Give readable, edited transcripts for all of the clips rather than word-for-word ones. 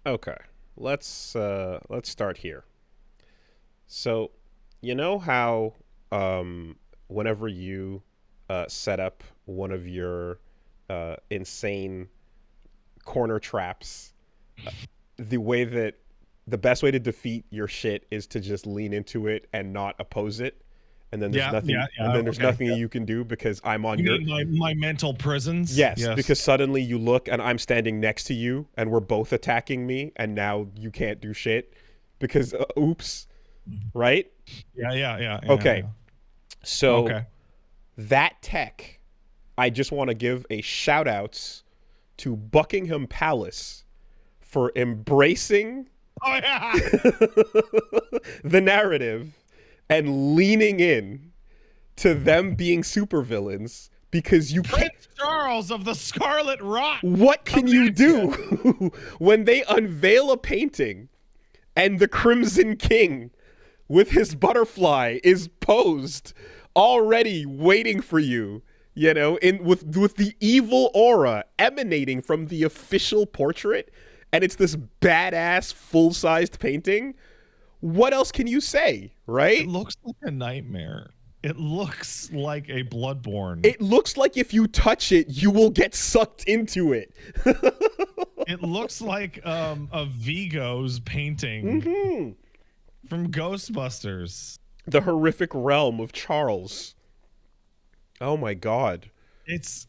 Okay, let's start here. So, you know how whenever you set up one of your insane corner traps, the way that the best way to defeat your shit is to just lean into it and not oppose it. And then there's Yeah, nothing yeah, and yeah. then there's Okay. nothing Yeah. you can do because I'm on You your. mean my mental prisons? Yes, Yes. because suddenly you look and I'm standing next to you and we're both attacking me and now you can't do shit because oops, right? Yeah, yeah, yeah, yeah, Okay. yeah. So Okay. that tech, I just want to give a shout outs to Buckingham Palace for embracing Oh yeah. the narrative and leaning in to them being supervillains because you can't. Prince Charles of the Scarlet Rot. What can Coming you at ya. do when they unveil a painting and the Crimson King with his butterfly is posed already waiting for you, you know, in with the evil aura emanating from the official portrait, and it's this badass full-sized painting? What else can you say, It right? looks like a nightmare. It looks like a Bloodborne. It looks like if you touch it, you will get sucked into it. It looks like a Vigo's painting from Ghostbusters. The horrific realm of Charles. Oh my god. It's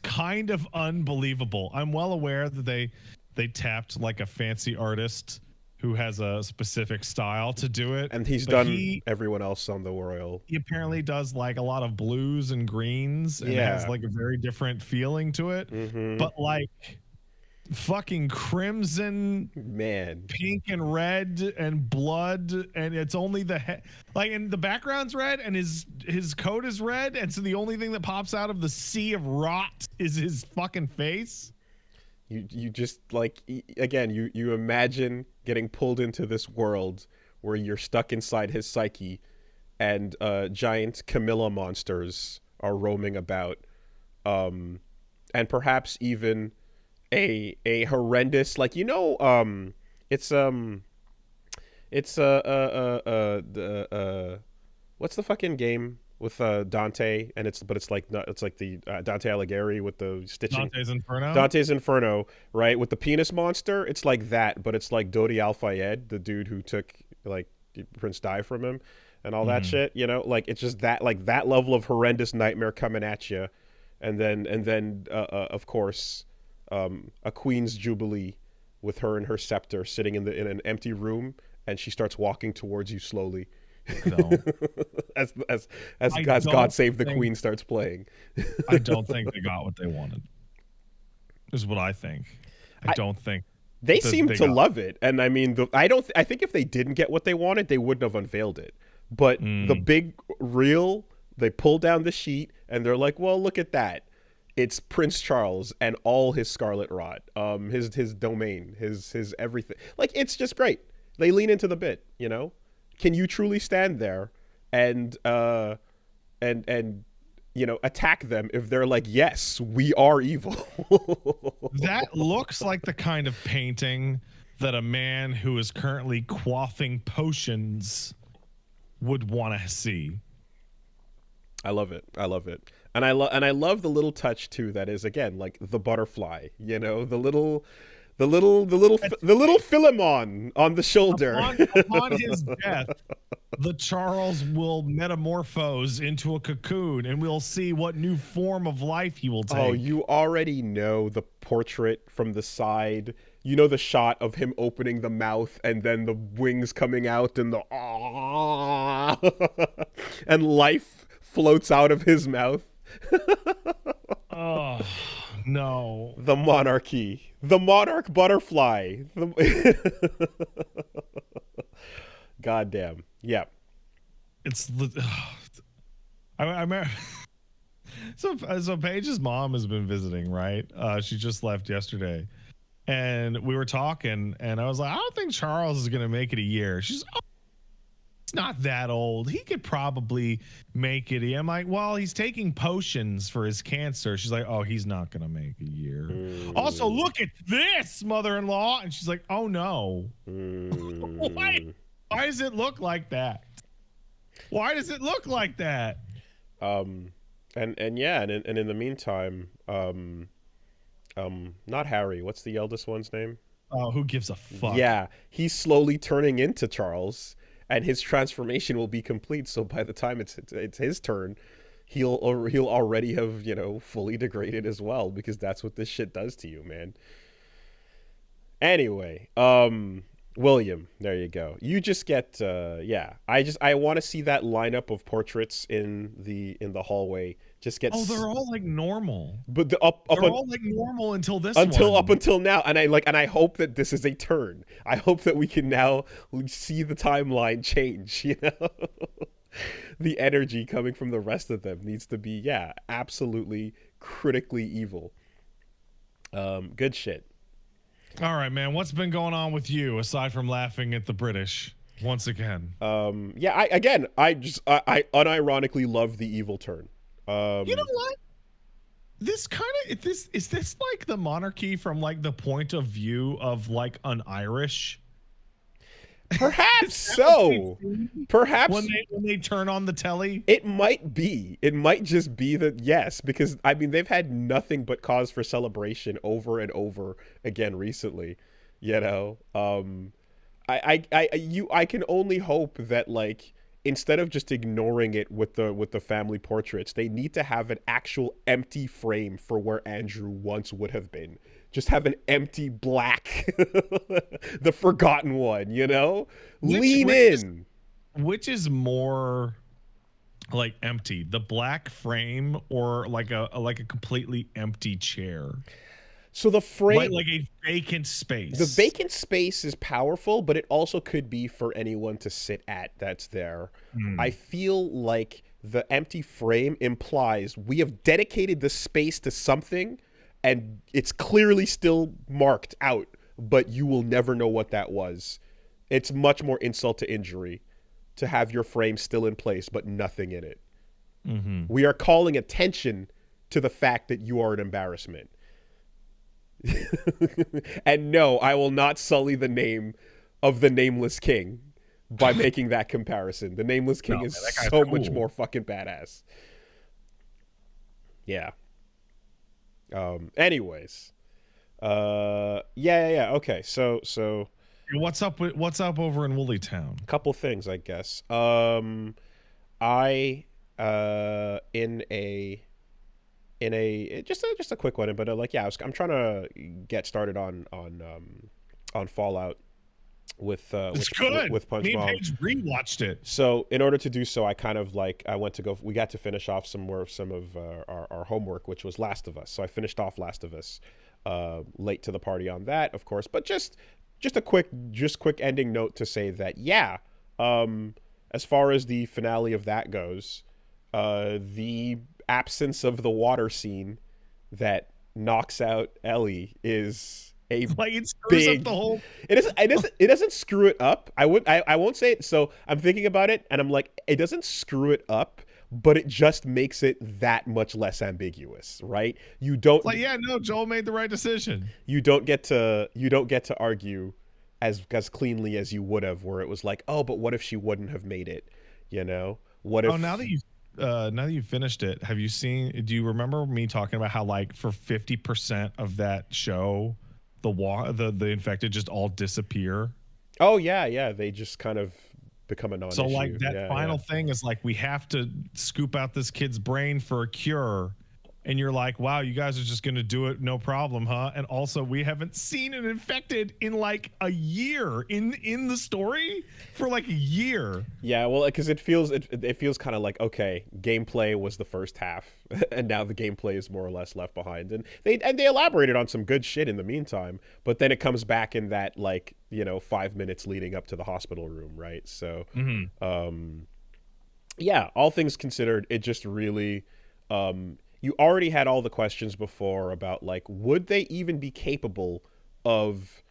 kind of unbelievable. I'm well aware that they tapped like a fancy artist who has a specific style to do it. And he's But done everyone else on the Royal. he apparently does like a lot of blues and greens and has Yeah. like a very different feeling to it. Mm-hmm. But like fucking crimson, Man. pink and red and blood, and it's only the like, and the background's red and his coat is red, and so the only thing that pops out of the sea of rot is his fucking face. You just like again you imagine getting pulled into this world where you're stuck inside his psyche and giant Camilla monsters are roaming about, and perhaps even a horrendous, like, it's what's the fucking game with Dante, and it's like it's like the Dante Alighieri with the stitching. Dante's Inferno. Dante's Inferno, right? With the penis monster, it's like that, but it's like Dodi Al-Fayed, the dude who took like Prince Di from him and all that shit, you know? Like it's just that, like that level of horrendous nightmare coming at you. And then of course, a Queen's Jubilee with her and her scepter sitting in an empty room, and she starts walking towards you slowly. No. as God Save the Queen starts playing. I don't think they got what they wanted. Is what I think. I don't think they seem to love it, and I mean, I think if they didn't get what they wanted, they wouldn't have unveiled it. But the big real, they pull down the sheet, and they're like, "Well, look at that! It's Prince Charles and all his Scarlet Rot, his domain, his everything. Like it's just great. They lean into the bit, you know." Can you truly stand there and attack them if they're like, yes, we are evil? That looks like the kind of painting that a man who is currently quaffing potions would want to see. I love it. And I love the little touch too that is, again, like the butterfly, you know, the little Philemon on the shoulder. Upon his death, the Charles will metamorphose into a cocoon, and we'll see what new form of life he will take. Oh, you already know the portrait from the side. You know the shot of him opening the mouth and then the wings coming out and the and life floats out of his mouth. Oh, no. The monarchy. The monarch butterfly. Goddamn. Yeah. It's I so Paige's mom has been visiting, right? She just left yesterday, and we were talking, and I was like, I don't think Charles is gonna make it a year. She's he's not that old. He could probably make it. I'm like, well, he's taking potions for his cancer. She's like, oh, he's not gonna make a year. Also, look at this, mother-in-law. And she's like, oh no. Why does it look like that? Why does it look like that? And in the meantime, not Harry. What's the eldest one's name? Oh, who gives a fuck? Yeah, he's slowly turning into Charles, and his transformation will be complete. So by the time it's his turn, he'll already have, you know, fully degraded as well, because that's what this shit does to you, man. Anyway, William, there you go. You just get I want to see that lineup of portraits in the hallway. Just get they're all like normal. But they're all like normal until up until now, and I hope that this is a turn. I hope that we can now see the timeline change, you know. The energy coming from the rest of them needs to be absolutely critically evil. Good shit. All right, man. What's been going on with you aside from laughing at the British once again? I unironically love the evil turn. You know what? This is this like the monarchy from like the point of view of like an Irish? Perhaps so. Perhaps when they turn on the telly, it might be. It might just be that, yes, because I mean they've had nothing but cause for celebration over and over again recently. You know, I can only hope that, like, instead of just ignoring it with the family portraits, they need to have an actual empty frame for where Andrew once would have been. Just have an empty black, the forgotten one, you know? Lean in. Which is more like empty, the black frame or like a completely empty chair? So the frame, like a vacant space. The vacant space is powerful, but it also could be for anyone to sit at that's there. I feel like the empty frame implies we have dedicated the space to something, and it's clearly still marked out, but you will never know what that was. It's much more insult to injury to have your frame still in place, but nothing in it. We are calling attention to the fact that you are an embarrassment. And no, I will not sully the name of the Nameless King by making that comparison. The Nameless King is so much more fucking badass. Yeah. Anyways. Okay. So what's up over in Woolly Town? Couple things, I guess. In a just a quick one, but I'm trying to get started on Fallout with Punch Me Mom. and Paige rewatched it. So in order to do so, I kind of we got to finish off some of our homework, which was Last of Us. So I finished off Last of Us, late to the party on that, of course, but just a quick ending note to say that as far as the finale of that goes, the absence of the water scene that knocks out Ellie is a it screws up the whole. It doesn't screw it up. I won't say it. So I'm thinking about it, and I'm like, it doesn't screw it up, but it just makes it that much less ambiguous, right? You don't Joel made the right decision. You don't get to argue as cleanly as you would have, where it was like, oh, but what if she wouldn't have made it? You know, what if? Oh, now that you've finished it, do you remember me talking about how, like, for 50% of that show, the infected just all disappear? Oh yeah, they just kind of become a non-issue. So like that final thing is like, we have to scoop out this kid's brain for a cure, and you're like, wow, you guys are just gonna do it, no problem, huh? And also, we haven't seen an infected in like a year in the story, for like a year. Yeah, well, because it feels kind of like, okay, gameplay was the first half, and now the gameplay is more or less left behind, and they elaborated on some good shit in the meantime, but then it comes back in that, like, 5 minutes leading up to the hospital room, right? So, all things considered, it just really. You already had all the questions before about, like, would they even be capable of,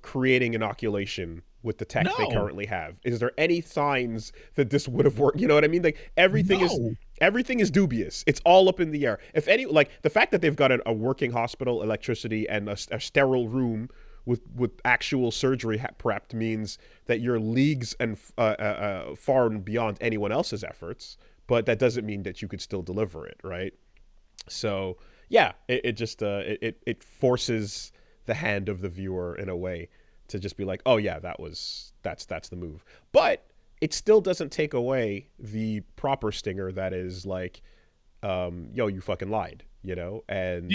creating inoculation with the tech they No. currently have? Is there any signs that this would have worked? You know what I mean? Like everything is dubious. It's all up in the air. If any, like the fact that they've got a working hospital, electricity, and a sterile room with actual surgery prepped means that you're leagues and far and beyond anyone else's efforts. But that doesn't mean that you could still deliver it, right? So yeah, it just it forces the hand of the viewer in a way to just be like, oh yeah, that's the move. But it still doesn't take away the proper stinger that is like, yo, you fucking lied, you know? And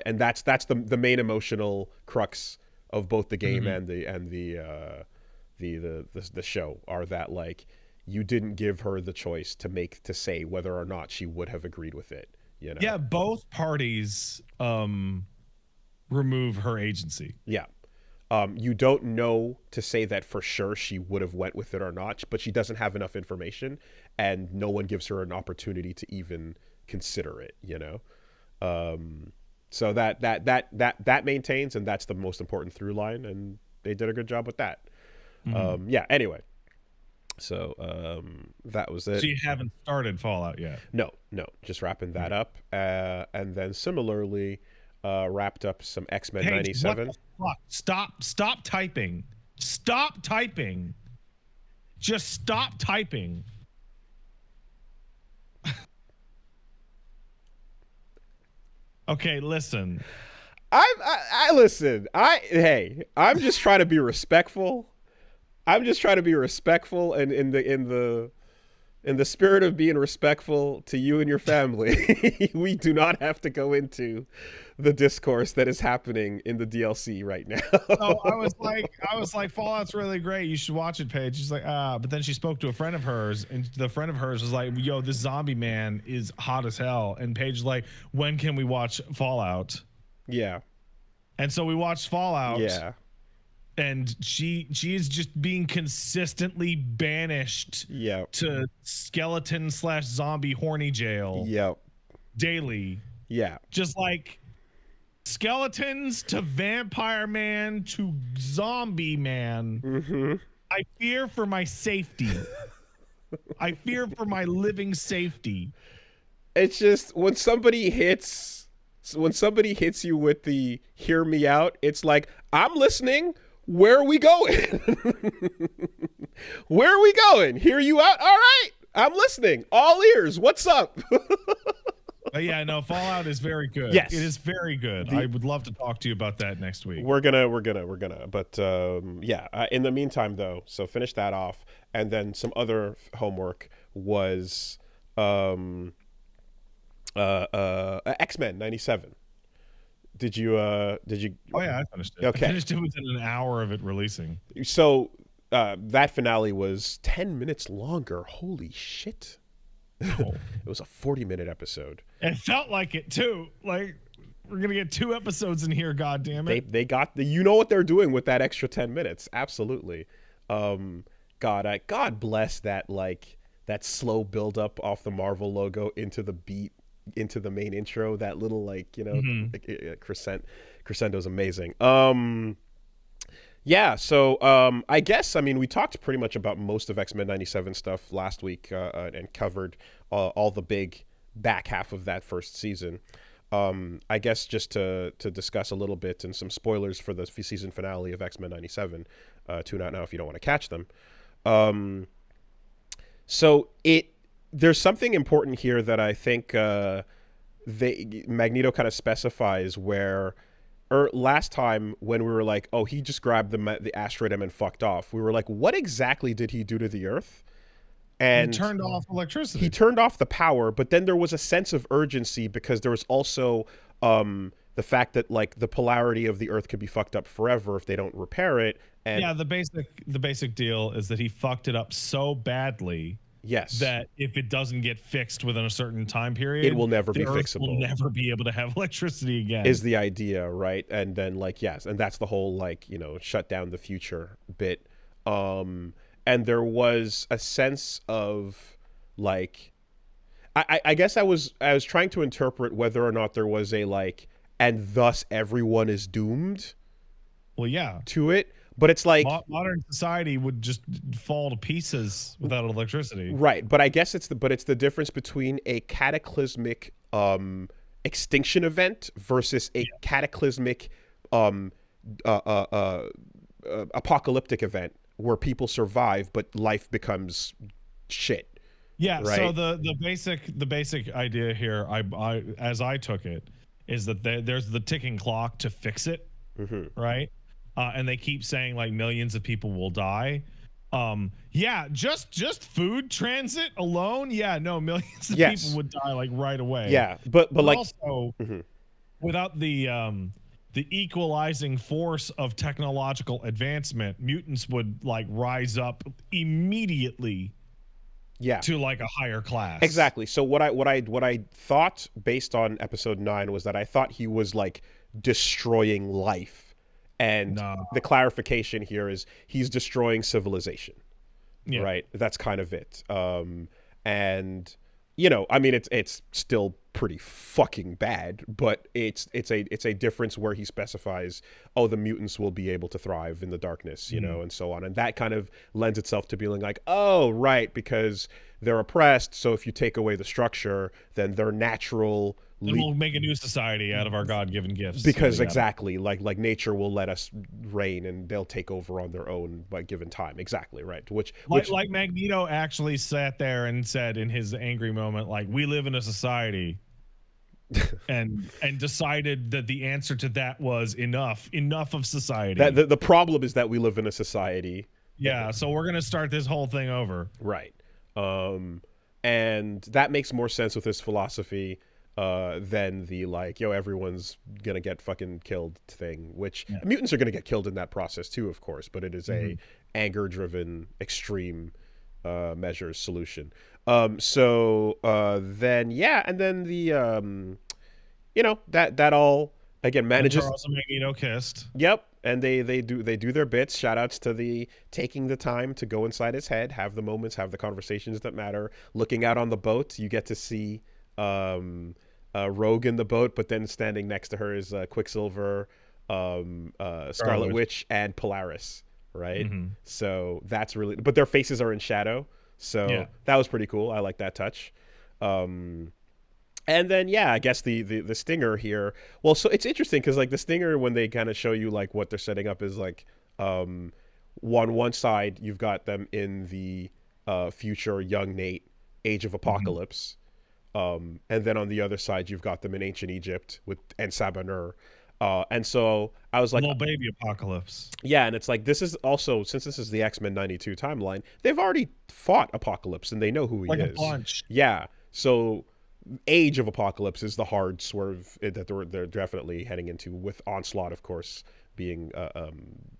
and that's the main emotional crux of both the game and the show, are that like you didn't give her the choice to say whether or not she would have agreed with it, you know? Yeah, both parties remove her agency. Yeah. You don't know to say that for sure she would have went with it or not, but she doesn't have enough information, and no one gives her an opportunity to even consider it, you know? So that maintains, and that's the most important through line, and they did a good job with that. Yeah, anyway. So that was it. So you haven't started Fallout yet? No, just wrapping that up. And then similarly, wrapped up some X-Men 97. What the fuck? Stop typing. Stop typing. Just stop typing. Okay, listen. I listen. I'm just trying to be respectful. I'm just trying to be respectful, and in the spirit of being respectful to you and your family, we do not have to go into the discourse that is happening in the DLC right now. So I was like, Fallout's really great. You should watch it, Paige. She's like, but then she spoke to a friend of hers, and the friend of hers was like, yo, this zombie man is hot as hell. And Paige's like, when can we watch Fallout? Yeah. And so we watched Fallout. Yeah. And she is just being consistently banished to skeleton/zombie horny jail. Yep. Daily. Yeah. Just like skeletons to vampire man to zombie man. Mm-hmm. I fear for my safety. I fear for my living safety. It's just when somebody hits you with the hear me out, it's like, I'm listening. Where are we going? Where are we going? Hear you out? All right. I'm listening. All ears. What's up? Yeah, no, Fallout is very good. Yes. It is very good. I would love to talk to you about that next week. We're gonna. But in the meantime, though, so finish that off. And then some other homework was X-Men 97. Did you? Oh yeah, I finished it. Okay. I finished it within an hour of it releasing. So that finale was 10 minutes longer. Holy shit! Oh. It was a 40-minute episode. It felt like it too. Like we're gonna get 2 episodes in here. God damn it! They got the. You know what they're doing with that extra 10 minutes? Absolutely. God bless that that slow build up off the Marvel logo into the beat. Into the main intro, that little crescendo is amazing. I guess we talked pretty much about most of X-Men 97 stuff last week and covered all the big back half of that first season. I guess just to discuss a little bit and some spoilers for the season finale of X-Men 97. Tune out now if you don't want to catch them. There's something important here that I think Magneto kind of specifies where last time when we were like, oh, he just grabbed the asteroid M and fucked off. We were like, what exactly did he do to the Earth? And he turned off electricity. He turned off the power, but then there was a sense of urgency because there was also the fact that the polarity of the Earth could be fucked up forever if they don't repair it. And yeah, the basic deal is that he fucked it up so badly. Yes. That if it doesn't get fixed within a certain time period, it will never be Earth fixable. Will never be able to have electricity again. Is the idea, right? And then yes, and that's the whole shut down the future bit. And there was a sense of I guess I was trying to interpret whether or not there was a and thus everyone is doomed. Well, yeah. To it. But it's like modern society would just fall to pieces without electricity. right, but I guess it's the difference between a cataclysmic extinction event versus a cataclysmic um apocalyptic event where people survive but life becomes shit. Yeah. Right? So the basic idea here, I as I took it, is that there's the ticking clock to fix it, right? And they keep saying like millions of people will die. Just food transit alone, millions of people would die like right away. Yeah, but like also without the equalizing force of technological advancement, mutants would like rise up immediately to like a higher class. Exactly. So what I thought based on episode 9 was that I thought he was like destroying life. And the clarification here is he's destroying civilization. Yeah. Right? That's kind of it. And you know, I mean it's still pretty fucking bad, but it's a difference where he specifies, oh, the mutants will be able to thrive in the darkness, you know, and so on. And that kind of lends itself to being like, oh, right, because they're oppressed, so if you take away the structure, then their natural we'll make a new society out of our God-given gifts. Because exactly, like nature will let us reign, and they'll take over on their own by given time. Exactly right. Which like Magneto actually sat there and said in his angry moment, like, we live in a society, and decided that the answer to that was enough of society. That the problem is that we live in a society. Yeah. So we're gonna start this whole thing over. Right. And that makes more sense with his philosophy. Than the like, everyone's gonna get fucking killed thing, which mutants are gonna get killed in that process too, of course, but it is a anger-driven, extreme measures solution. And then the that all again manages. Charles and Magneto kissed. Yep, and they do their bits. Shout outs to the taking the time to go inside his head, have the moments, have the conversations that matter. Looking out on the boat, you get to see Rogue in the boat, but then standing next to her is Quicksilver, Scarlet Witch, and Polaris, right? So that's really, but their faces are in shadow, so that was pretty cool. I like that touch. And then I guess the stinger here. Well, so it's interesting because like the stinger, when they kind of show you like what they're setting up is like, one side you've got them in the future young Nate Age of Apocalypse. And then on the other side, you've got them in ancient Egypt and Sabanur. And so I was like, little baby Apocalypse. Yeah, and it's like, this is also, since this is the X-Men 92 timeline, they've already fought Apocalypse and they know who he is. Like a bunch. Yeah. So Age of Apocalypse is the hard swerve that they're definitely heading into, with Onslaught, of course, being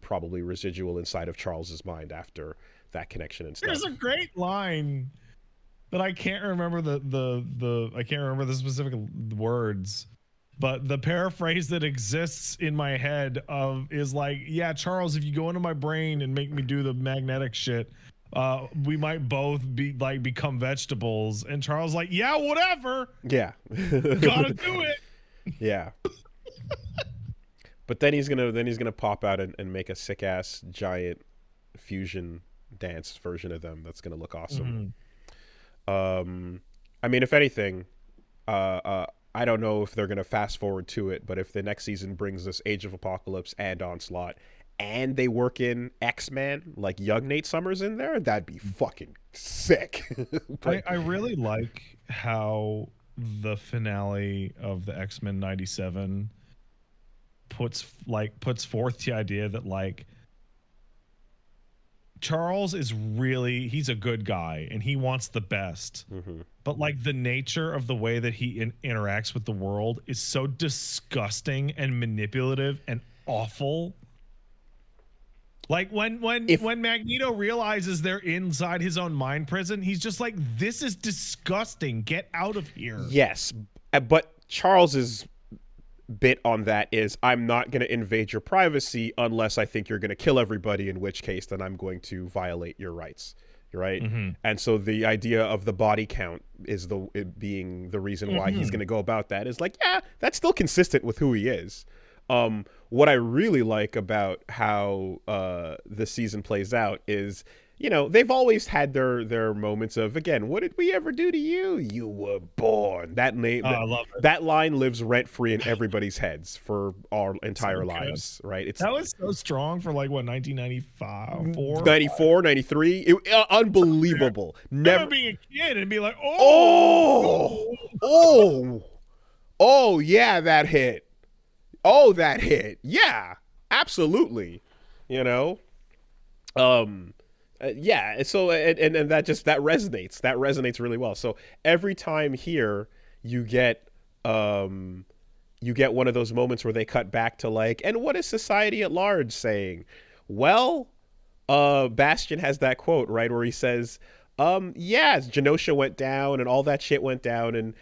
probably residual inside of Charles's mind after that connection and stuff. There's a great line that I can't remember I can't remember the specific words, but the paraphrase that exists in my head is like, yeah, Charles, if you go into my brain and make me do the magnetic shit, we might both become vegetables. And Charles like, yeah, whatever. Yeah. Gotta do it. Yeah. But then he's gonna pop out and make a sick ass giant fusion dance version of them that's gonna look awesome. I mean, if anything, I don't know if they're going to fast forward to it, but if the next season brings us Age of Apocalypse and Onslaught, and they work in X-Men, like young Nate Summers in there, that'd be fucking sick. I really like how the finale of the X-Men 97 puts forth the idea that like, Charles is he's a good guy and he wants the best, but like the nature of the way that he interacts with the world is so disgusting and manipulative and awful. Like when Magneto realizes they're inside his own mind prison, he's just like, this is disgusting. Get out of here. Yes, but Charles's bit on that is, I'm not going to invade your privacy unless I think you're going to kill everybody, in which case then I'm going to violate your rights, right? And so the idea of the body count is being the reason why he's going to go about that is like, yeah, that's still consistent with who he is. What I really like about how this season plays out is, you know, they've always had their moments of, again, what did we ever do to you? You were born. That name, I love it. that line lives rent free in everybody's heads for our entire lives, right? It's That was so strong for like what 1995, 94, 93. Unbelievable. I Never remember being a kid and be like, oh, yeah, that hit. Oh, that hit. Yeah, absolutely. You know, yeah. So and that resonates really well. So every time here you get one of those moments where they cut back to like, and what is society at large saying? Well, Bastion has that quote, right, where he says, yeah, Genosha went down and all that shit went down,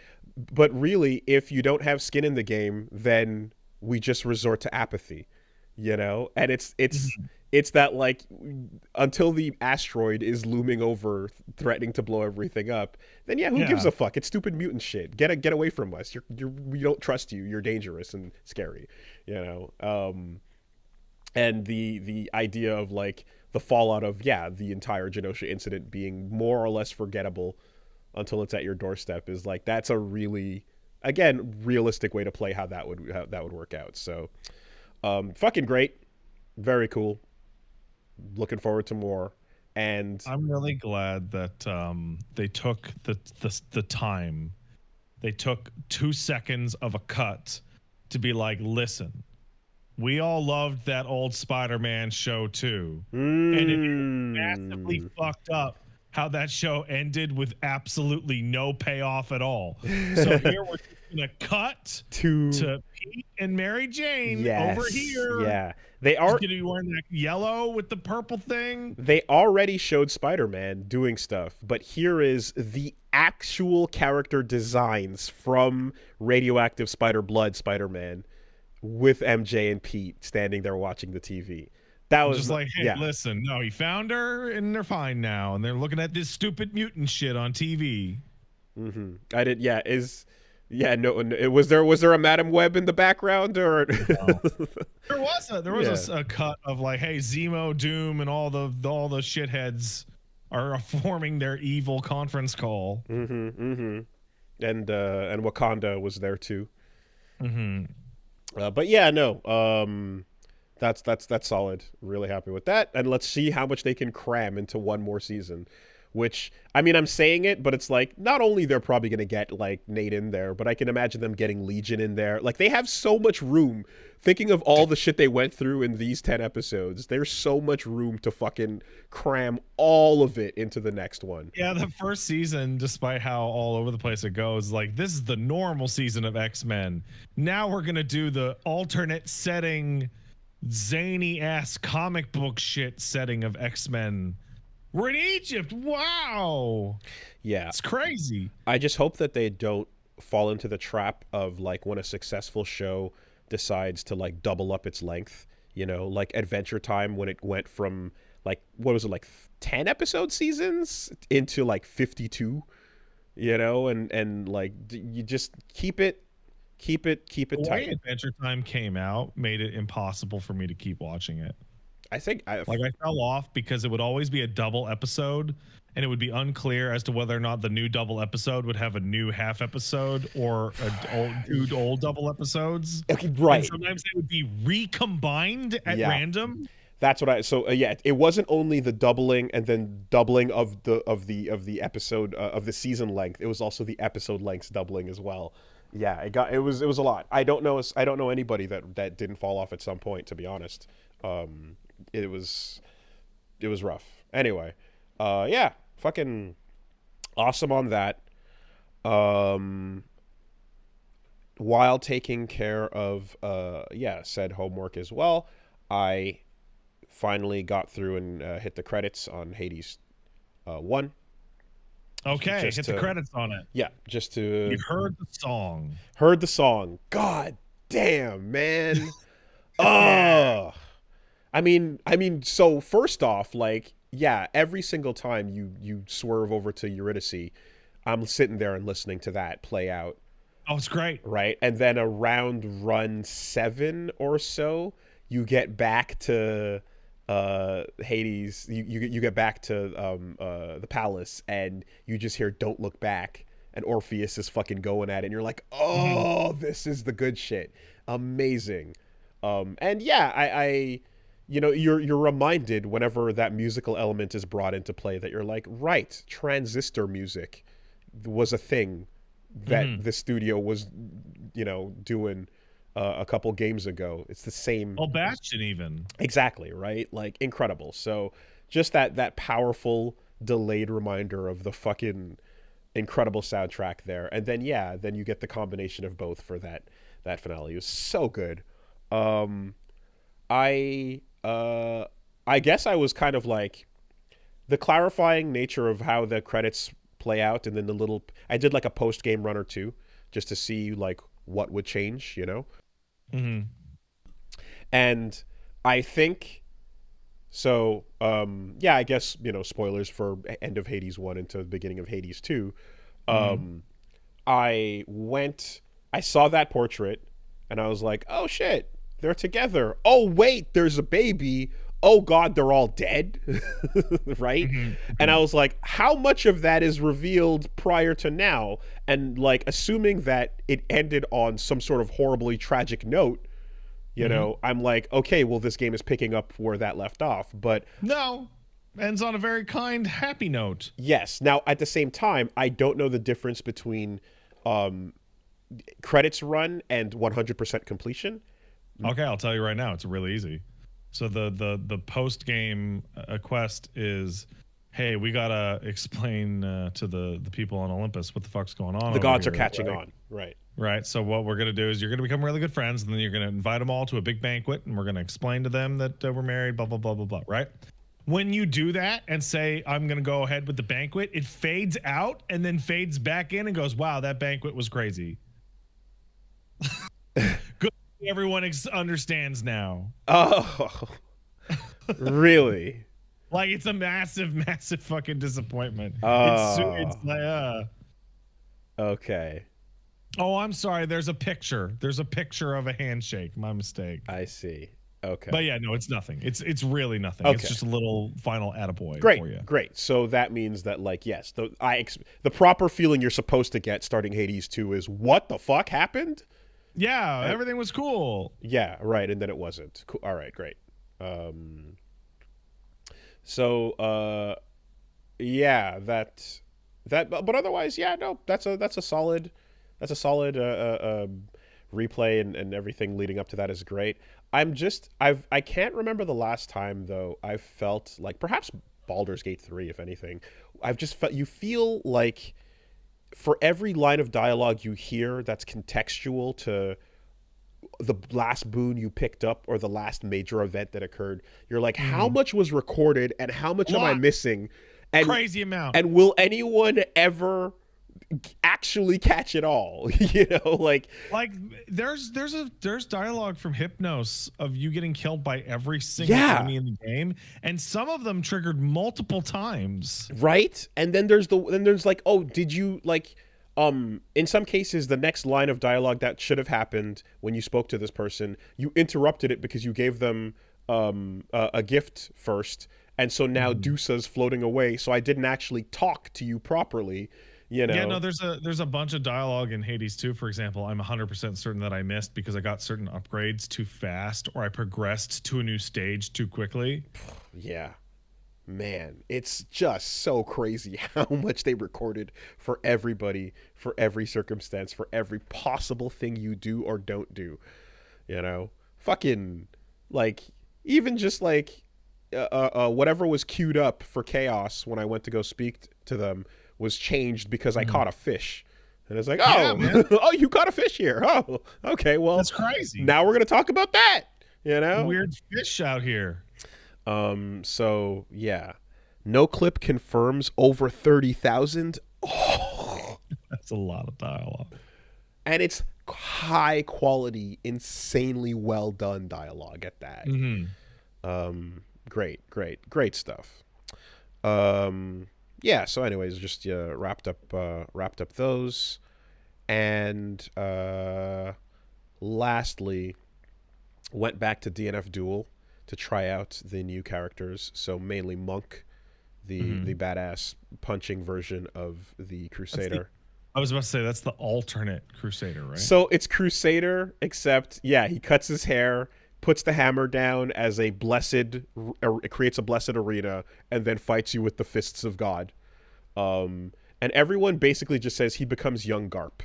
but really, if you don't have skin in the game, then we just resort to apathy, you know? And it's that, like, until the asteroid is looming over, threatening to blow everything up, then who gives a fuck? It's stupid mutant shit. Get away from us. We don't trust you. You're dangerous and scary, you know? And the idea of, like, the fallout of, the entire Genosha incident being more or less forgettable until it's at your doorstep is, like, that's a really, again, realistic way to play how that would work out. So, fucking great. Very cool. Looking forward to more. And I'm really glad that they took the time. They took 2 seconds of a cut to be like, listen, we all loved that old Spider-Man show too. And it massively fucked up how that show ended with absolutely no payoff at all. So here we're just gonna cut to Pete and Mary Jane over here. Yeah. They are gonna be wearing that yellow with the purple thing. They already showed Spider-Man doing stuff, but here is the actual character designs from Radioactive Spider-Blood Spider-Man with MJ and Pete standing there watching the TV. That was just like, hey, listen, no, he found her and they're fine now, and they're looking at this stupid mutant shit on TV. I did, was there a Madam Web in the background, or no. There was a cut of like, hey, Zemo, Doom, and all the shitheads are forming their evil conference call. And Wakanda was there too. But yeah, no. That's solid. Really happy with that. And let's see how much they can cram into one more season. Which, I mean, I'm saying it, but it's like, not only they're probably going to get, like, Nate in there, but I can imagine them getting Legion in there. Like, they have so much room. Thinking of all the shit they went through in these 10 episodes, there's so much room to fucking cram all of it into the next one. Yeah, the first season, despite how all over the place it goes, like, this is the normal season of X-Men. Now we're going to do the alternate setting, zany-ass comic book shit setting of X-Men. We're in Egypt. Wow. Yeah. It's crazy. I just hope that they don't fall into the trap of, like, when a successful show decides to, like, double up its length, you know, like Adventure Time, when it went from, like, what was it, like 10 episode seasons into, like, 52, you know, and like, you just keep it tight. The way Adventure Time came out made it impossible for me to keep watching it. I think I fell off because it would always be a double episode, and it would be unclear as to whether or not the new double episode would have a new half episode or two old double episodes. Okay, right. And sometimes they would be recombined at random. That's what it wasn't only the doubling and then doubling of the episode of the season length. It was also the episode lengths doubling as well. Yeah, it was a lot. I don't know anybody that didn't fall off at some point, to be honest. It was rough. Anyway, fucking awesome on that. While taking care of said homework as well, I finally got through and hit the credits on Hades 1. Okay, hit the credits on it. Yeah, just to... You heard the song. Heard the song. God damn, man. Oh. I mean, so first off, like, yeah, every single time you swerve over to Eurydice, I'm sitting there and listening to that play out. Oh, it's great. right? And then around run 7 or so, you get back to Hades. You get back to the palace, and you just hear "Don't Look Back," and Orpheus is fucking going at it, and you're like, oh, this is the good shit. Amazing. And yeah, I you know, you're reminded whenever that musical element is brought into play that you're like, right, transistor music was a thing that the studio was, you know, doing a couple games ago. It's the same. Oh, Bastion even. Exactly, right? Like, incredible. So just that powerful delayed reminder of the fucking incredible soundtrack there. And then yeah, then you get the combination of both for that finale. It was so good. I guess I was kind of like the clarifying nature of how the credits play out, and then I did like a post game run or two just to see like what would change, you know. And I think so. Yeah, I guess, you know, spoilers for end of Hades 1 into the beginning of Hades 2. I saw that portrait, and I was like, oh shit, they're together. Oh wait, there's a baby. Oh god, they're all dead. Right? And I was like, how much of that is revealed prior to now? And like, assuming that it ended on some sort of horribly tragic note, you know, I'm like, okay, well, this game is picking up where that left off. But no, ends on a very kind, happy note. Yes. Now, at the same time, I don't know the difference between credits run and 100% completion. Okay, I'll tell you right now. It's really easy. So the post game quest is, hey, we gotta explain to the people on Olympus what the fuck's going on. The gods are here, catching right? on, right? Right. So what we're gonna do is you're gonna become really good friends, and then you're gonna invite them all to a big banquet, and we're gonna explain to them that we're married. Blah blah blah blah blah. Right. When you do that and say, I'm going to go ahead with the banquet, it fades out and then fades back in and goes, wow, that banquet was crazy. Good. Everyone understands now. Oh, really? Like, it's a massive, massive fucking disappointment. Oh. It's like, Okay. oh, I'm sorry. There's a picture. There's a picture of a handshake. My mistake. I see. Okay. But yeah, no, it's nothing. It's really nothing. Okay. It's just a little final attaboy Great, for you. great. So that means that, like, yes, the proper feeling you're supposed to get starting Hades 2 is, what the fuck happened? Yeah, everything was cool. Yeah, right, and then it wasn't. Cool. All right, great. Yeah, that, but otherwise, yeah, no, that's a solid replay, and everything leading up to that is great. I can't remember the last time though I've felt like, perhaps Baldur's Gate 3, if anything, I've just felt, you feel like for every line of dialogue you hear that's contextual to the last boon you picked up or the last major event that occurred, you're like, how much was recorded and how much am I missing? And crazy amount. And will anyone ever actually catch it all? You know, like there's dialogue from Hypnos of you getting killed by every single enemy in the game, and some of them triggered multiple times, right? And then there's like, oh, did you like, in some cases the next line of dialogue that should have happened when you spoke to this person, you interrupted it because you gave them a gift first, and so now Dusa's floating away, so I didn't actually talk to you properly. You know? Yeah, no, there's a bunch of dialogue in Hades 2, for example. I'm 100% certain that I missed because I got certain upgrades too fast, or I progressed to a new stage too quickly. Yeah. Man, it's just so crazy how much they recorded for everybody, for every circumstance, for every possible thing you do or don't do. You know? Fucking, like, even just like whatever was queued up for Chaos when I went to go speak to them was changed because I caught a fish. And it's like, oh, yeah, oh, you caught a fish here. Oh, okay, well, that's crazy. Now we're going to talk about that, you know? Weird fish out here. So, yeah. No Clip confirms over 30,000. Oh. That's a lot of dialogue. And it's high quality, insanely well done dialogue at that. Great stuff. Yeah, so anyways, just wrapped up those. And lastly, went back to DNF Duel to try out the new characters. So mainly Monk, the badass punching version of the Crusader. I was about to say that's the alternate Crusader, right? So it's Crusader, except he cuts his hair, puts the hammer down as a blessed, it creates a blessed arena, and then fights you with the fists of God. And everyone basically just says he becomes young Garp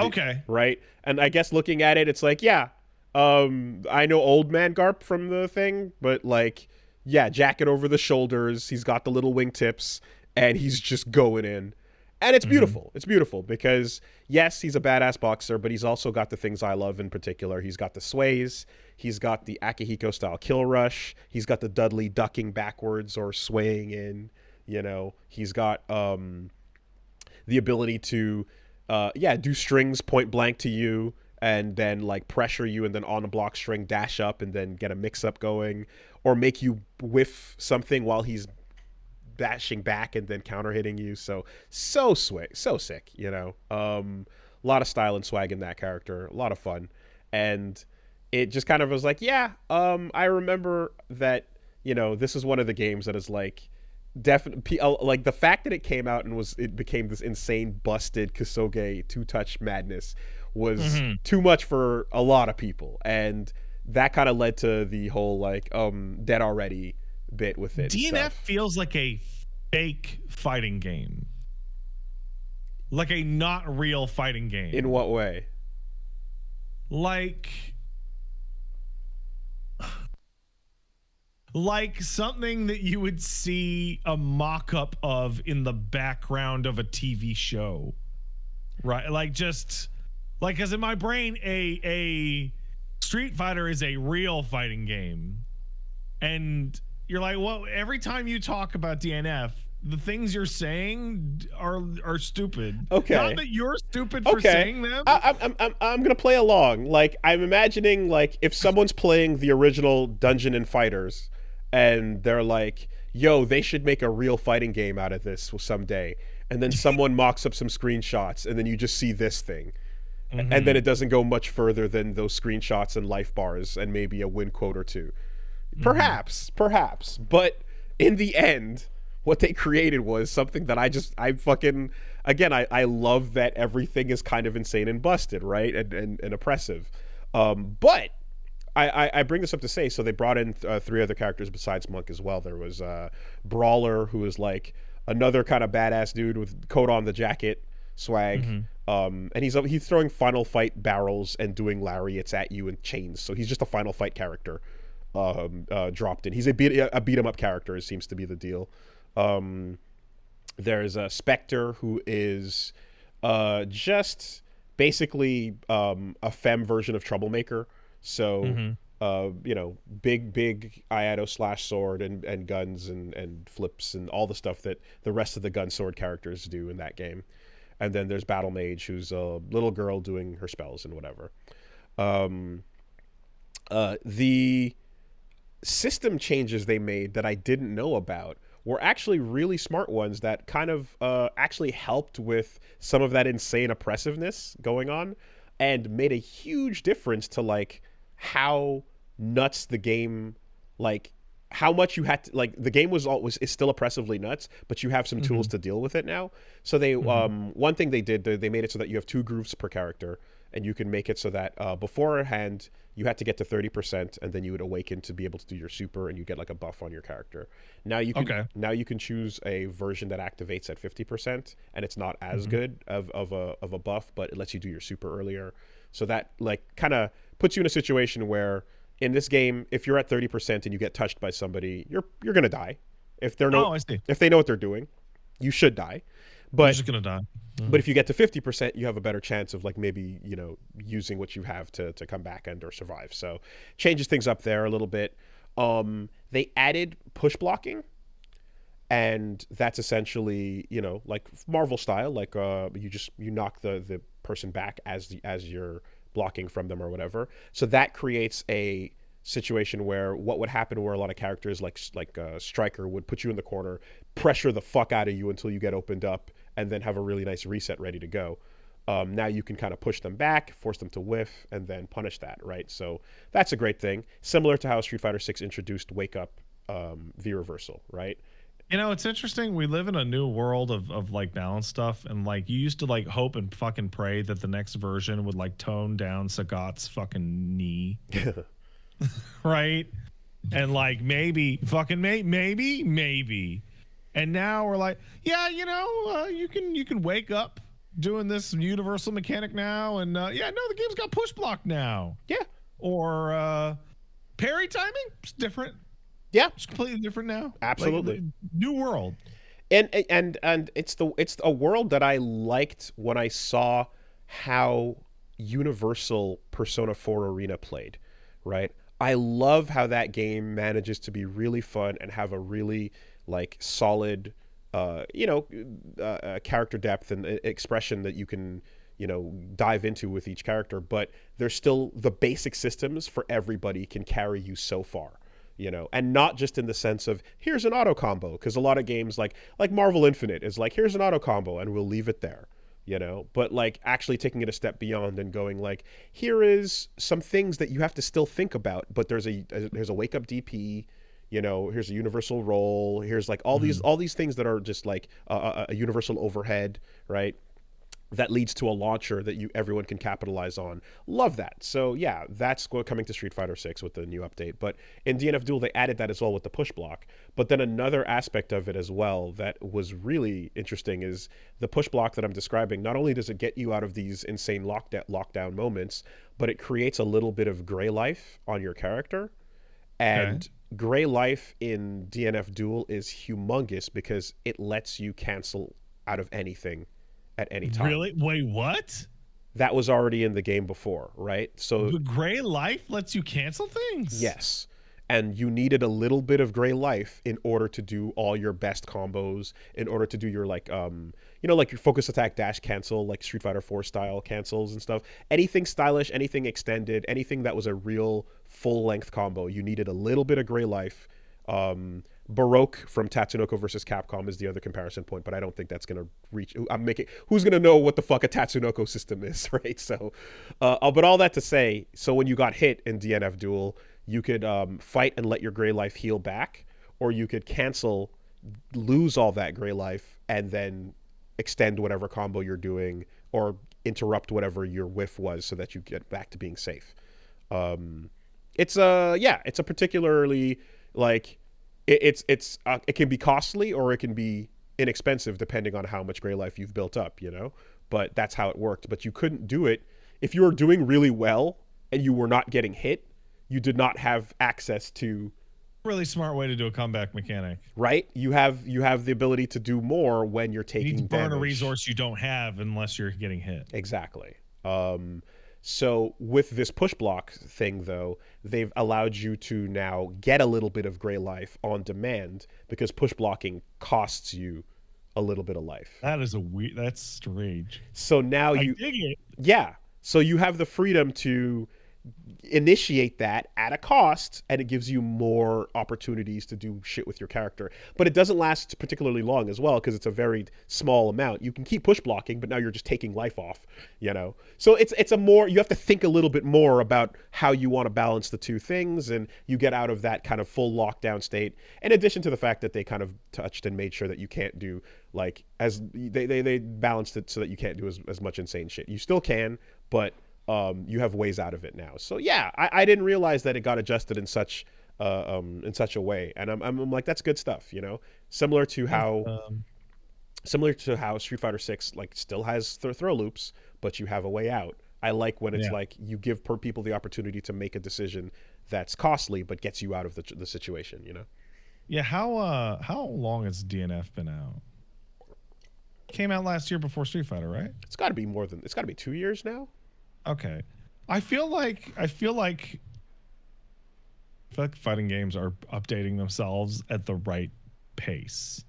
Okay. Right? And I guess looking at it, it's like, I know old man Garp from the thing, but like, jacket over the shoulders, he's got the little wingtips, and he's just going in. And it's beautiful. It's beautiful because, yes, he's a badass boxer, but he's also got the things I love in particular. He's got the sways. He's got the Akihiko-style kill rush. He's got the Dudley ducking backwards or swaying in. He's got the ability to, do strings point blank to you and then, like, pressure you and then on a block string dash up and then get a mix-up going or make you whiff something while he's bashing back and then counter hitting you. So sick, a lot of style and swag in that character, a lot of fun. And it just kind of was like, I remember that, this is one of the games that is like definitely like the fact that it came out and it became this insane busted Kasuge 2-touch madness was too much for a lot of people. And that kind of led to the whole like Dead Already bit with it. DNF feels like a fake fighting game, like a not real fighting game. In what way? Like something that you would see a mock-up of in the background of a TV show, right? Like just like, because in my brain a Street Fighter is a real fighting game, and you're like, well, every time you talk about DNF, the things you're saying are stupid. Okay. Not that you're stupid for saying them. I'm gonna play along. Like, I'm imagining, like, if someone's playing the original Dungeon and Fighters, and they're like, "Yo, they should make a real fighting game out of this someday," and then someone mocks up some screenshots, and then you just see this thing, and then it doesn't go much further than those screenshots and life bars and maybe a win quote or two. Perhaps, but in the end, what they created was something that I love that everything is kind of insane and busted, right? And oppressive. But I bring this up to say, so they brought in 3 other characters besides Monk as well. There was Brawler, who is like another kind of badass dude with coat on the jacket swag. And he's throwing Final Fight barrels and doing lariats at you and chains. So he's just a Final Fight character. Dropped in. He's a beat 'em up character, it seems to be the deal. There's a Spectre, who is just basically a femme version of Troublemaker. So big Iato slash sword and guns and flips and all the stuff that the rest of the gun sword characters do in that game. And then there's Battle Mage, who's a little girl doing her spells and whatever. The system changes they made that I didn't know about were actually really smart ones that kind of actually helped with some of that insane oppressiveness going on and made a huge difference to like how nuts the game, like how much you had to, like, the game is still oppressively nuts, but you have some tools to deal with it now. So they one thing they did, they made it so that you have 2 groups per character, and you can make it so that beforehand you had to get to 30%, and then you would awaken to be able to do your super, and you get like a buff on your character. Now you can choose a version that activates at 50%, and it's not as good of a buff, but it lets you do your super earlier. So that like kind of puts you in a situation where in this game, if you're at 30% and you get touched by somebody, you're gonna die. If they know what they're doing, you should die. But you're just gonna die. But if you get to 50%, you have a better chance of like maybe, using what you have to come back and or survive. So changes things up there a little bit. They added push blocking, and that's essentially, like Marvel style, like you knock the person back as you're blocking from them or whatever. So that creates a situation where what would happen where a lot of characters like Striker would put you in the corner, pressure the fuck out of you until you get opened up, and then have a really nice reset ready to go. Now you can kind of push them back, force them to whiff, and then punish that, right? So that's a great thing. Similar to how Street Fighter 6 introduced Wake Up V reversal, right? You know, it's interesting. We live in a new world of like balance stuff, and like you used to like hope and fucking pray that the next version would like tone down Sagat's fucking knee, right? And like maybe fucking maybe, and now we're like, yeah, you know, you can wake up doing this universal mechanic now, and yeah, no, the game's got push block now, Yeah. Or parry timing, it's different. Yeah, It's completely different now. absolutely. Like, new world. And it's a world that I liked when I saw how Universal Persona 4 Arena played, right? I love how that game manages to be really fun and have a really like solid character depth and expression that you can, dive into with each character, but there's still the basic systems for everybody can carry you so far. And not just in the sense of here's an auto combo, because a lot of games like Marvel Infinite is like here's an auto combo and we'll leave it there, but like actually taking it a step beyond and going like here is some things that you have to still think about, but there's a wake up DP, here's a universal roll, here's like all these things that are just like a universal overhead, right? That leads to a launcher that everyone can capitalize on. Love that. So yeah, that's coming to Street Fighter 6 with the new update. But in DNF Duel, they added that as well with the push block. But then another aspect of it as well that was really interesting is the push block that I'm describing. Not only does it get you out of these insane lockdown moments, but it creates a little bit of gray life on your character. And gray life in DNF Duel is humongous because it lets you cancel out of anything at any time. Really? Wait, what? That was already in the game before, right? So the gray life lets you cancel things? Yes. And you needed a little bit of gray life in order to do all your best combos, in order to do your like like your focus attack dash cancel, like Street Fighter 4 style cancels and stuff. Anything stylish, anything extended, anything that was a real full length combo, you needed a little bit of gray life. Baroque from Tatsunoko versus Capcom is the other comparison point, but I don't think that's going to reach. Who's going to know what the fuck a Tatsunoko system is, right? So, but all that to say, so when you got hit in DNF Duel, you could fight and let your gray life heal back, or you could cancel, lose all that gray life, and then extend whatever combo you're doing, or interrupt whatever your whiff was so that you get back to being safe. It's a particularly like. It can be costly or it can be inexpensive depending on how much gray life you've built up, but that's how it worked. But you couldn't do it if you were doing really well and you were not getting hit. You did not have access to really smart way to do a comeback mechanic, right? You have the ability to do more when you're taking you need to burn damage. A resource you don't have unless you're getting hit. Exactly. So with this push block thing, though, they've allowed you to now get a little bit of gray life on demand because push blocking costs you a little bit of life. That's strange. So now I dig it. Yeah. So you have the freedom to initiate that at a cost, and it gives you more opportunities to do shit with your character. But it doesn't last particularly long as well because it's a very small amount. You can keep push blocking, but now you're just taking life off, So it's a more, you have to think a little bit more about how you want to balance the two things, and you get out of that kind of full lockdown state. In addition to the fact that they kind of touched and made sure that you can't do like as they balanced it so that you can't do as much insane shit. You still can, but you have ways out of it now. So yeah, I didn't realize that it got adjusted in such a way, and I'm like, that's good stuff, Similar to how Street Fighter 6 like still has throw loops, but you have a way out. I like when it's like you give people the opportunity to make a decision that's costly but gets you out of the situation, Yeah, how long has DNF been out? Came out last year before Street Fighter, right? It's got to be 2 years now. Okay. I feel like fighting games are updating themselves at the right pace.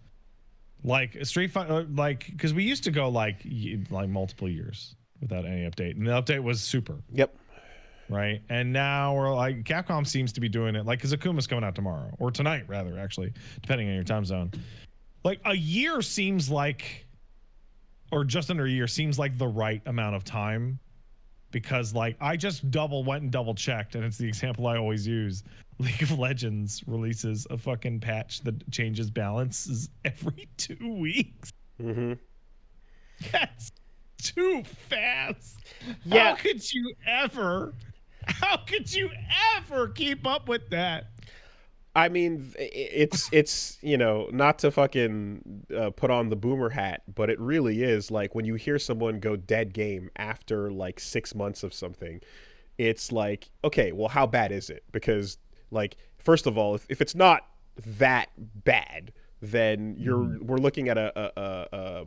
Like Street Fighter, like, because we used to go like multiple years without any update, and the update was super. Yep. Right. And now we're like, Capcom seems to be doing it, like, because Akuma's coming out tomorrow, or tonight rather, actually, depending on your time zone. Like a year seems like or just under a year seems like the right amount of time, because like I just went and double checked, and it's the example I always use. League of Legends releases a fucking patch that changes balances every 2 weeks. Mm-hmm. That's too fast. Yeah. How could you ever keep up with that? I mean, it's you know, not to fucking put on the boomer hat, but it really is like when you hear someone go dead game after like 6 months of something, it's like, okay, well, how bad is it? Because like, first of all, if it's not that bad, then we're looking at a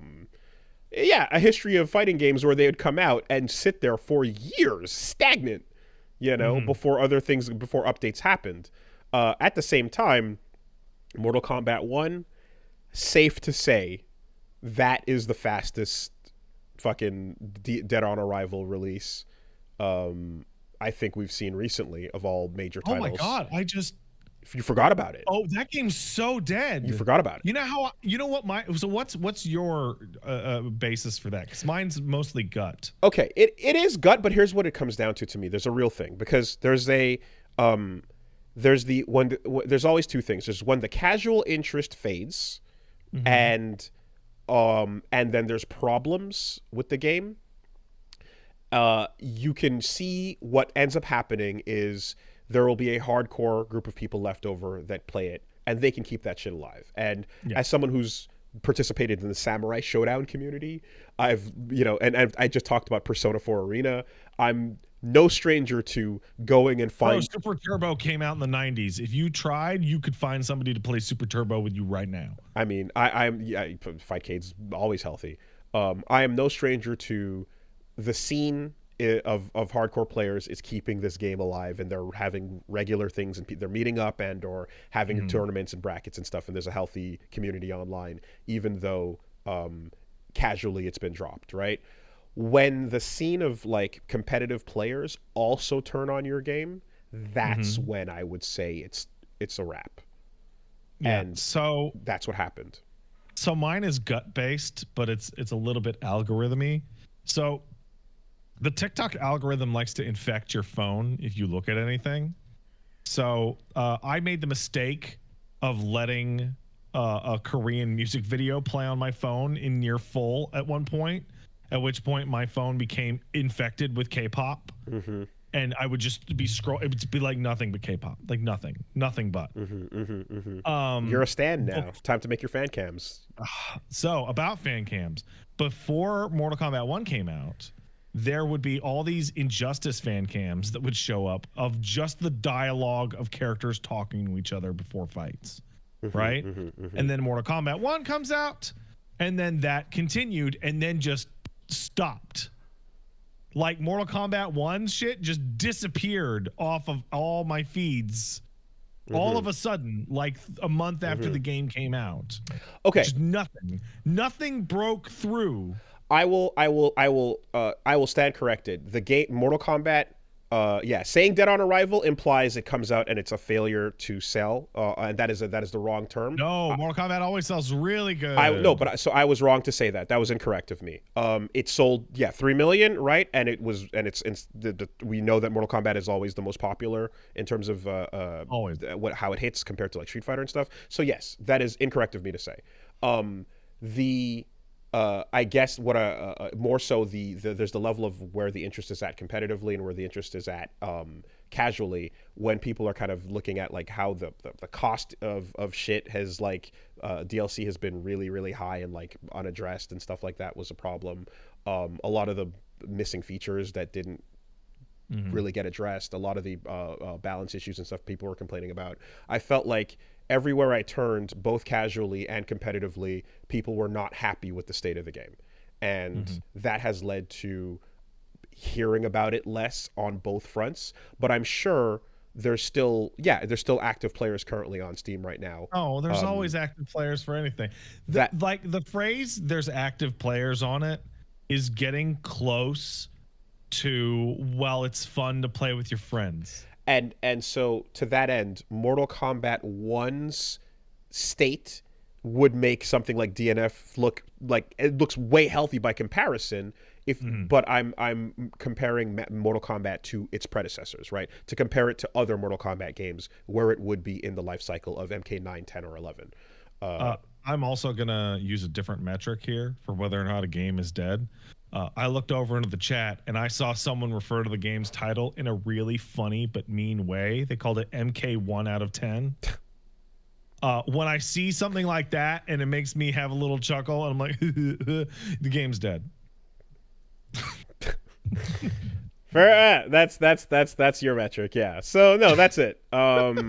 history of fighting games where they would come out and sit there for years stagnant, you know, before updates happened. At the same time, Mortal Kombat 1, safe to say, that is the fastest fucking Dead on Arrival release I think we've seen recently of all major titles. Oh my god, you forgot about it. Oh, that game's so dead. You forgot about it. You know what what's your basis for that? Because mine's mostly gut. Okay, it is gut, but here's what it comes down to me. There's a real thing, because there's always two things. There's when the casual interest fades, and then there's problems with the game. You can see what ends up happening is there will be a hardcore group of people left over that play it, and they can keep that shit alive. And as someone who's participated in the Samurai Showdown community, I just talked about Persona 4 Arena. I'm no stranger to going and find. Super Turbo came out in the 90s. If you tried, you could find somebody to play Super Turbo with you right now. I mean, Fightcade's always healthy. I am no stranger to the scene of hardcore players is keeping this game alive, and they're having regular things, and they're meeting up and or having tournaments and brackets and stuff, and there's a healthy community online, even though casually it's been dropped, right? When the scene of like competitive players also turn on your game, that's when I would say it's a wrap. Yeah, and so that's what happened. So mine is gut based, but it's a little bit algorithmy. So the TikTok algorithm likes to infect your phone if you look at anything. So I made the mistake of letting a Korean music video play on my phone in near full at one point, at which point my phone became infected with K-pop. And I would just be it would be like nothing but K-pop, like nothing but. You're a stan now. Time to make your fan cams. So about fan cams, before Mortal Kombat 1 came out, there would be all these Injustice fan cams that would show up of just the dialogue of characters talking to each other before fights, right? And then Mortal Kombat 1 comes out, and then that continued, and then just stopped. Like Mortal Kombat 1 shit just disappeared off of all my feeds all of a sudden, like a month after the game came out. Okay. Just nothing broke through. I will stand corrected. The game Mortal Kombat, saying Dead on Arrival implies it comes out and it's a failure to sell, and that is the wrong term. No, Mortal Kombat always sells really good. I was wrong to say that. That was incorrect of me. It sold 3 million, right? And we know that Mortal Kombat is always the most popular in terms of how it hits compared to like Street Fighter and stuff. So yes, that is incorrect of me to say. I guess what more so there's the level of where the interest is at competitively and where the interest is at casually, when people are kind of looking at like how the cost of shit has like DLC has been really, really high and like unaddressed and stuff like that was a problem. A lot of the missing features that didn't really get addressed, a lot of the balance issues and stuff people were complaining about. I felt like everywhere I turned, both casually and competitively, people were not happy with the state of the game. And that has led to hearing about it less on both fronts. But I'm sure there's still active players currently on Steam right now. Oh, there's always active players for anything. Like the phrase "there's active players on it" is getting close to, well, it's fun to play with your friends. And so to that end, Mortal Kombat 1's state would make something like DNF look like it looks way healthy by comparison. But I'm comparing Mortal Kombat to its predecessors, right? To compare it to other Mortal Kombat games where it would be in the life cycle of MK9, 10, or 11. I'm also gonna use a different metric here for whether or not a game is dead. I looked over into the chat and I saw someone refer to the game's title in a really funny but mean way. They called it MK1 out of 10. When I see something like that and it makes me have a little chuckle, and I'm like, the game's dead. Fair, that's your metric, yeah. So no, that's it. But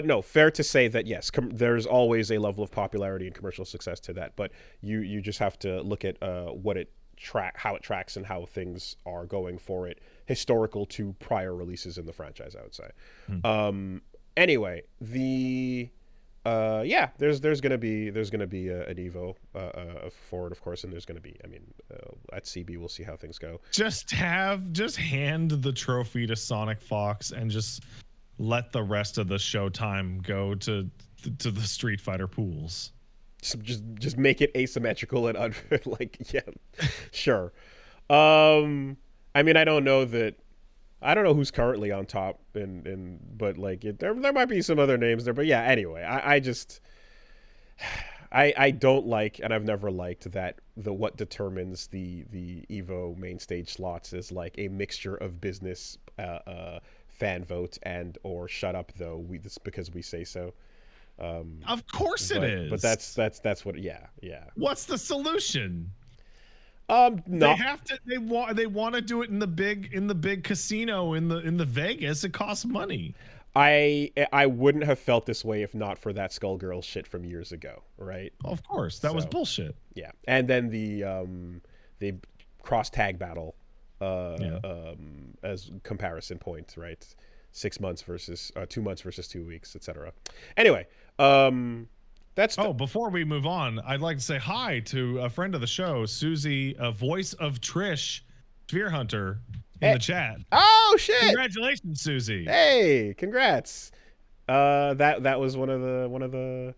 no, fair to say that yes, there's always a level of popularity and commercial success to that. But you just have to look at how it tracks and how things are going for it, historical to prior releases in the franchise, I would say. Anyway, there's gonna be an Evo for it, of course, and there's gonna be, at CB we'll see how things go. Just hand the trophy to Sonic Fox and just let the rest of the showtime go to the Street Fighter pools. Just make it asymmetrical and yeah, sure. I don't know who's currently on top, but like there might be some other names there. But yeah, anyway, I don't like, and I've never liked that what determines the Evo main stage slots is like a mixture of business, fan vote, and or shut up though this because we say so. Of course it is. But that's what. Yeah. What's the solution? No. They want to do it in the big casino in the Vegas. It costs money. I wouldn't have felt this way if not for that Skullgirls shit from years ago, right? Of course, that was bullshit. Yeah, and then the cross tag battle as comparison point, right? 6 months versus 2 months versus 2 weeks, etc. Anyway, before we move on, I'd like to say hi to a friend of the show, Susie, a voice of Trish, Sphere Hunter, in the chat. Oh shit! Congratulations, Susie. Hey, congrats. That was one of the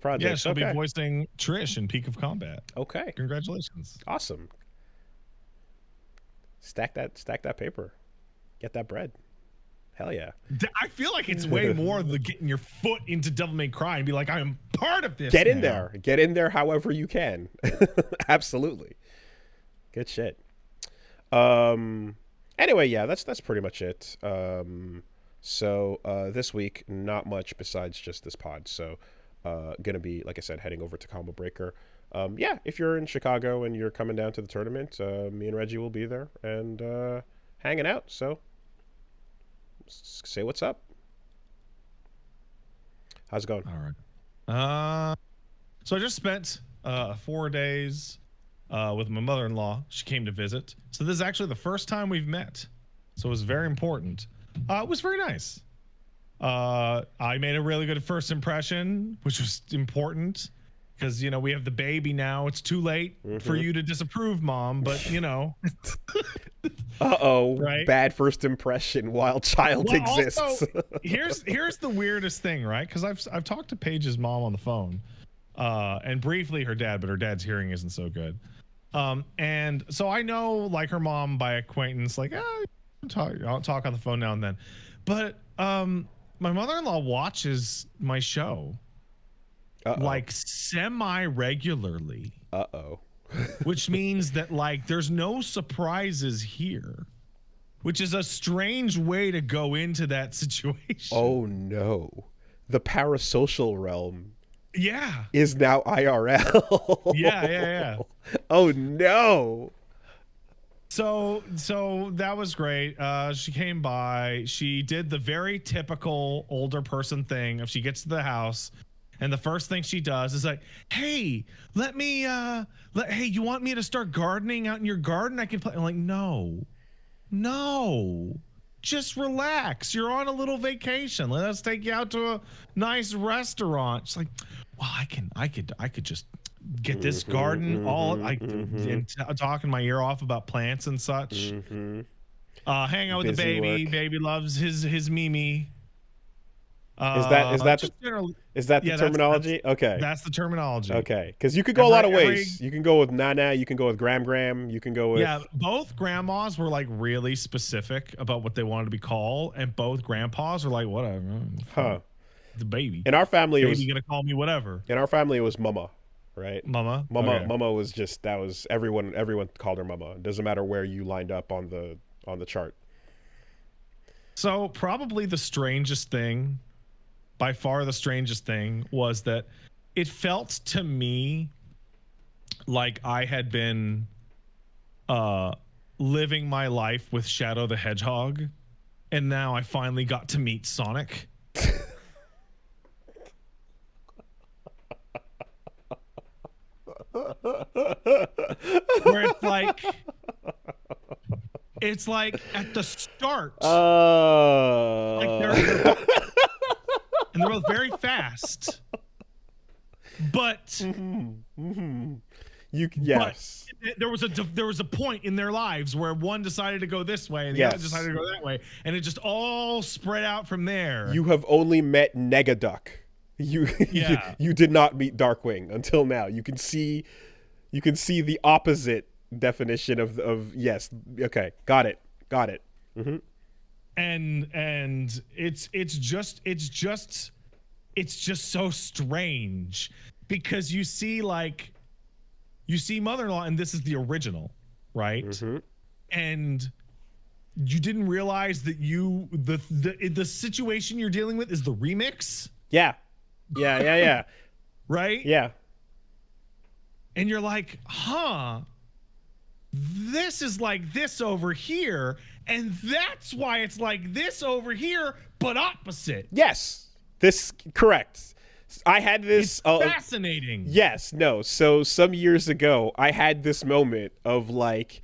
projects. Yeah, she'll be voicing Trish in Peak of Combat. Okay. Congratulations. Awesome. Stack that paper. Get that bread. Hell yeah. I feel like it's way more than getting your foot into Devil May Cry and be like, I am part of this. Get in there however you can. Absolutely. Good shit. Anyway, yeah, that's pretty much it. So this week, not much besides just this pod. So gonna be, like I said, heading over to Combo Breaker. Yeah, if you're in Chicago and you're coming down to the tournament, me and Reggie will be there and hanging out. So say what's up. How's it going? All right. So I just spent 4 days with my mother-in-law. She came to visit. So this is actually the first time we've met. So it was very important. It was very nice. I made a really good first impression, which was important because, we have the baby now. It's too late for you to disapprove, Mom, but, right? Bad first impression while child exists. Also, here's the weirdest thing, right? Because I've talked to Paige's mom on the phone, and briefly her dad, but her dad's hearing isn't so good. And so I know like her mom by acquaintance, like I'll talk on the phone now and then. But my mother-in-law watches my show like semi-regularly. Which means that like there's no surprises here, which is a strange way to go into that situation. Oh no. The parasocial realm is now IRL. Yeah. Oh no. So that was great. She came by. She did the very typical older person thing of she gets to the house and the first thing she does is like, hey, hey, you want me to start gardening out in your garden? I can play. I'm like, no, just relax. You're on a little vacation. Let us take you out to a nice restaurant. She's like, well, I could just get this garden and talking my ear off about plants and such. Hang out with the baby. Baby loves his Mimi. Is that the terminology? Okay. That's the terminology. Okay, because you could go a lot of ways. You can go with Nana, you can go with Gram, you can go with... Yeah, both grandmas were like really specific about what they wanted to be called, and both grandpas were like, whatever. Huh. The baby. In our family, it was... gonna call me whatever. In our family, it was Mama, right? Mama? Okay. Mama was just... That was... Everyone called her Mama. It doesn't matter where you lined up on the chart. So probably the strangest thing... By far the strangest thing was that it felt to me like I had been living my life with Shadow the Hedgehog, and now I finally got to meet Sonic. Where it's like at the start. And they're both very fast, but yes, but there was a point in their lives where one decided to go this way and the other decided to go that way, and it just all spread out from there. You have only met Negaduck. You did not meet Darkwing until now. You can see the opposite definition of yes. Okay, got it. Mm-hmm. And it's just so strange because you see Mother-in-Law, and this is the original, right? Mm-hmm. And you didn't realize that the situation you're dealing with is the remix. Yeah. Right? Yeah. And you're like, this is like this over here, and that's why it's like this over here, but opposite. Yes, this correct. I had this. It's fascinating. Yes, no. So some years ago, I had this moment of like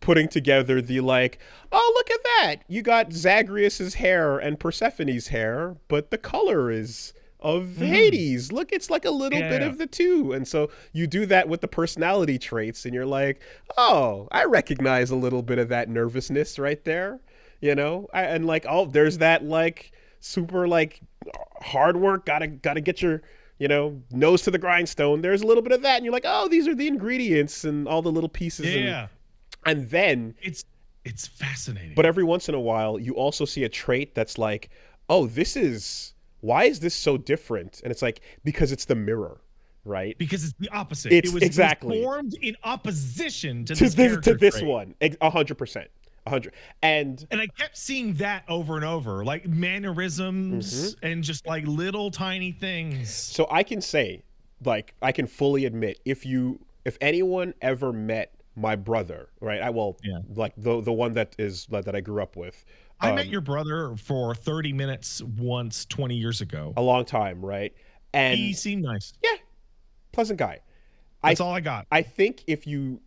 putting together the like, oh, look at that. You got Zagreus's hair and Persephone's hair, but the color is of Hades. Look, it's like a little bit of the two. And so you do that with the personality traits, and you're like, oh, I recognize a little bit of that nervousness right there, and like, oh, there's that like super like hard work, gotta get your nose to the grindstone. There's a little bit of that, and you're like, oh, these are the ingredients and all the little pieces. And then it's fascinating. But every once in a while you also see a trait that's like, oh, why is this so different? And it's like, because it's the mirror, right? Because it's the opposite. It was formed in opposition to this trait. One. 100%. 100. And I kept seeing that over and over, like mannerisms and just like little tiny things. So I can say, like, I can fully admit, if anyone ever met my brother, right? Like the one that I grew up with. I met your brother for 30 minutes once 20 years ago. A long time, right? And he seemed nice. Yeah. Pleasant guy. That's all I got. I think if you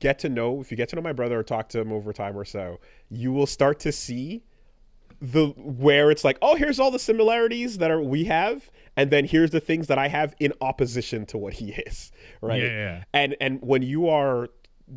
get to know my brother or talk to him over time or so, you will start to see where it's like, oh, here's all the similarities we have, and then here's the things that I have in opposition to what he is, right? Yeah. And when you are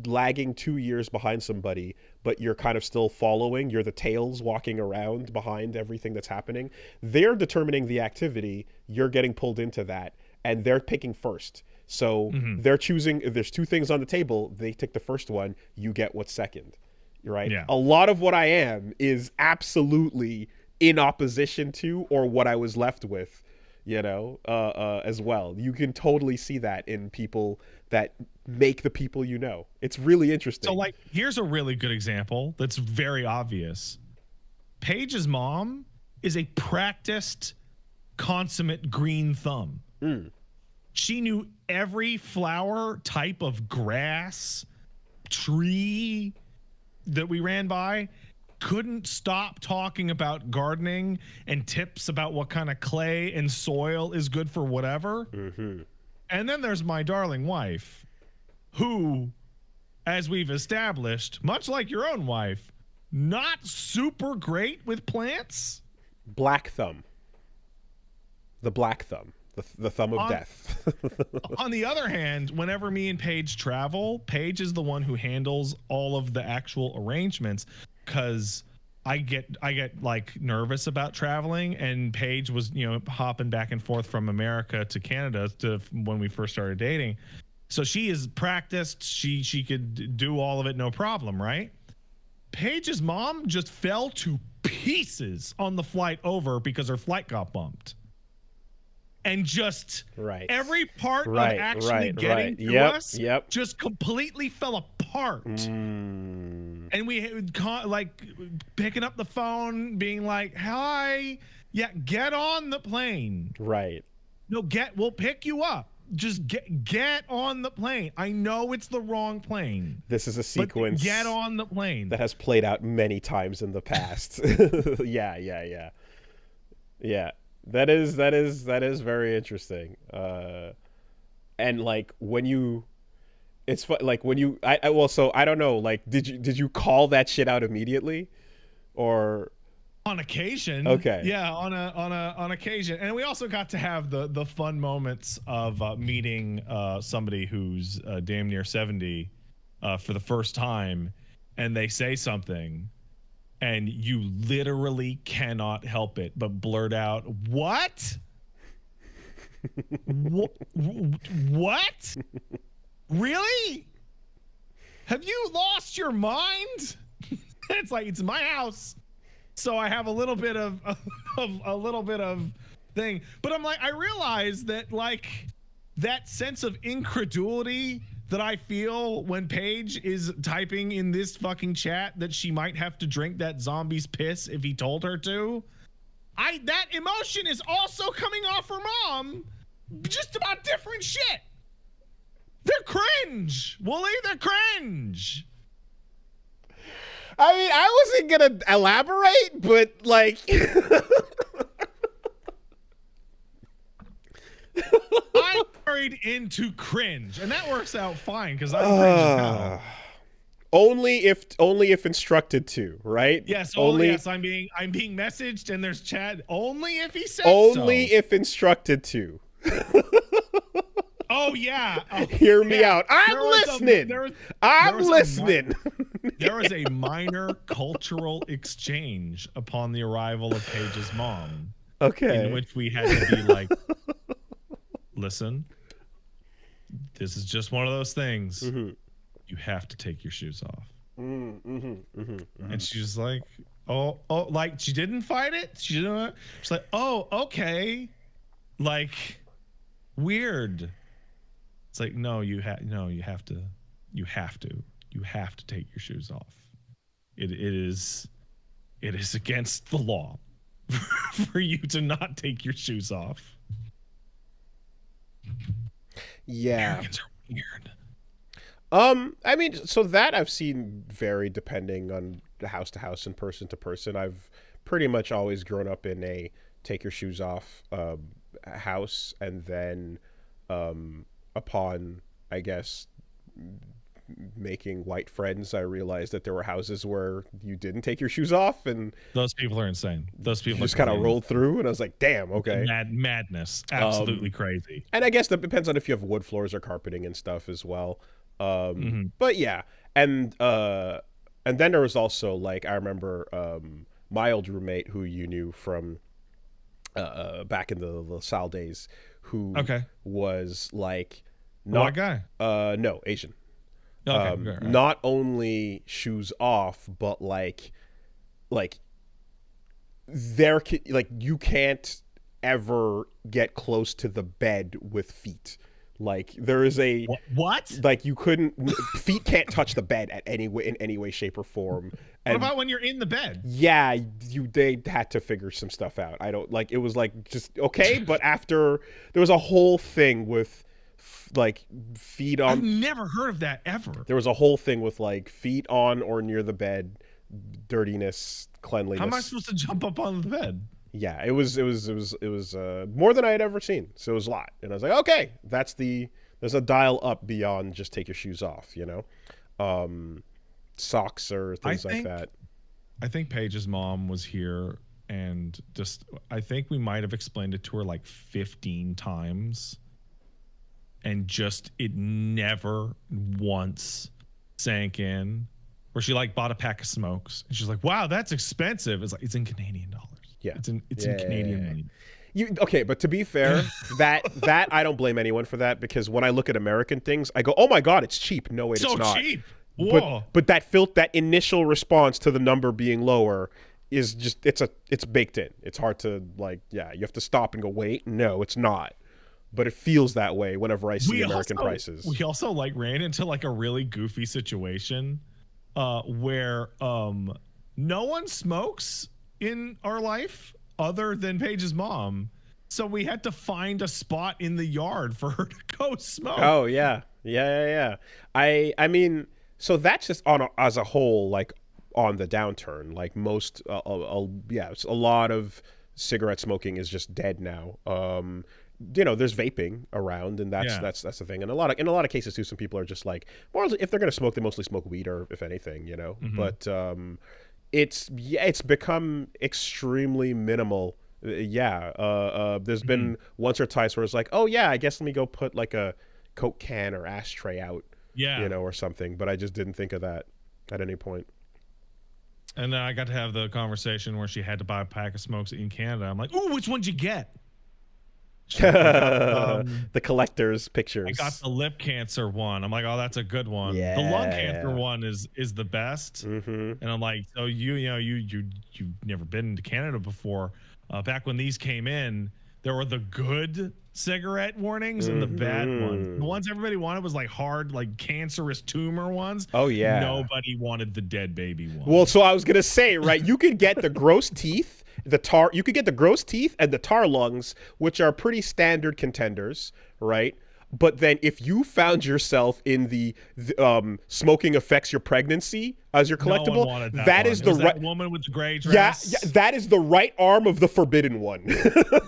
lagging 2 years behind somebody, but you're kind of still following, you're the tails walking around behind everything that's happening, they're determining the activity, you're getting pulled into that, and they're picking first. So they're choosing, if there's two things on the table, they take the first one, you get what's second, right? Yeah. A lot of what I am is absolutely in opposition to, or what I was left with, as well. You can totally see that in people that make the people It's really interesting. So, like, here's a really good example that's very obvious. Paige's mom is a practiced, consummate green thumb. She knew every flower, type of grass, tree that we ran by. Couldn't stop talking about gardening and tips about what kind of clay and soil is good for whatever. And then there's my darling wife, who, as we've established, much like your own wife, not super great with plants. Black thumb. The black thumb. The thumb of death. On the other hand, whenever me and Paige travel, Paige is the one who handles all of the actual arrangements, because I get like nervous about traveling, and Paige was, hopping back and forth from America to Canada to when we first started dating. So she is practiced. She could do all of it, no problem, right? Paige's mom just fell to pieces on the flight over because her flight got bumped. And just every part of actually getting to us just completely fell apart. And we like picking up the phone, being like, "Hi, yeah, get on the plane." Right. No, we'll pick you up. Just get on the plane. I know it's the wrong plane. This is a sequence. But get on the plane. That has played out many times in the past. Yeah. That is very interesting. And like when you, it's like when you, so I don't know, like did you call that shit out immediately, or? On occasion. Okay. Yeah, on occasion. And we also got to have the fun moments of meeting somebody who's damn near 70 for the first time, and they say something and you literally cannot help it but blurt out, "What? What? Really? Have you lost your mind?" It's like, it's my house. So I have a little bit of thing, but I'm like, I realize that like that sense of incredulity that I feel when Paige is typing in this fucking chat that she might have to drink that zombie's piss if he told her to. That emotion is also coming off her mom, just about different shit. They're cringe, Wooly. They're cringe. I mean, I wasn't gonna elaborate, but like, I'm married into cringe, and that works out fine because I'm cringe as hell. Only if instructed to, right? Yes, yes. I'm being messaged, and there's chat. Only if he says only so. if instructed to. Oh yeah. Oh, Hear me out. I'm listening. I'm listening. There was a minor cultural exchange upon the arrival of Paige's mom. Okay. In which we had to be like, "Listen, this is just one of those things. Mm-hmm. You have to take your shoes off." And she's like, oh, like she didn't fight it. She's like, "Oh, okay." Like, weird. It's like, no, you have to take your shoes off. It is against the law for you to not take your shoes off. Yeah. Americans are weird. I mean, so that I've seen vary depending on house to house and person to person. I've pretty much always grown up in a take your shoes off house, and then upon, I guess, making white friends, I realized that there were houses where you didn't take your shoes off, and those people are insane. Those people just kind of rolled through, and I was like, damn, okay. Madness. Absolutely crazy. And I guess that depends on if you have wood floors or carpeting and stuff as well. But yeah, and then there was also, like, I remember my old roommate who you knew from back in the LaSalle days, who was like, white guy? No, Asian. Okay, right. Not only shoes off, but like you can't ever get close to the bed with feet. Like, there is a what? Like, you couldn't. Feet can't touch the bed in any way, shape, or form. And what about when you're in the bed? Yeah, they had to figure some stuff out. I don't like. It was like just okay, but after there was a whole thing with like feet on. I've never heard of that ever. There was a whole thing with like feet on or near the bed, dirtiness, cleanliness. How am I supposed to jump up on the bed? Yeah, it was more than I had ever seen. So it was a lot, and I was like, okay, there's a dial up beyond just take your shoes off, you know, socks or things like that. I think Paige's mom was here, and I think we might have explained it to her like 15 times, and it never once sank in where she like bought a pack of smokes and she's like, wow, that's expensive. It's like, it's in Canadian dollars. Yeah. It's in Canadian money. Okay, but to be fair, that I don't blame anyone for that, because when I look at American things, I go, oh my God, it's cheap. No, wait, it's not. So cheap. Whoa. But that initial response to the number being lower is just, it's baked in. It's hard to you have to stop and go, wait, no, it's not. But it feels that way whenever I see American prices. We also like ran into like a really goofy situation where no one smokes in our life other than Paige's mom. So we had to find a spot in the yard for her to go smoke. Oh yeah. I mean, so that's just as a whole, like on the downturn. Like most, a lot of cigarette smoking is just dead now. There's vaping around, and that's the thing. And in a lot of cases too, some people are just like, more if they're gonna smoke, they mostly smoke weed, or if anything, But it's become extremely minimal. There's been once or twice where it's like, oh yeah, I guess let me go put like a Coke can or ashtray out, or something. But I just didn't think of that at any point. And then I got to have the conversation where she had to buy a pack of smokes in Canada. I'm like, ooh, which one'd you get? The collector's pictures. I got the lip cancer one. I'm like, oh, that's a good one. Yeah. The lung cancer one is the best. Mm-hmm. And I'm like, so you've never been to Canada before. Back when these came in, there were the good cigarette warnings and the bad ones. The ones everybody wanted was like hard, like cancerous tumor ones. Oh yeah. Nobody wanted the dead baby one. Well, so I was gonna say, right? You could get the gross teeth. You could get the gross teeth and the tar lungs, which are pretty standard contenders, right? But then if you found yourself in the smoking affects your pregnancy as your collectible, that is the right woman with the gray dress. Yeah, that is the right arm of the forbidden one.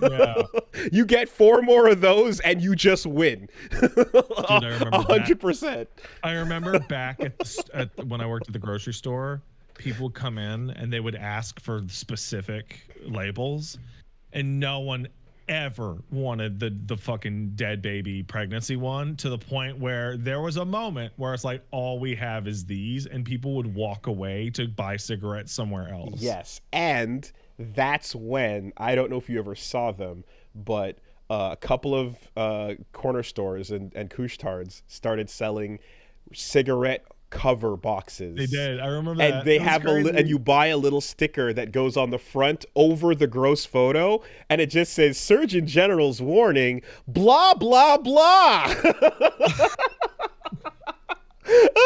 Yeah. You get 4 more of those and you just win. Dude, I remember 100%. I remember back at when I worked at the grocery store, people would come in and they would ask for specific labels, and no one ever wanted the fucking dead baby pregnancy one, to the point where there was a moment where it's like, all we have is these, and people would walk away to buy cigarettes somewhere else. Yes, and that's when, I don't know if you ever saw them, but a couple of corner stores and couche-tards started selling cigarette cover boxes. They did. I remember that. And they have and you buy a little sticker that goes on the front over the gross photo, and it just says Surgeon General's warning, blah blah blah. I'm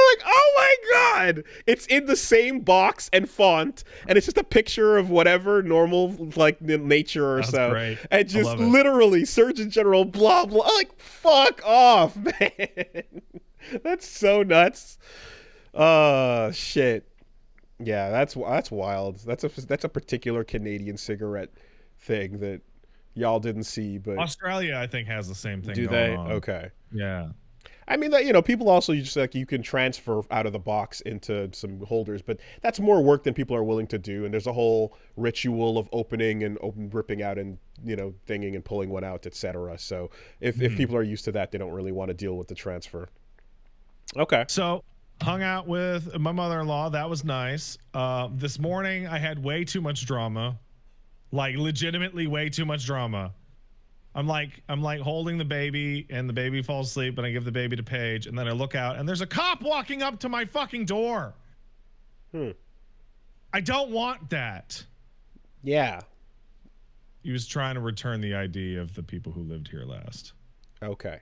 like, oh my God, it's in the same box and font, and it's just a picture of whatever normal, like, nature or That's so. great. And just literally Surgeon General blah blah. I'm like, fuck off, man. That's so nuts. Shit. Yeah, that's wild. That's a particular Canadian cigarette thing that y'all didn't see, but Australia, I think, has the same thing. Do going they? on. Okay. Yeah. I mean, that, people also just like, you can transfer out of the box into some holders, but that's more work than people are willing to do. And there's a whole ritual of opening and ripping out and, thinging and pulling one out, etc. So if people are used to that, they don't really want to deal with the transfer. Okay. So hung out with my mother-in-law. That was nice. This morning I had way too much drama, like legitimately way too much drama. I'm like holding the baby, and the baby falls asleep, and I give the baby to Paige, and then I look out and there's a cop walking up to my fucking door. I don't want that. Yeah. He was trying to return the ID of the people who lived here last. Okay.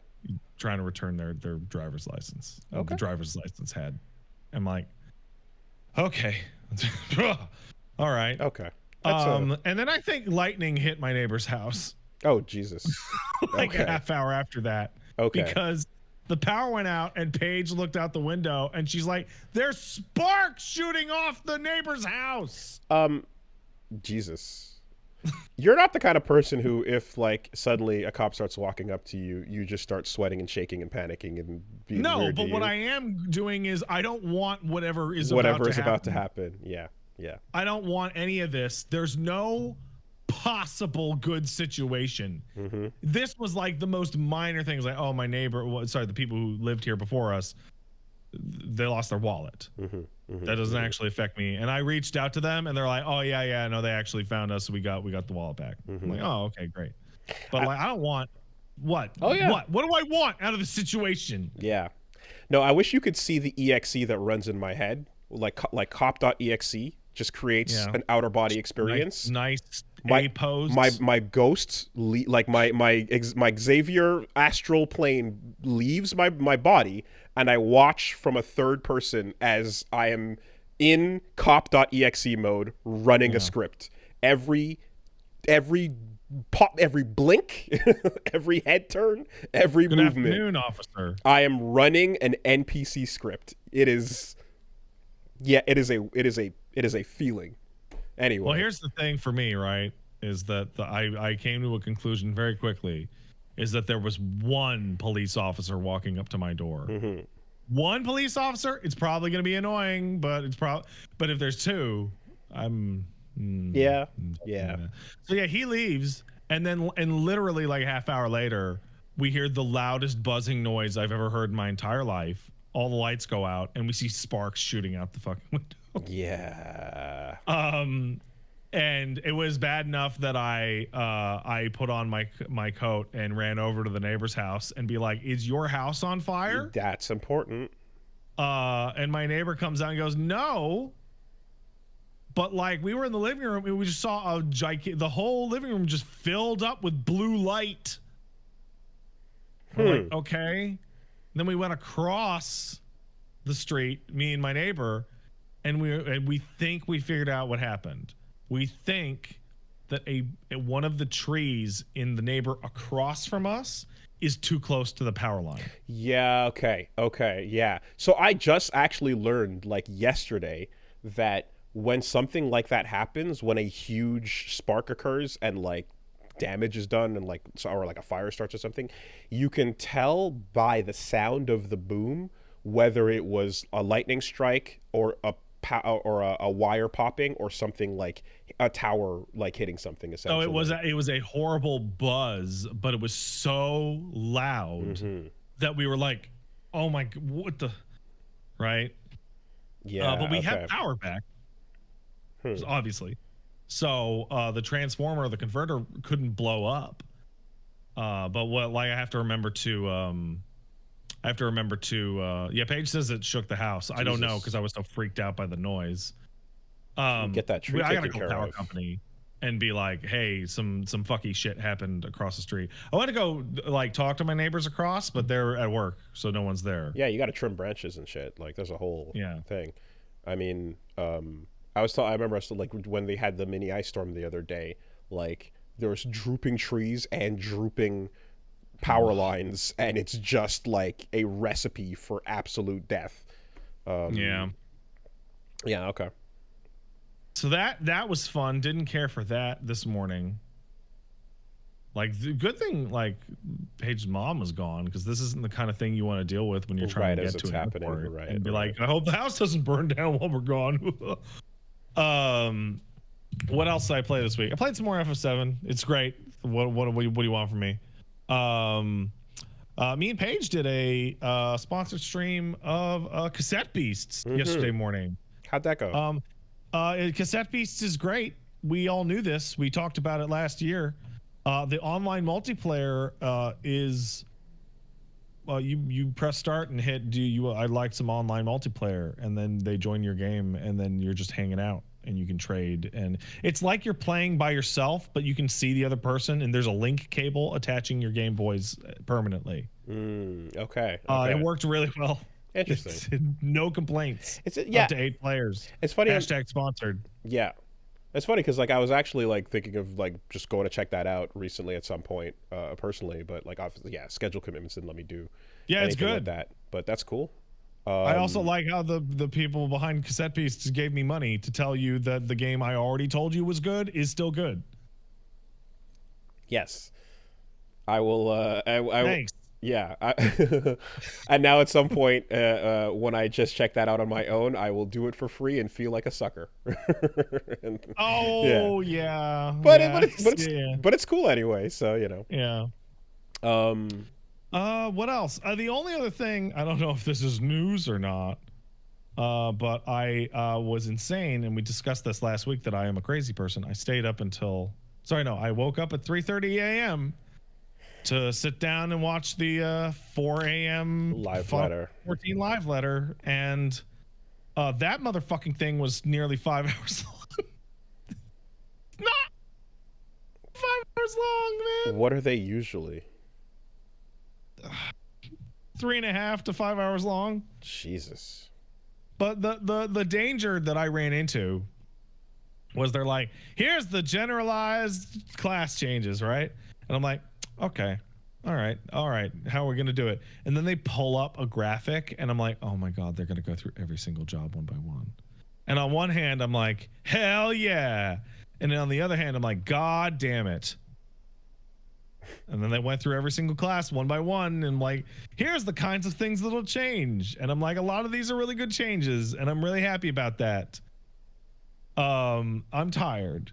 Trying to return their driver's license. Okay. The driver's license had. I'm like, okay. All right. Okay. And then I think lightning hit my neighbor's house. Oh, Jesus. Like a half hour after that. Okay. Because the power went out and Paige looked out the window and she's like, there's sparks shooting off the neighbor's house. Jesus. You're not the kind of person who, if like suddenly a cop starts walking up to you, you just start sweating and shaking and panicking and being weird. No, but what I am doing is I don't want whatever is about to happen. Yeah. I don't want any of this. There's no possible good situation. This was like the most minor things, like, oh, my neighbor, the people who lived here before us, they lost their wallet. That doesn't actually affect me. And I reached out to them, and they're like, "Oh yeah, no, they actually found us. So we got the wallet back." I'm like, "Oh, okay, great." But like, I don't want what? Oh, yeah. What do I want out of the situation? Yeah. No, I wish you could see the exe that runs in my head, like cop.exe just creates an outer body experience. Nice my pose. my ghost like my Xavier astral plane leaves my body, and I watch from a third person as I am in cop.exe mode running a script. Every pop, every blink, every head turn, every Good movement. Afternoon, officer. I am running an NPC script. It is a feeling. Anyway. Well, here's the thing for me, right? Is that I came to a conclusion very quickly, is that there was one police officer walking up to my door. One police officer, it's probably going to be annoying, but but if there's two, I'm yeah. So yeah, he leaves, and literally like a half hour later, we hear the loudest buzzing noise I've ever heard in my entire life. All the lights go out, and we see sparks shooting out the fucking window. Yeah. And it was bad enough that I put on my coat and ran over to the neighbor's house and be like, "Is your house on fire?" That's important. And my neighbor comes out and goes, "No." But like, we were in the living room and we just saw the whole living room just filled up with blue light. We're like, okay. Then we went across the street, me and my neighbor, and we think we figured out what happened. We think that one of the trees in the neighbor across from us is too close to the power line. Yeah, okay, yeah. So I just actually learned, like, yesterday that when something like that happens, when a huge spark occurs and, like, damage is done and, like, or like a fire starts or something, you can tell by the sound of the boom whether it was a lightning strike or a wire popping or something like a tower like hitting something, essentially. So it was a horrible buzz, but it was so loud that we were like, "Oh my, what the," right? Yeah, but we have power back, obviously. So the transformer, the converter couldn't blow up. But what, like, I have to remember to yeah, Paige says it shook the house. Jesus. I don't know, because I was so freaked out by the noise. Get that tree I taken gotta care call power of. company and be like, "Hey, some fucky shit happened across the street." I want to go like talk to my neighbors across, but they're at work, so no one's there. Yeah, you got to trim branches and shit. Like, there's a whole thing. I mean, I remember like when they had the mini ice storm the other day, like there was drooping trees and drooping power lines, and it's just like a recipe for absolute death. Yeah, okay. So that was fun. Didn't care for that this morning. Like, the good thing, like, Paige's mom was gone, because this isn't the kind of thing you want to deal with when you're trying to get to an airport, and be like, "I hope the house doesn't burn down while we're gone." What else did I play this week? I played some more FF7. It's great. What do you want from me? Me and Paige did a sponsored stream of Cassette Beasts yesterday morning. How'd that go? Cassette Beasts is great. We all knew this. We talked about it last year. The online multiplayer is you press start and hit I'd like some online multiplayer, and then they join your game, and then you're just hanging out and you can trade, and it's like you're playing by yourself, but you can see the other person, and there's a link cable attaching your Game Boys permanently. Okay. It worked really well. Interesting. No complaints. Up to 8 players. It's funny. # sponsored. Yeah. It's funny because, like, I was actually, like, thinking of, like, just going to check that out recently at some point, personally, but, like, obviously, schedule commitments didn't let me do it's good like that, but that's cool. I also like how the people behind Cassette Beasts gave me money to tell you that the game I already told you was good is still good. Yes. I will, Thanks. Yeah. And now at some point, when I just check that out on my own, I will do it for free and feel like a sucker. Yeah. But it's cool anyway, so, you know. Yeah. What else? The only other thing, I don't know if this is news or not, but I was insane, and we discussed this last week that I am a crazy person. I stayed up until, I woke up at 3:30 a.m. to sit down and watch the 4 a.m. Live letter. 14 live letter, and that motherfucking thing was nearly 5 hours long. Not 5 hours long, man. What are they usually? 3.5 to 5 hours long. Jesus. But the danger that I ran into was they're like, here's the generalized class changes, right? And I'm like, okay, all right, how are we gonna do it? And then they pull up a graphic, and I'm like, oh my god, they're gonna go through every single job one by one. And on one hand, I'm like, hell yeah, and then on the other hand, I'm like, god damn it. And then they went through every single class one by one, and like, here's the kinds of things that'll change. And I'm like, a lot of these are really good changes, and I'm really happy about that. I'm tired.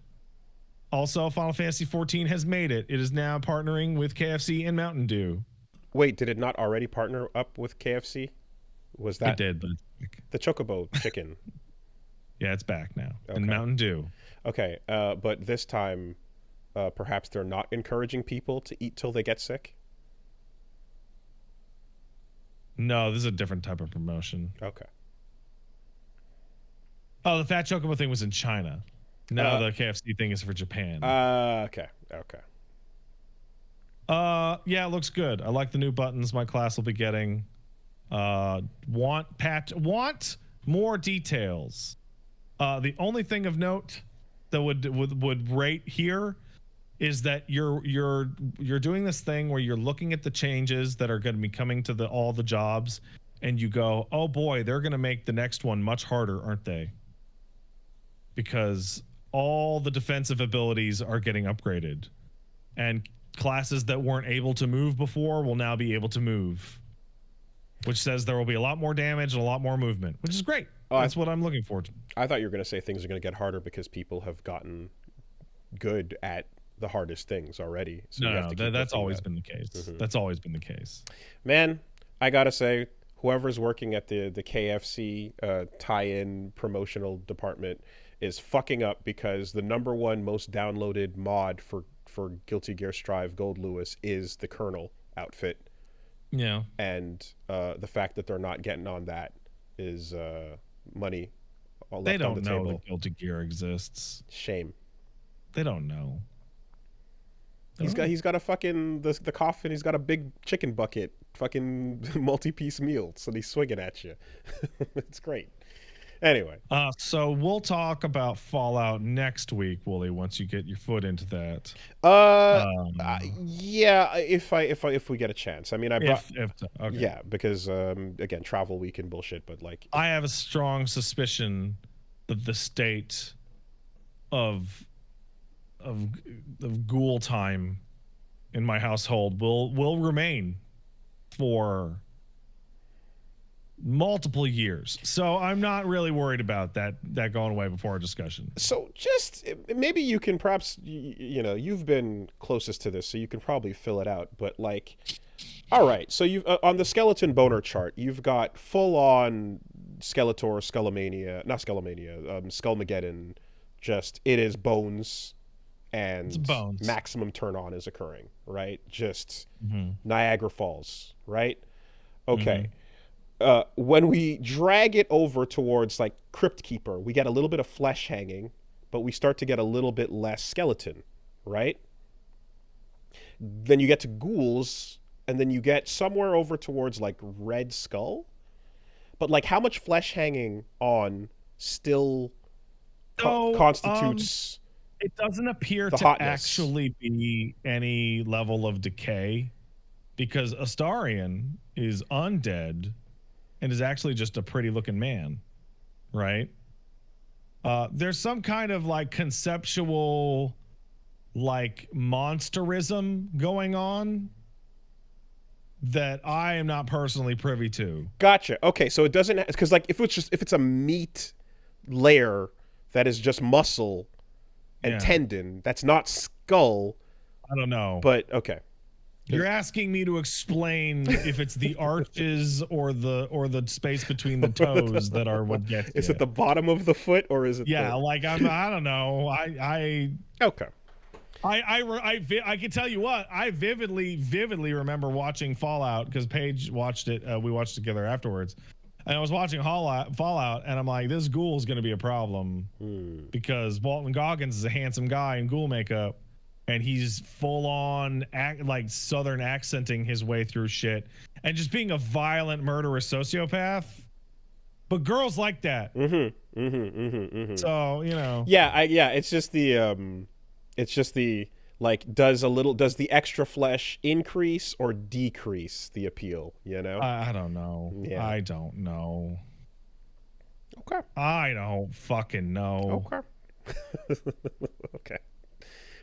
Also, Final Fantasy 14 has made it. It is now partnering with KFC and Mountain Dew. Wait, did it not already partner up with KFC? Was that it did, but the Chocobo chicken? Yeah, it's back now. Okay. And Mountain Dew. Okay, but this time, perhaps they're not encouraging people to eat till they get sick? No, this is a different type of promotion. Okay. Oh, the Fat Chocobo thing was in China. No, the KFC thing is for Japan. Okay. Yeah, it looks good. I like the new buttons my class will be getting. Want more details. The only thing of note that would rate here is that you're doing this thing where you're looking at the changes that are going to be coming to all the jobs, and you go, oh boy, they're going to make the next one much harder, aren't they? Because all the defensive abilities are getting upgraded, and classes that weren't able to move before will now be able to move, which says there will be a lot more damage and a lot more movement, which is great. That's what I'm looking forward to. I thought you were going to say things are going to get harder because people have gotten good at the hardest things already. So that's always been the case. Mm-hmm. That's always been the case. Man, I got to say, whoever's working at the KFC tie-in promotional department is fucking up, because the #1 most downloaded mod for Guilty Gear Strive Gold Lewis is the Colonel outfit. Yeah. And the fact that they're not getting on that is money left they don't on the know table. that Guilty Gear exists. Shame. They don't know. He's got a fucking the coffin. He's got a big chicken bucket, fucking multi-piece meals, and he's swinging at you. It's great. Anyway, so we'll talk about Fallout next week, Wooly. Once you get your foot into that. Yeah, if we get a chance. I mean, okay. Yeah, because again, travel week and bullshit. But like, I have a strong suspicion that the state of ghoul time in my household will remain for multiple years. So I'm not really worried about that going away before our discussion. So just maybe you can perhaps, you've been closest to this, so you can probably fill it out. But like, all right, so you on the skeleton boner chart, you've got full on Skeletor, Skullmageddon. Just it is bones. And maximum turn on is occurring, right? Just Niagara Falls, right? Okay. When we drag it over towards like Crypt Keeper, we get a little bit of flesh hanging, but we start to get a little bit less skeleton, right? Then you get to ghouls, and then you get somewhere over towards like Red Skull. But like, how much flesh hanging on still constitutes... It doesn't appear to actually be any level of decay, because Astarion is undead and is actually just a pretty looking man, right? There's some kind of like conceptual like monsterism going on that I am not personally privy to. Gotcha. Okay, so it doesn't, because like if it's a meat layer that is just muscle and tendon, that's not skull. I don't know. But okay. You're asking me to explain if it's the arches or the space between the toes that are what gets Is you. it the bottom of the foot or is it? Yeah, like I don't know. Okay. I can tell you what, I vividly remember watching Fallout because Paige watched it. We watched it together afterwards, and I was watching Fallout, and I'm like, this ghoul is going to be a problem because Walton Goggins is a handsome guy in ghoul makeup, and he's full on like Southern accenting his way through shit and just being a violent murderous sociopath. But girls like that. So Yeah, it's just the like does the extra flesh increase or decrease the appeal, you know? I don't know. Yeah. I don't know. Okay. I don't fucking know. Okay. Okay.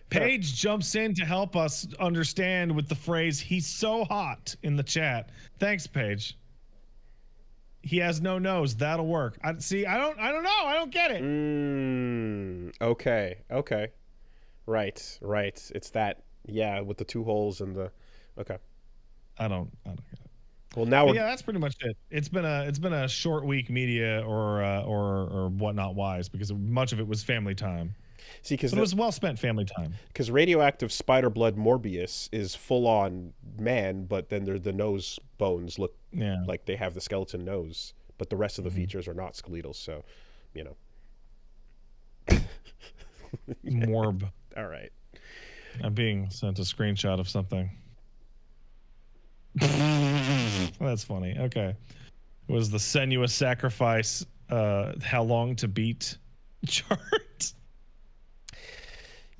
Paige jumps in to help us understand with the phrase "he's so hot" in the chat. Thanks, Paige. He has no nose. That'll work. I don't know. I don't get it. Okay. Right. It's that, with the two holes and the. Okay. I don't get it. Well, now that's pretty much it. It's been a short week, media or whatnot wise, because much of it was family time. See, because it was well spent family time. Because radioactive spider blood Morbius is full on man, but then the nose bones look like they have the skeleton nose, but the rest of the features are not skeletal. So, Morb. All right. I'm being sent a screenshot of something. That's funny. Okay. It was the Senuous Sacrifice how long to beat chart.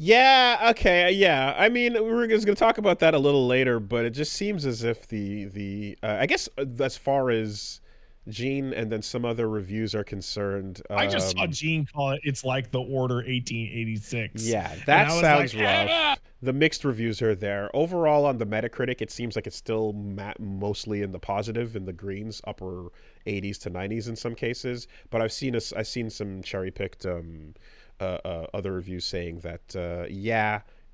Yeah, okay, yeah. I mean, we're just going to talk about that a little later, but it just seems as if the I guess as far as Gene and then some other reviews are concerned. I just saw Gene call it's like the Order 1886. Yeah, that sounds like, rough. The mixed reviews are there. Overall, on the Metacritic, it seems like it's still mostly in the positive, in the greens, upper 80s to 90s in some cases. But I've seen some cherry-picked other reviews saying that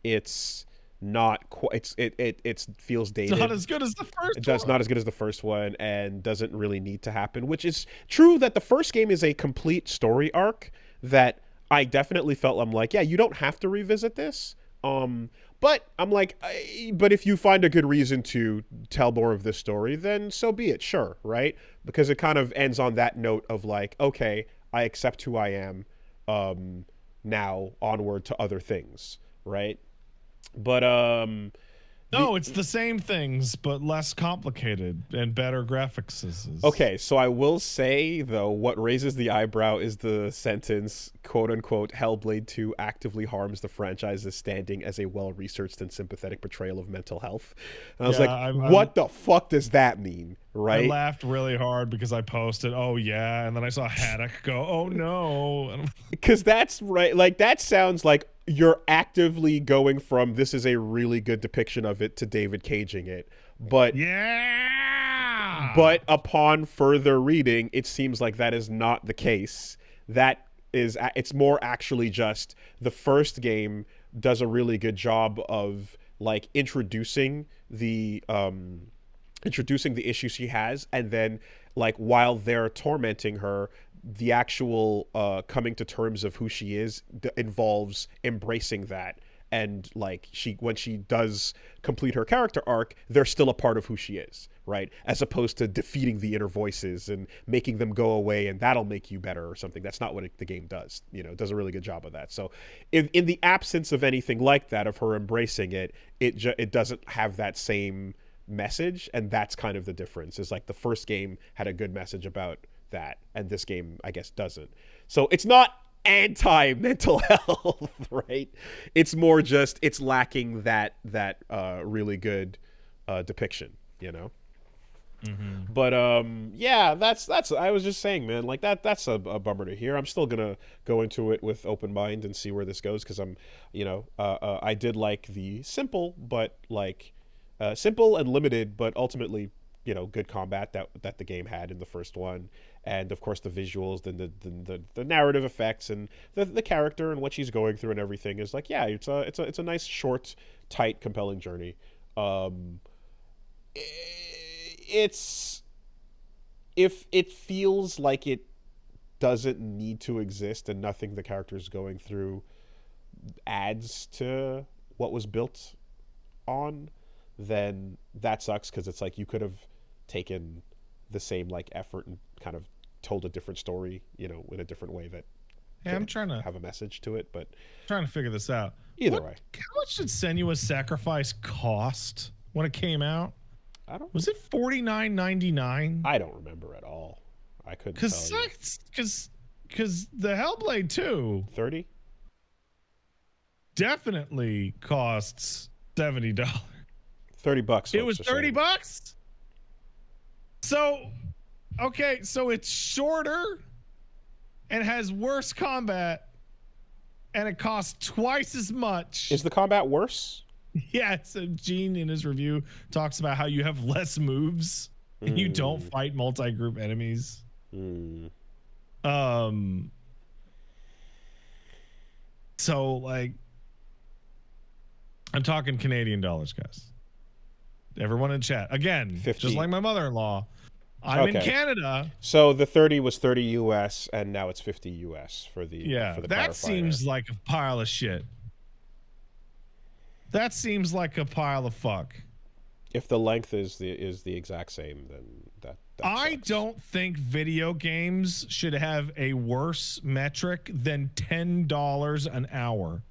it's not quite. It feels dated. It's not as good as the first. It's not as good as the first one, and doesn't really need to happen. Which is true that the first game is a complete story arc that I definitely felt. I'm like, yeah, you don't have to revisit this. But I'm like, but if you find a good reason to tell more of this story, then so be it. Sure, right? Because it kind of ends on that note of like, okay, I accept who I am. Now onward to other things, right? But it's the same things but less complicated and better graphics. Okay, so I will say though, what raises the eyebrow is the sentence, quote unquote, Hellblade II actively harms the franchise's standing as a well-researched and sympathetic portrayal of mental health. And I was like, what the fuck does that mean? Right? I laughed really hard because I posted, oh yeah, and then I saw Haddock go, oh no. Because that's right, like that sounds like you're actively going from this is a really good depiction of it to David Caging it. But but upon further reading, it seems like that is not the case. It's more actually just the first game does a really good job of like introducing the issues she has, and then like while they're tormenting her, the actual coming to terms of who she is involves embracing that, and like when she does complete her character arc, they're still a part of who she is, right? As opposed to defeating the inner voices and making them go away and that'll make you better or something. That's not what the game does. It does a really good job of that. So in the absence of anything like that, of her embracing it, it doesn't have that same message, and that's kind of the difference. Is like the first game had a good message about that, and this game I guess doesn't. So it's not anti-mental health, right? It's more just it's lacking that really good depiction, But that's I was just saying, man, like that's a bummer to hear. I'm still gonna go into it with open mind and see where this goes, because I'm I did like the simple and limited, but ultimately, good combat that the game had in the first one, and of course the visuals, the narrative effects, and the character and what she's going through and everything is like, it's a nice, short, tight, compelling journey. Um, it's if it feels like it doesn't need to exist and nothing the character's going through adds to what was built on, then that sucks, because it's like you could have taken the same like effort and kind of told a different story, you know, in a different way that I'm trying to have a message to it. But figure this out. Either way, how much did Senua's Sacrifice cost when it came out? Was it $49.99? I don't remember at all. I couldn't tell you. Because the Hellblade 2 $30 definitely costs $70. $30. It was $30. So, okay, so it's shorter and has worse combat, and it costs twice as much. Is the combat worse? Yeah, so Gene in his review talks about how you have less moves and you don't fight multi-group enemies. So like, I'm talking Canadian dollars, guys. Everyone in chat, again, 50. just like my mother-in-law, I'm in Canada. So the 30 was 30 US, and now it's 50 US for the that seems like a pile of shit. That seems like a pile of fuck. If the length is the exact same, then that I sucks. don't think video games should have a worse metric than $10 an hour.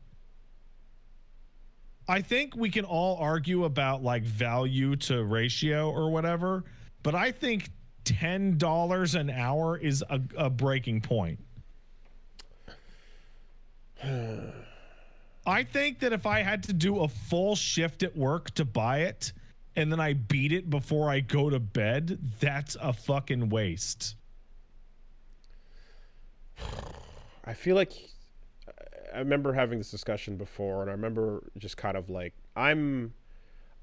I think we can all argue about like value to ratio or whatever, but I think $10 an hour is a breaking point. I think that if I had to do a full shift at work to buy it and then I beat it before I go to bed, that's a fucking waste. I feel like I remember having this discussion before, and I remember just kind of like I'm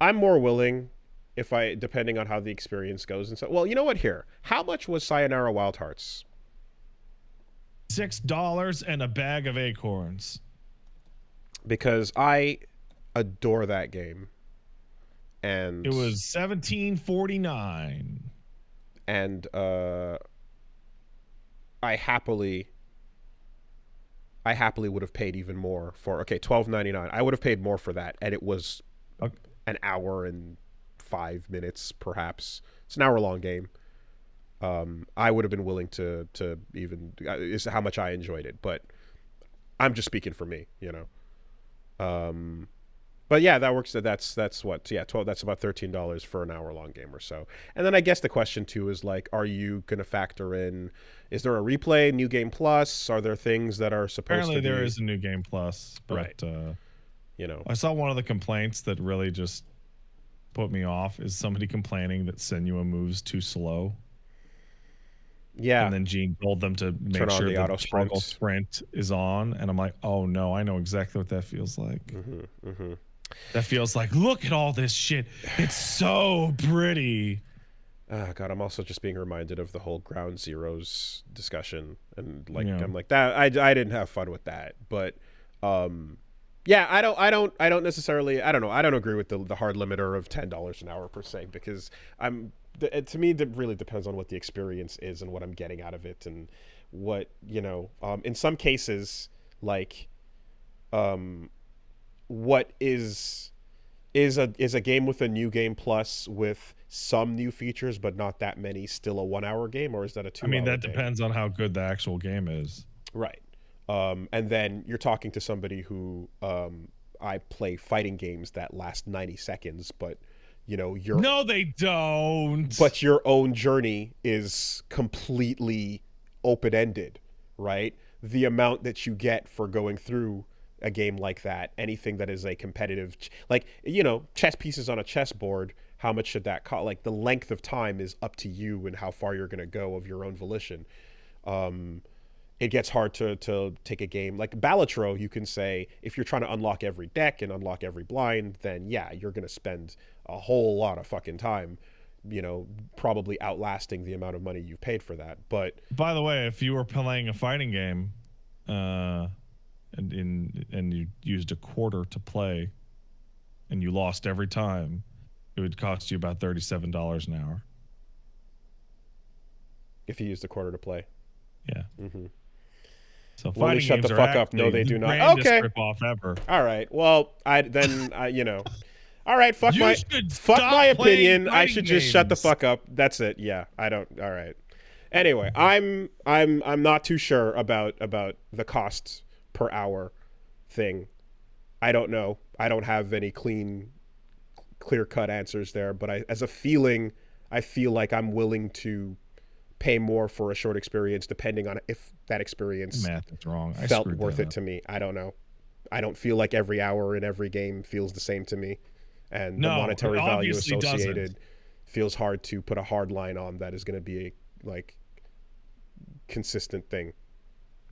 more willing if I, depending on how the experience goes and so. Well, you know what? Here, how much was Sayonara Wild Hearts? $6 and a bag of acorns. Because I adore that game, and it was $17.49, and I happily would have paid even more for $12.99. I would have paid more for that, and it was an hour and 5 minutes, perhaps. It's an hour-long game. I would have been willing to even is how much I enjoyed it, but I'm just speaking for me, you know. But yeah, that works. That's what, 12. That's about $13 for an hour-long game or so. And then I guess the question too is like, are you going to factor in? Is there a replay, new game plus? Are there things that are supposed Apparently to? There is a new game plus, but right. You know, I saw one of the complaints that really just put me off is somebody complaining that Senua moves too slow. Yeah. And then Gene told them to make sure the auto sprint is on. And I'm like, oh no, I know exactly what that feels like. That feels like, look at all this shit. It's so pretty. Oh God, I'm also just being reminded of the whole Ground Zeroes discussion. And like, I'm like that. I didn't have fun with that, but, yeah, I don't necessarily, I don't know. I don't agree with the hard limiter of $10 an hour per se, because to me, it really depends on what the experience is and what I'm getting out of it, and what, you know, in some cases, like, what is a game with a new game plus with some new features but not that many still a 1 hour game, or is that a 2 hour game? That depends on how good the actual game is. Right. And then you're talking to somebody who, I play fighting games that last 90 seconds, but you know, no, they don't. But your own journey is completely open-ended, right? The amount that you get for going through a game like that, anything that is a competitive, like, you know, chess pieces on a chessboard, how much should that cost? Like, the length of time is up to you and how far you're going to go of your own volition. It gets hard to take a game like Balatro. You can say, if you're trying to unlock every deck and unlock every blind, then yeah, you're going to spend a whole lot of fucking time, you know, probably outlasting the amount of money you've paid for that. But by the way, if you were playing a fighting game, and you used a quarter to play, and you lost every time, it would cost you about $37 an hour. If you use the quarter to play. Yeah. Mm-hmm. So Willie, fighting shut the games fuck are up. No, they actually do the not. grandest Okay. rip-off ever. All right. Well, you know. All right. Fuck You should my stop playing opinion. I should just shut the games. fuck up. That's it. Yeah. I don't. All right. Anyway, I'm not too sure about the cost per hour thing. I don't know. I don't have any clear-cut answers there, but as a feeling, I feel like I'm willing to pay more for a short experience depending on if that experience math is wrong. I felt screwed worth that it up. to me. I don't know. I don't feel like every hour in every game feels the same to me, and the No, monetary it value obviously associated feels hard to put a hard line on that is going to be a consistent thing.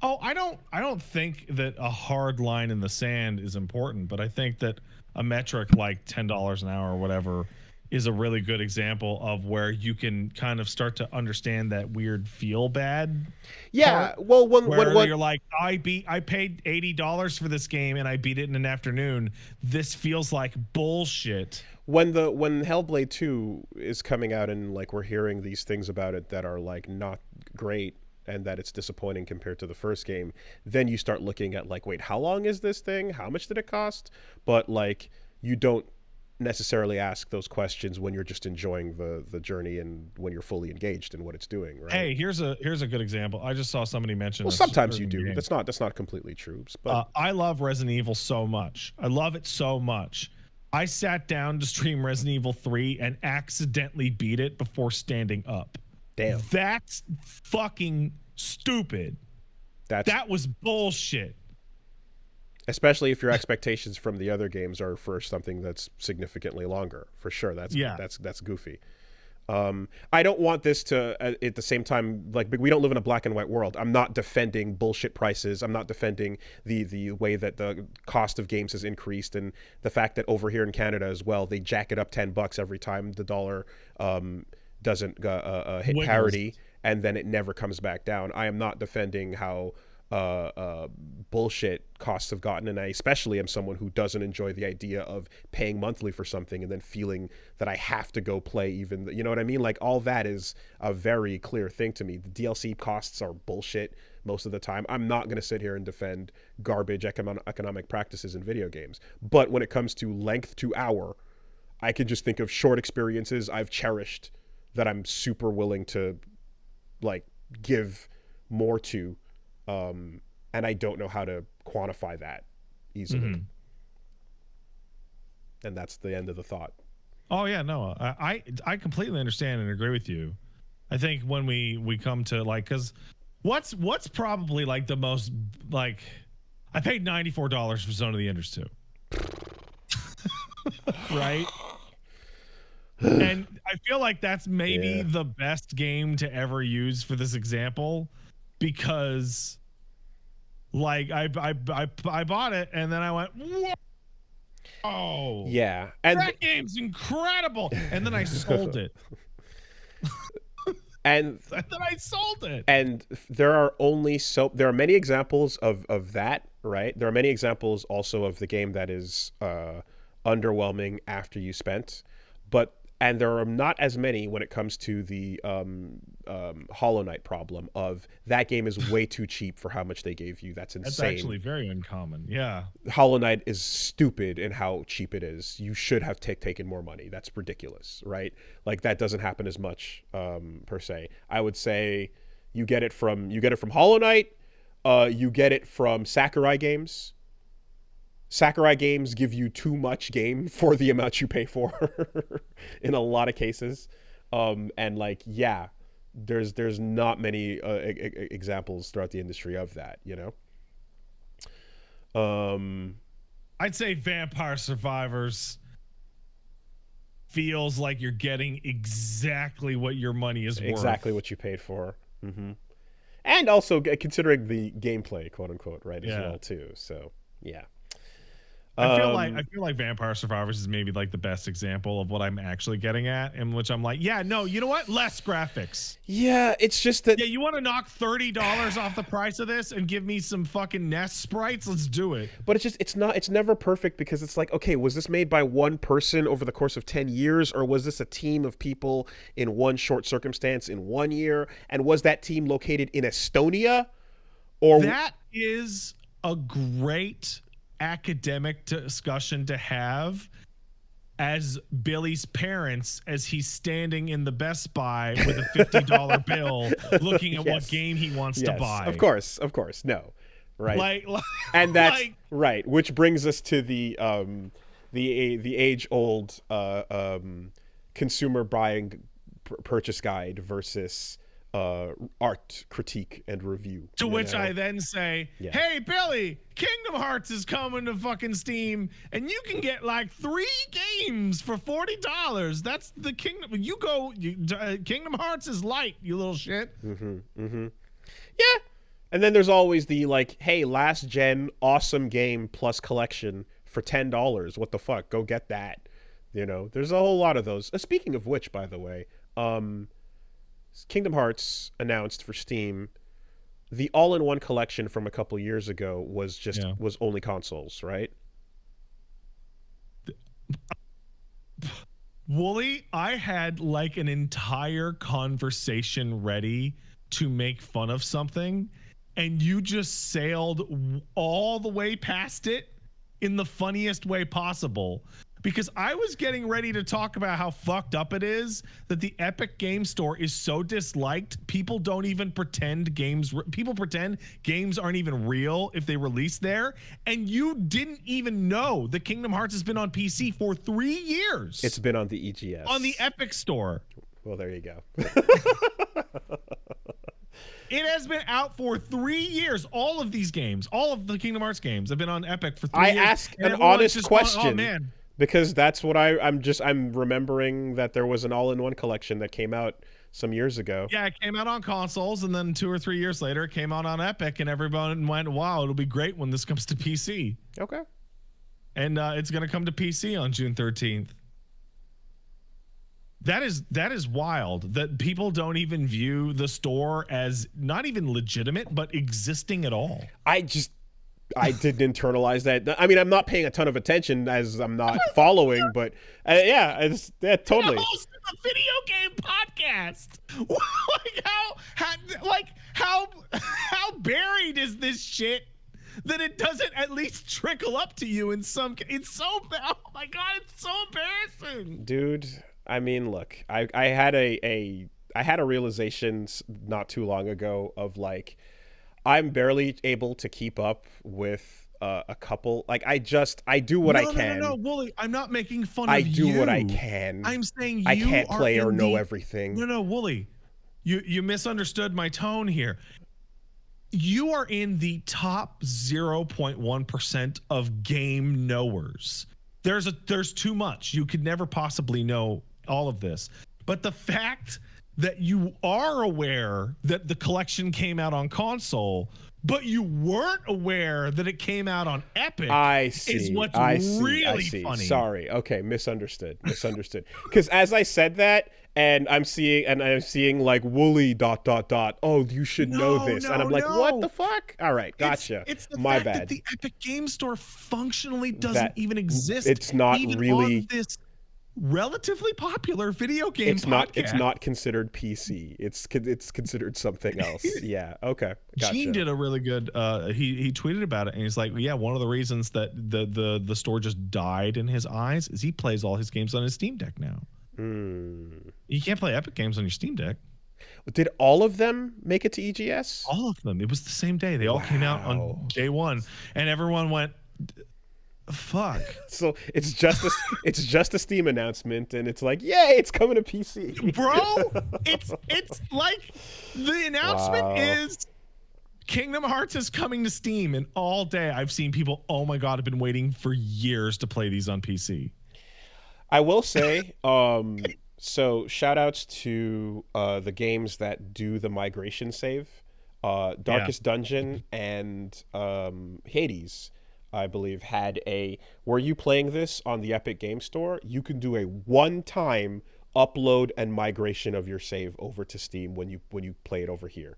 Oh, I don't think that a hard line in the sand is important, but I think that a metric like $10 an hour or whatever is a really good example of where you can kind of start to understand that weird feel bad. Yeah, part, well, where you're like, I paid $80 for this game and I beat it in an afternoon. This feels like bullshit. when Hellblade 2 is coming out and like we're hearing these things about it that are like not great and that it's disappointing compared to the first game, then you start looking at like, wait, how long is this thing? How much did it cost? But like, you don't necessarily ask those questions when you're just enjoying the journey and when you're fully engaged in what it's doing, right? Hey, here's a good example. I just saw somebody mention. Well, sometimes you do. Game. That's not completely true. But I love Resident Evil so much. I love it so much. I sat down to stream Resident Evil 3 and accidentally beat it before standing up. Damn. That's fucking stupid. That was bullshit. Especially if your expectations from the other games are for something that's significantly longer. For sure, that's goofy. I don't want this to, at the same time, like, we don't live in a black and white world. I'm not defending bullshit prices. I'm not defending the way that the cost of games has increased and the fact that over here in Canada as well, they jack it up $10 every time the dollar doesn't hit parity, and then it never comes back down. I am not defending how bullshit costs have gotten, and I especially am someone who doesn't enjoy the idea of paying monthly for something and then feeling that I have to go play even, you know what I mean? Like, all that is a very clear thing to me. The DLC costs are bullshit most of the time. I'm not going to sit here and defend garbage economic practices in video games, but when it comes to length to hour, I can just think of short experiences I've cherished that I'm super willing to like give more to. And I don't know how to quantify that easily. Mm-hmm. And that's the end of the thought. Oh yeah, no, I completely understand and agree with you. I think when we come to like, because what's probably like the most, like, I paid $94 for Zone of the Enders 2. Right? And I feel like that's maybe the best game to ever use for this example, because like I bought it and then I went, whoa. Oh yeah, and that game's incredible, and then I sold it. And then I sold it. And there are many examples of that, right? There are many examples also of the game that is underwhelming after you spent, and there are not as many when it comes to the Hollow Knight problem of that game is way too cheap for how much they gave you. That's insane. That's actually very uncommon. Yeah. Hollow Knight is stupid in how cheap it is. You should have taken more money. That's ridiculous, right? Like, that doesn't happen as much per se. I would say you get it from Hollow Knight, you get it from Sakurai games. Sakurai games give you too much game for the amount you pay for in a lot of cases. And like, yeah, there's not many examples throughout the industry of that, you know? I'd say Vampire Survivors feels like you're getting exactly what your money is worth. Exactly what you paid for. Mm-hmm. And also considering the gameplay, quote unquote, right, as well too. So, yeah. I feel like Vampire Survivors is maybe like the best example of what I'm actually getting at, in which I'm like, yeah, no, you know what? Less graphics. Yeah, it's just that. Yeah, you want to knock $30 off the price of this and give me some fucking Nest sprites? Let's do it. But it's never perfect, because it's like, okay, was this made by one person over the course of 10 years, or was this a team of people in one short circumstance in 1 year? And was that team located in Estonia? Or that is a great academic discussion to have as Billy's parents, as he's standing in the Best Buy with a $50 bill looking at what game he wants to buy. Of course. No. Right. Like and that's right, which brings us to the age-old consumer buying purchase guide versus art critique and review. To which I then say, hey, Billy, Kingdom Hearts is coming to fucking Steam, and you can get like 3 games for $40. That's the Kingdom. Kingdom Hearts is light, you little shit. Yeah. And then there's always the like, hey, last gen, awesome game plus collection for $10. What the fuck? Go get that. You know, there's a whole lot of those. Speaking of which, by the way, Kingdom Hearts announced for Steam. The all-in-one collection from a couple years ago was was only consoles, right? Wooly, I had like an entire conversation ready to make fun of something, and you just sailed all the way past it in the funniest way possible. Because I was getting ready to talk about how fucked up it is that the Epic Game Store is so disliked. People don't even pretend people pretend games aren't even real if they release there. And you didn't even know that Kingdom Hearts has been on PC for 3 years. It's been on the EGS. On the Epic Store. Well, there you go. It has been out for 3 years. All of these games, all of the Kingdom Hearts games have been on Epic for 3 years. I ask an honest question. Oh, man. Because that's what I'm remembering, that there was an all-in-one collection that came out some years ago. Yeah, it came out on consoles, and then 2 or 3 years later, it came out on Epic, and everyone went, wow, it'll be great when this comes to PC. Okay. And it's going to come to PC on June 13th. That is wild that people don't even view the store as not even legitimate, but existing at all. I didn't internalize that. I mean, I'm not paying a ton of attention as I'm not following, but totally. Hosting a video game podcast. How buried is this shit that it doesn't at least trickle up to you in some? It's so, oh my god, it's so embarrassing, dude. I mean, look, I had a realization not too long ago of like, I'm barely able to keep up with a couple. Like, I do what I can. No, Wooly, I'm not making fun of you. I do what I can. I'm saying I can't play or know everything. No, Wooly, you misunderstood my tone here. You are in the top 0.1% of game knowers. There's too much. You could never possibly know all of this. But the fact that you are aware that the collection came out on console, but you weren't aware that it came out on Epic, is what's really funny. Sorry. Okay, misunderstood. Because as I said that, and I'm seeing like Wooly ... Oh, you should know this, and I'm like, what the fuck? All right, gotcha. It's the My fact bad. that the Epic Game Store functionally doesn't even exist. It's not even really on this relatively popular video game podcast. It's not considered PC. It's considered something else. Yeah. Okay. Gotcha. Gene did a really good. He tweeted about it, and he's like, yeah, one of the reasons that the store just died in his eyes is he plays all his games on his Steam Deck now. You can't play Epic games on your Steam Deck. Did all of them make it to EGS? All of them. It was the same day. They all came out on day one, and everyone went, fuck. So it's just a Steam announcement, and it's like, yay, it's coming to PC, bro. It's like the announcement is Kingdom Hearts is coming to Steam, and all day I've seen people, oh my god, I've been waiting for years to play these on PC. I will say, so shout outs to the games that do the migration save, Darkest Dungeon and Hades. I believe, had a were you playing this on the Epic Game Store, you can do a one-time upload and migration of your save over to Steam when you play it over here.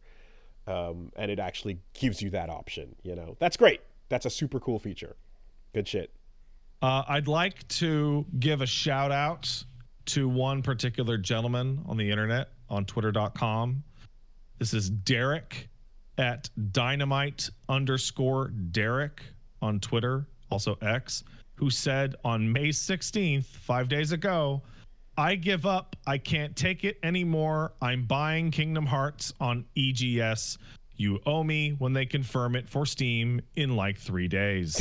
And it actually gives you that option, you know. That's great. That's a super cool feature. Good shit. I'd like to give a shout out to one particular gentleman on the internet on twitter.com. This is Derek at dynamite_Derek on Twitter, also X, who said on May 16th, 5 days ago, I give up. I can't take it anymore. I'm buying Kingdom Hearts on EGS. You owe me when they confirm it for Steam in like 3 days.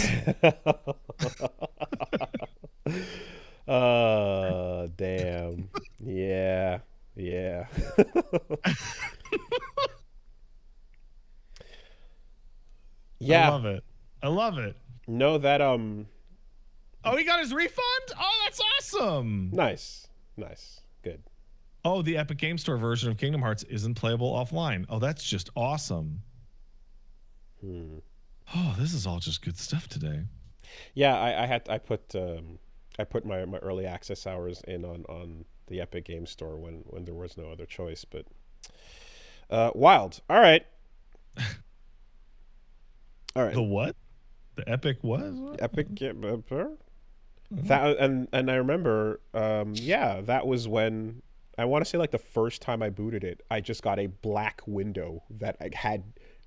Damn. Yeah. Yeah. Yeah. I love it. I love it. No, that Oh, he got his refund? Oh, that's awesome. Nice. Good. Oh, the Epic Game Store version of Kingdom Hearts isn't playable offline. Oh, that's just awesome. Oh, this is all just good stuff today. Yeah, I put my early access hours in on the Epic Game Store when there was no other choice, but wild. All right. All right. The what? The Epic what? Epic that and I remember that was when I want to say like the first time I booted it, I just got a black window that I had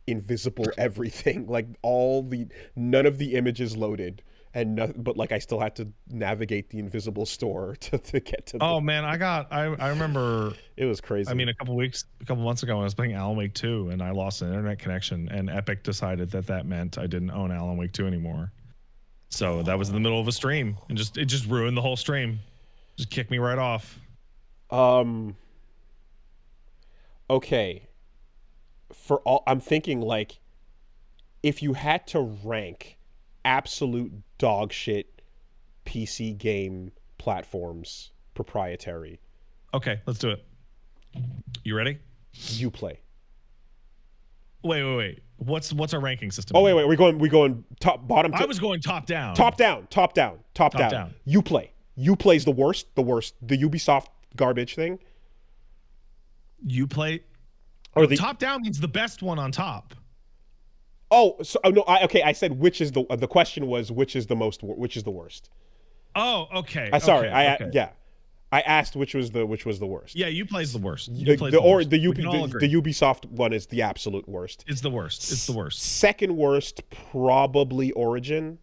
invisible everything, like none of the images loaded, but like I still had to navigate the invisible store to get to. Oh man, I remember it was crazy. I mean, a couple months ago, when I was playing Alan Wake 2, and I lost an internet connection, and Epic decided that meant I didn't own Alan Wake 2 anymore. So that was in the middle of a stream, and it just ruined the whole stream. Just kicked me right off. Okay. I'm thinking like, if you had to rank absolute dog shit PC game platforms proprietary. Okay, let's do it. You ready? You play. Wait. What's our ranking system? Oh wait. We going top bottom. I was going top down. Top down. You play. You play's the worst. The Ubisoft garbage thing. You play. Or the top down means the best one on top. Oh, so no. I said which is the question was which is the worst. Oh, okay. Sorry. Okay. Yeah. I asked which was the worst. Yeah, you plays the worst. The Ubisoft one is the absolute worst. It's the worst. Second worst, probably Origin.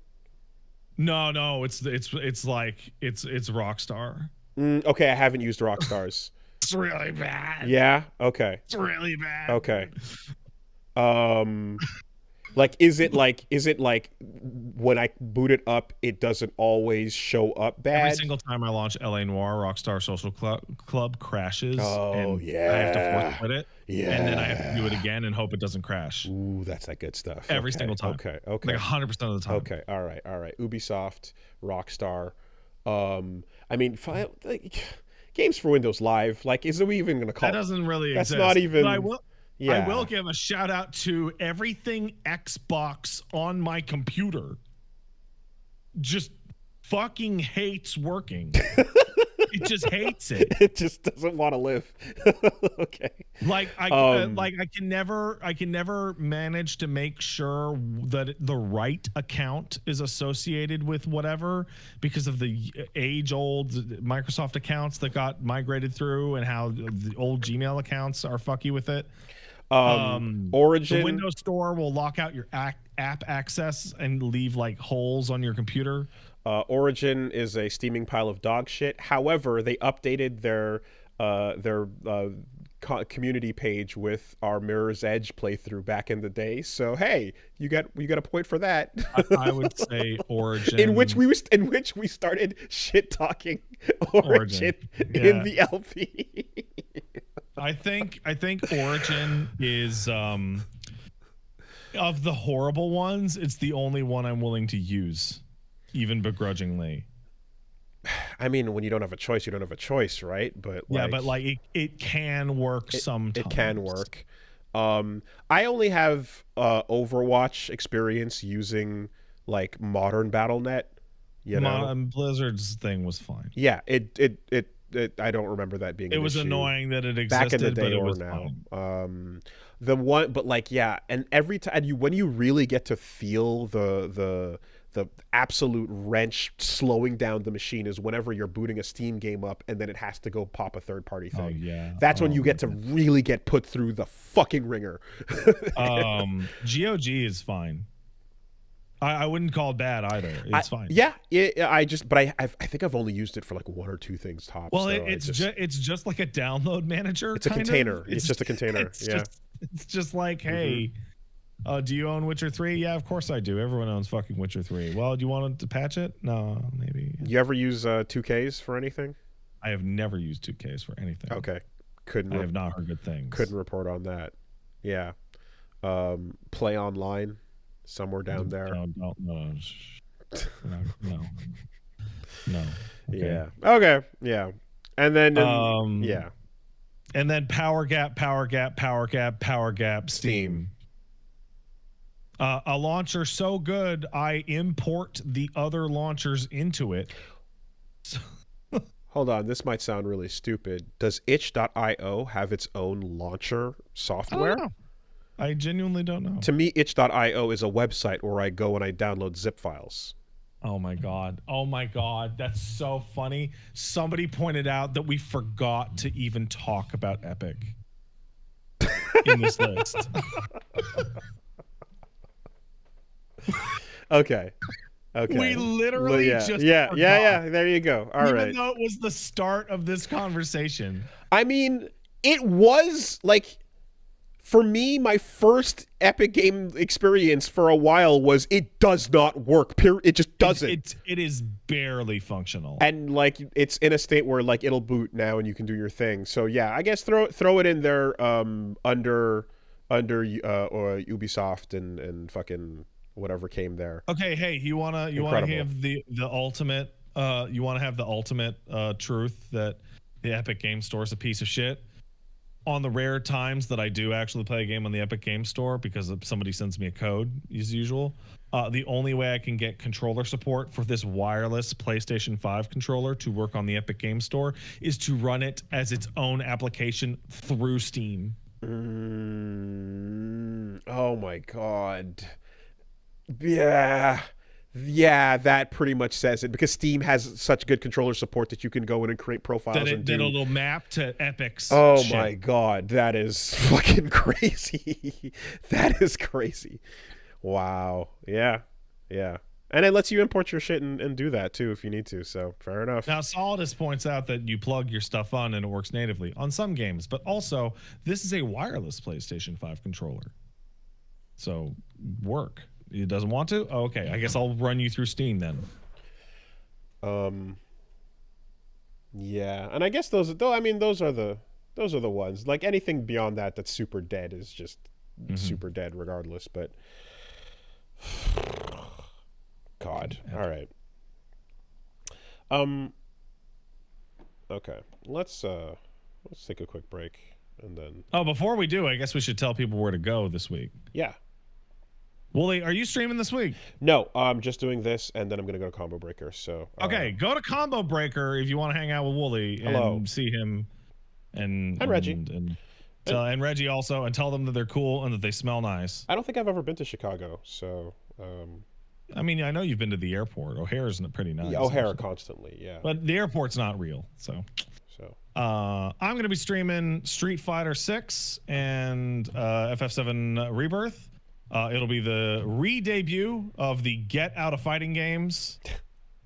No, it's Rockstar. Okay, I haven't used Rockstars. It's really bad. Yeah. Okay. It's really bad. Okay. Like, is it like when I boot it up, it doesn't always show up bad? Every single time I launch LA Noire, Rockstar Social Club crashes. Oh, and yeah. I have to force quit it. Yeah. And then I have to do it again and hope it doesn't crash. Ooh, that's that good stuff. Every single time. Okay. Like 100% of the time. Okay. All right. Ubisoft, Rockstar. I mean, games for Windows Live. Like, is we even going to call that? Doesn't really that's exist. Not even. I will give a shout out to everything Xbox on my computer. Just fucking hates working. It just hates it. It just doesn't want to live. Okay. I can never manage to make sure that the right account is associated with whatever because of the age-old Microsoft accounts that got migrated through and how the old Gmail accounts are fucky with it. Origin. The Windows Store will lock out your app access and leave like holes on your computer. Origin is a steaming pile of dog shit. However, they updated their community page with our Mirror's Edge playthrough back in the day. So hey, you got a point for that. I would say Origin, in which we started shit talking Origin in the LP. I think Origin is of the horrible ones, it's the only one I'm willing to use, even begrudgingly. I mean, when you don't have a choice, you don't have a choice, right? But it can work sometimes. It can work. I only have Overwatch experience using like modern BattleNet. You know, Blizzard's thing was fine. yeah. I don't remember that being. It an was issue annoying that it existed, back in the day but it or was now. fine. The one, but like, yeah, and every time when you really get to feel the absolute wrench slowing down the machine is whenever you're booting a Steam game up and then it has to go pop a third party thing. Oh yeah, that's when you get to really get put through the fucking ringer. GOG is fine. I wouldn't call it bad either. It's fine. Yeah, I think I've only used it for like one or two things tops. Well, so it's just like a download manager. It's a container. It's just a container. It's just like, hey, do you own Witcher 3? Yeah, of course I do. Everyone owns fucking Witcher 3. Well, do you want to patch it? No, maybe. You ever use 2Ks for anything? I have never used 2Ks for anything. Okay, I have not heard good things. Couldn't report on that. Yeah, Play Online. Somewhere down there. No. Okay. Yeah. Okay. Yeah. And then yeah. And then power gap, Steam. A launcher so good I import the other launchers into it. Hold on, this might sound really stupid. Does itch.io have its own launcher software? I genuinely don't know. To me, itch.io is a website where I go and I download zip files. Oh my god. That's so funny. Somebody pointed out that we forgot to even talk about Epic in this list. Okay. We literally just forgot. Yeah. There you go. All right. Even though it was the start of this conversation. I mean, it was like, for me, my first Epic game experience for a while was it does not work. It just doesn't. It is barely functional. And like it's in a state where like it'll boot now and you can do your thing. So yeah, I guess throw it in there under Ubisoft and fucking whatever came there. Okay, hey, you wanna have the ultimate you wanna have the ultimate truth that the Epic Game Store is a piece of shit? On the rare times that I do actually play a game on the Epic Game Store because somebody sends me a code as usual, the only way I can get controller support for this wireless PlayStation 5 controller to work on the Epic Game Store is to run it as its own application through Steam. Oh my god. Yeah, that pretty much says it because Steam has such good controller support that you can go in and create profiles that it'll map to Epic's shit. My god, that is fucking crazy. That is crazy. Wow. Yeah. And it lets you import your shit and do that too if you need to, so fair enough. Now, Solidus points out that you plug your stuff on and it works natively on some games, but also this is a wireless PlayStation 5 controller. So work. It doesn't want to? Oh, okay. I guess I'll run you through Steam then. Yeah, and I guess those are the ones. Like anything beyond that that's super dead is just super dead regardless, but god. All right. Okay. Let's take a quick break and then before we do, I guess we should tell people where to go this week. Yeah. Wooly, are you streaming this week? No, I'm just doing this, and then I'm going to go to Combo Breaker. So okay, go to Combo Breaker if you want to hang out with Wooly and see him and Reggie. And Reggie also, and tell them that they're cool and that they smell nice. I don't think I've ever been to Chicago, so... I mean, I know you've been to the airport. O'Hare's pretty nice. Yeah, O'Hare constantly, yeah. But the airport's not real, so... I'm going to be streaming Street Fighter 6 and FF7 Rebirth. It'll be the re-debut of the Get Out of Fighting Games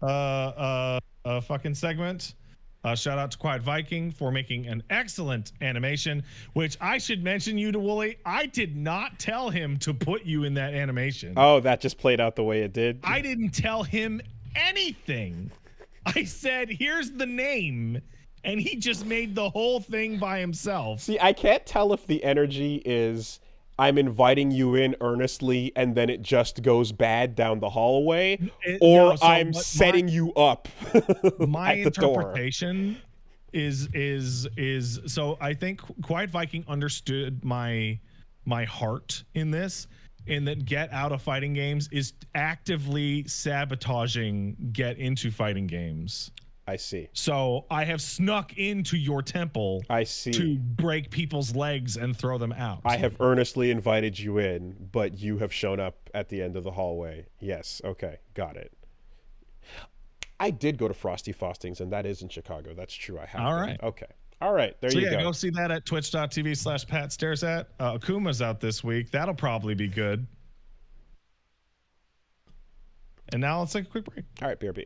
fucking segment. Shout out to Quiet Viking for making an excellent animation, which I should mention you to Wooly. I did not tell him to put you in that animation. Oh, that just played out the way it did? I didn't tell him anything. I said, here's the name. And he just made the whole thing by himself. See, I can't tell if the energy is... I'm inviting you in earnestly and then it just goes bad down the hallway, I'm setting you up my at the interpretation is so I think Quiet Viking understood my heart in this, in that Get Out of fighting games is actively sabotaging Get into fighting games. I see. So I have snuck into your temple. I see. To break people's legs and throw them out. I have earnestly invited you in, but you have shown up at the end of the hallway. Yes. Okay. Got it. I did go to Frosty Faustings, and that is in Chicago. That's true. I have. All right. Okay. All right. There you go. Go see that at twitch.tv/PatStaresAt. Akuma's out this week. That'll probably be good. And now let's take a quick break. All right, BRB.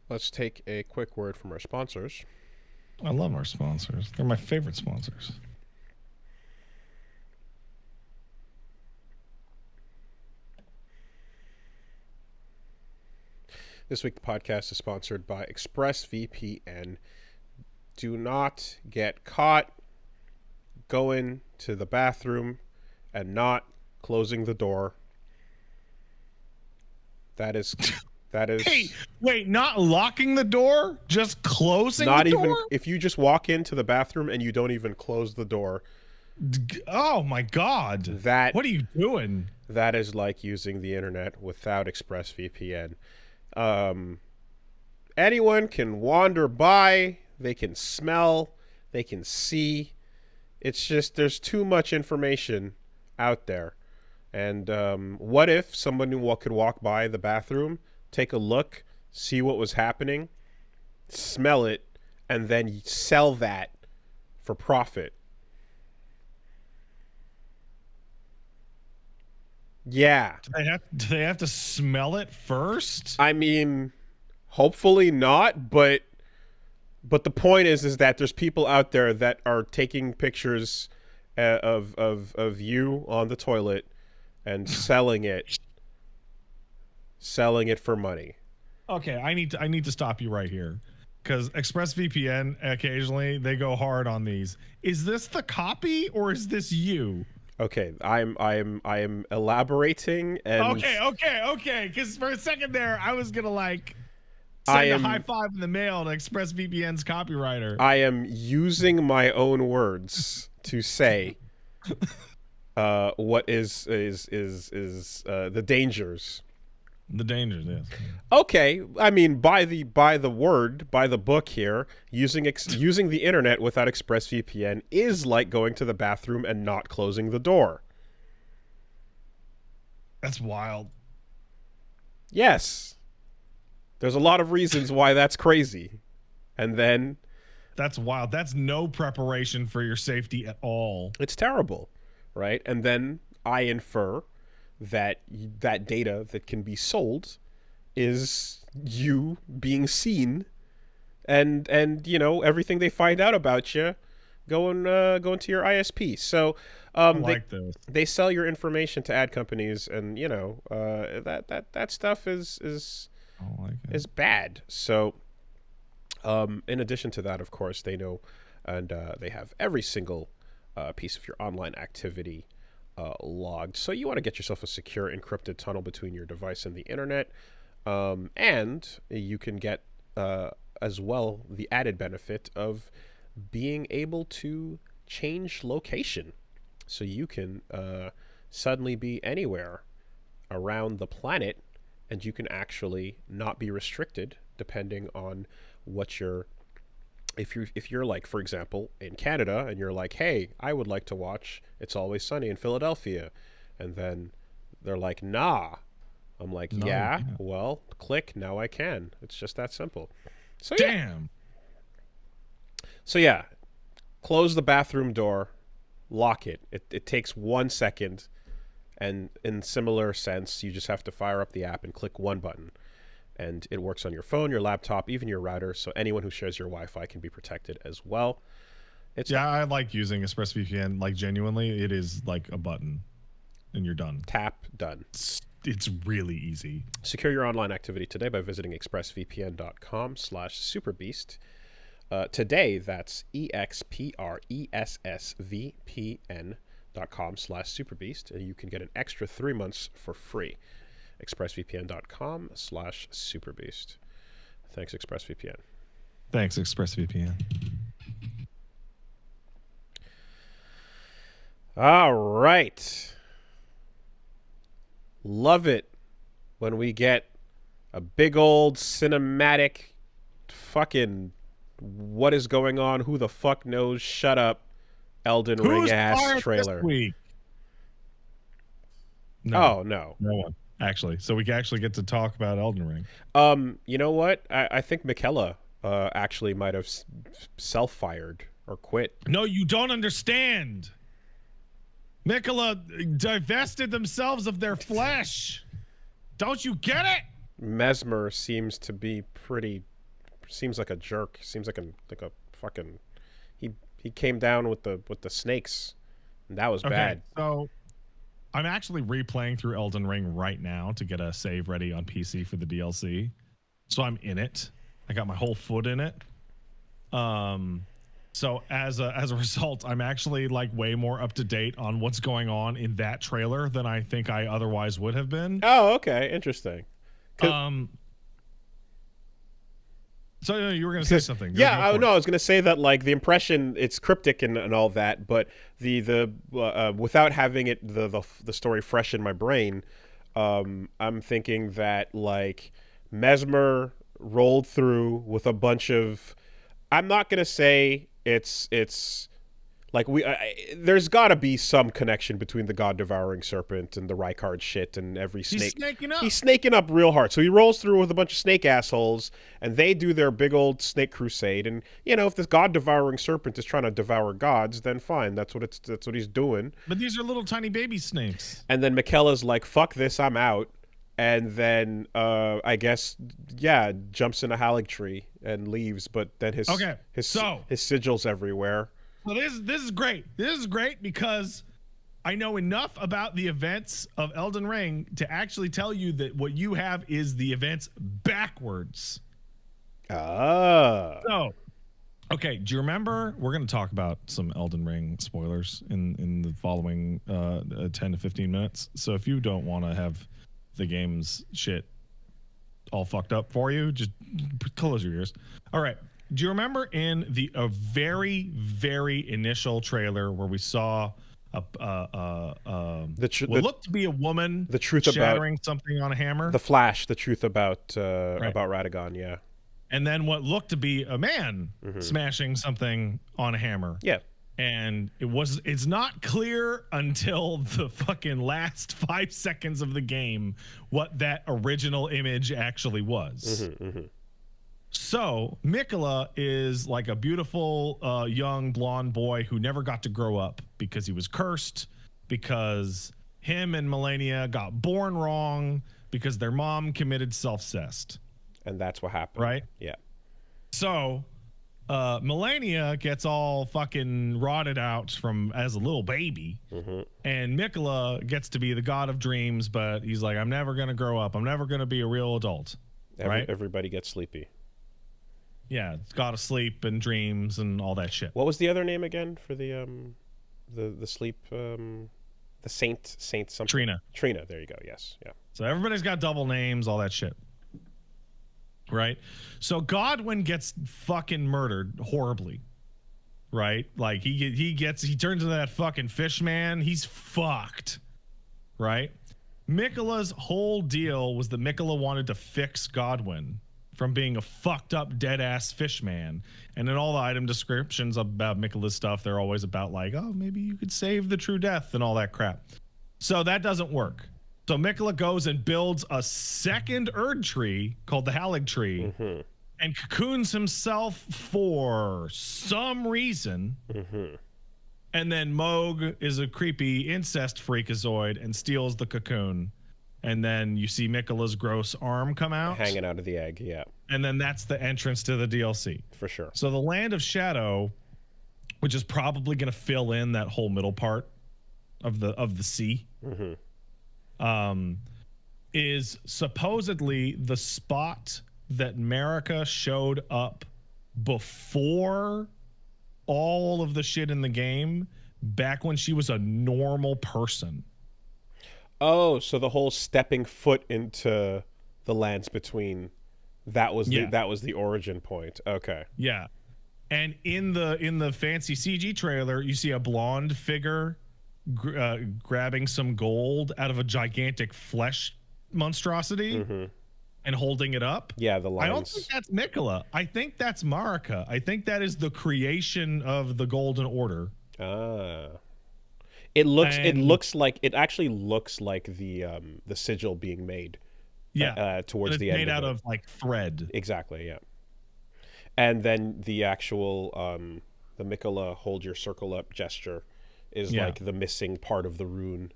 let's take a quick word from our sponsors. I love our sponsors. They're my favorite sponsors. This week, the podcast is sponsored by ExpressVPN. Do not get caught going to the bathroom and not closing the door. That is. Hey, wait, not locking the door? Just closing not the even door? if you just walk into the bathroom and you don't even close the door. Oh my God. What are you doing? That is like using the internet without ExpressVPN. Anyone can wander by, they can smell, they can see. It's just there's too much information out there. And what if someone could walk by the bathroom, take a look, see what was happening, smell it, and then sell that for profit? Yeah. Do they have to smell it first? I mean, hopefully not, but the point is that there's people out there that are taking pictures of you on the toilet and selling it for money. Okay, I need to stop you right here, because ExpressVPN occasionally they go hard on these. Is this the copy or is this you? Okay, I am elaborating and okay. Because for a second there, I was gonna send a high five in the mail to ExpressVPN's copywriter. I am using my own words to say what is the dangers. The dangers, yes. Okay, I mean by the book here, using the internet without ExpressVPN is like going to the bathroom and not closing the door. That's wild. Yes. There's a lot of reasons why that's crazy. And then that's wild. That's no preparation for your safety at all. It's terrible, right? And then I infer that data that can be sold is you being seen, and everything they find out about you going to your ISP. So they sell your information to ad companies, and that stuff is bad. So in addition to that, of course, they know, and they have every single piece of your online activity logged. So you want to get yourself a secure encrypted tunnel between your device and the internet, and you can get as well the added benefit of being able to change location. So you can suddenly be anywhere around the planet, and you can actually not be restricted depending on what if you're like, for example, in Canada, and you're like, hey, I would like to watch It's Always Sunny in Philadelphia. And then they're like, nah. I'm like, no, yeah, well, click, now I can. It's just that simple. So damn. So yeah, close the bathroom door, lock it. It takes 1 second. And in similar sense, you just have to fire up the app and click one button. And it works on your phone, your laptop, even your router. So anyone who shares your Wi-Fi can be protected as well. I like using ExpressVPN. Like, genuinely, it is like a button, and you're done. Tap, done. It's really easy. Secure your online activity today by visiting expressvpn.com/superbeast. Today, that's expressvpn.com/superbeast, and you can get an extra 3 months for free. expressvpn.com/superbeast. Thanks, ExpressVPN. Thanks, ExpressVPN. All right. Love it when we get a big old cinematic fucking what is going on, who the fuck knows, shut up, Elden Ring ass trailer. This week? No. Oh, no. No one. Actually, so we can actually get to talk about Elden Ring. You know what? I think Michaela actually might have self-fired or quit. No, you don't understand. Michaela divested themselves of their flesh. Don't you get it? Mesmer seems to be pretty seems like a jerk. Seems like a fucking. He came down with the snakes, and that was bad. So I'm actually replaying through Elden Ring right now to get a save ready on PC for the DLC. So I'm in it. I got my whole foot in it. So as a result, I'm actually like way more up to date on what's going on in that trailer than I think I otherwise would have been. Oh, okay, interesting. So you were going to say something. Yeah, I was going to say that like the impression, it's cryptic and all that, but the without having it the story fresh in my brain, I'm thinking that like Mesmer rolled through with a bunch of. I'm not going to say it's like there's got to be some connection between the God Devouring Serpent and the Rykard shit and every snake. He's snaking up. He's snaking up real hard. So he rolls through with a bunch of snake assholes, and they do their big old snake crusade. And if this God Devouring Serpent is trying to devour gods, then fine. That's what he's doing. But these are little tiny baby snakes. And then Miquella's like, "Fuck this, I'm out." And then I guess jumps in a Erdtree and leaves. But then his sigils everywhere. Well, this is great. This is great because I know enough about the events of Elden Ring to actually tell you that what you have is the events backwards. So, okay, do you remember? We're going to talk about some Elden Ring spoilers in the following 10 to 15 minutes. So if you don't want to have the game's shit all fucked up for you, just close your ears. All right. Do you remember in a very, very initial trailer where we saw what looked to be a woman shattering something on a hammer? The Flash, the truth about Radagon, yeah. And then what looked to be a man smashing something on a hammer. Yeah. And it's not clear until the fucking last 5 seconds of the game what that original image actually was. So Miquella is like a beautiful young blonde boy who never got to grow up because he was cursed, because him and Melania got born wrong, because their mom committed self-cest. And that's what happened. Right? Yeah. So Melania gets all fucking rotted out from as a little baby, and Miquella gets to be the god of dreams, but he's like, I'm never going to grow up. I'm never going to be a real adult. Right? Everybody gets sleepy. Yeah, it's god of sleep and dreams and all that shit. What was the other name again for the sleep? The saint something. Trina. There you go. Yes. Yeah. So everybody's got double names, all that shit. Right? So Godwyn gets fucking murdered horribly. Right? Like he turns into that fucking fish man. He's fucked. Right? Miquella's whole deal was that Miquella wanted to fix Godwyn from being a fucked up dead ass fish man. And in all the item descriptions about Miquella's stuff, they're always about like, oh, maybe you could save the true death and all that crap. So that doesn't work. So Miquella goes and builds a second Erdtree called the Erdtree and cocoons himself for some reason. And then Moog is a creepy incest freakazoid and steals the cocoon. And then you see Miquella's gross arm come out. Hanging out of the egg, yeah. And then that's the entrance to the DLC. For sure. So the Land of Shadow, which is probably going to fill in that whole middle part of the sea, is supposedly the spot that Marika showed up before all of the shit in the game, back when she was a normal person. Oh, so the whole stepping foot into the lands between, that was the origin point. Okay. Yeah. And in the fancy CG trailer, you see a blonde figure grabbing some gold out of a gigantic flesh monstrosity and holding it up. Yeah, the lines. I don't think that's Miquella. I think that's Marika. I think that is the creation of the Golden Order. It actually looks like the sigil being made. Towards the end. Made out of like thread. Exactly. Yeah. And then the actual the Miquella hold your circle up gesture is like the missing part of the rune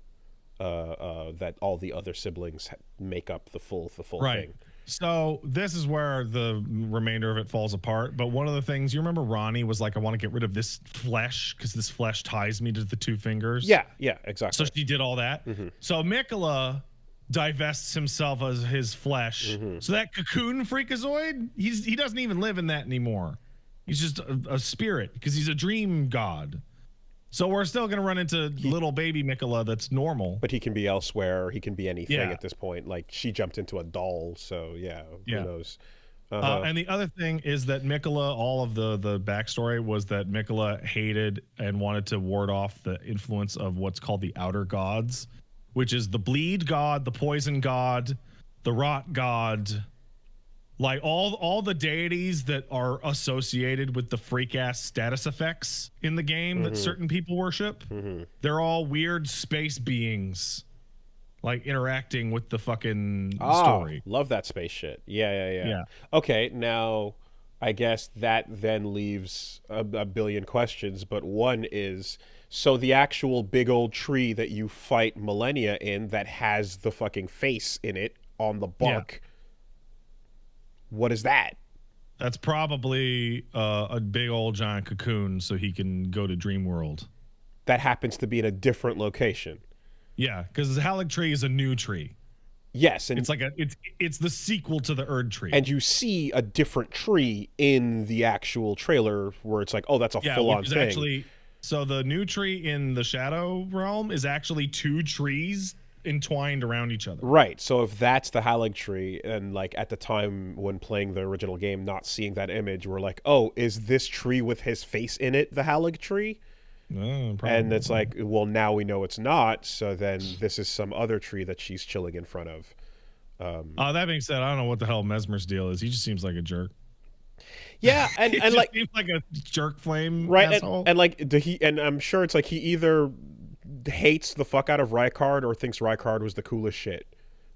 that all the other siblings make up the full thing. So this is where the remainder of it falls apart. But one of the things, you remember Ronnie was like, I want to get rid of this flesh because this flesh ties me to the two fingers. Yeah, exactly. So she did all that. So Mikola divests himself of his flesh. So that cocoon freakazoid, he doesn't even live in that anymore. He's just a spirit because he's a dream god. So we're still going to run into little baby Mikola that's normal. But he can be elsewhere. He can be anything at this point. Like, she jumped into a doll, so who knows? And the other thing is that Mikola, all of the backstory was that Mikola hated and wanted to ward off the influence of what's called the outer gods, which is the bleed god, the poison god, the rot god, like all the deities that are associated with the freak ass status effects in the game that certain people worship. They're all weird space beings, like interacting with the fucking story. Love that space shit. Yeah. Okay, now I guess that then leaves a billion questions, but one is, so the actual big old tree that you fight Millennia in that has the fucking face in it on the bark. Yeah. What is that? That's probably a big old giant cocoon so he can go to Dream World. That happens to be in a different location. Yeah, because the Erdtree is a new tree. Yes, and it's like it's the sequel to the Erdtree. And you see a different tree in the actual trailer where it's like, oh, that's a full-on thing. Actually, so the new tree in the Shadow Realm is actually two trees entwined around each other. Right. So if that's the Erdtree, and like at the time when playing the original game, not seeing that image, we're like, oh, is this tree with his face in it the Erdtree? And it's like, well, now we know it's not. So then this is some other tree that she's chilling in front of. That being said, I don't know what the hell Mesmer's deal is. He just seems like a jerk. Yeah, and like seems like a jerk flame, right? Asshole. And like and I'm sure it's like he either hates the fuck out of Rykard or thinks Rykard was the coolest shit,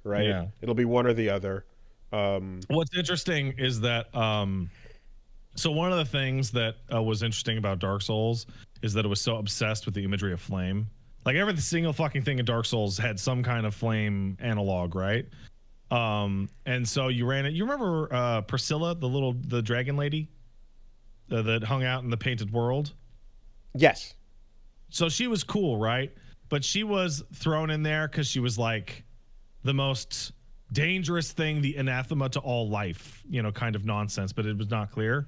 right? Yeah. It'll be one or the other. What's interesting is that so one of the things that was interesting about Dark Souls is that it was so obsessed with the imagery of flame. Like every single fucking thing in Dark Souls had some kind of flame analog, right? And so you ran it. You remember Priscilla, the dragon lady that hung out in the Painted World? Yes. So she was cool, right? But she was thrown in there because she was like the most dangerous thing, the anathema to all life, kind of nonsense, but it was not clear.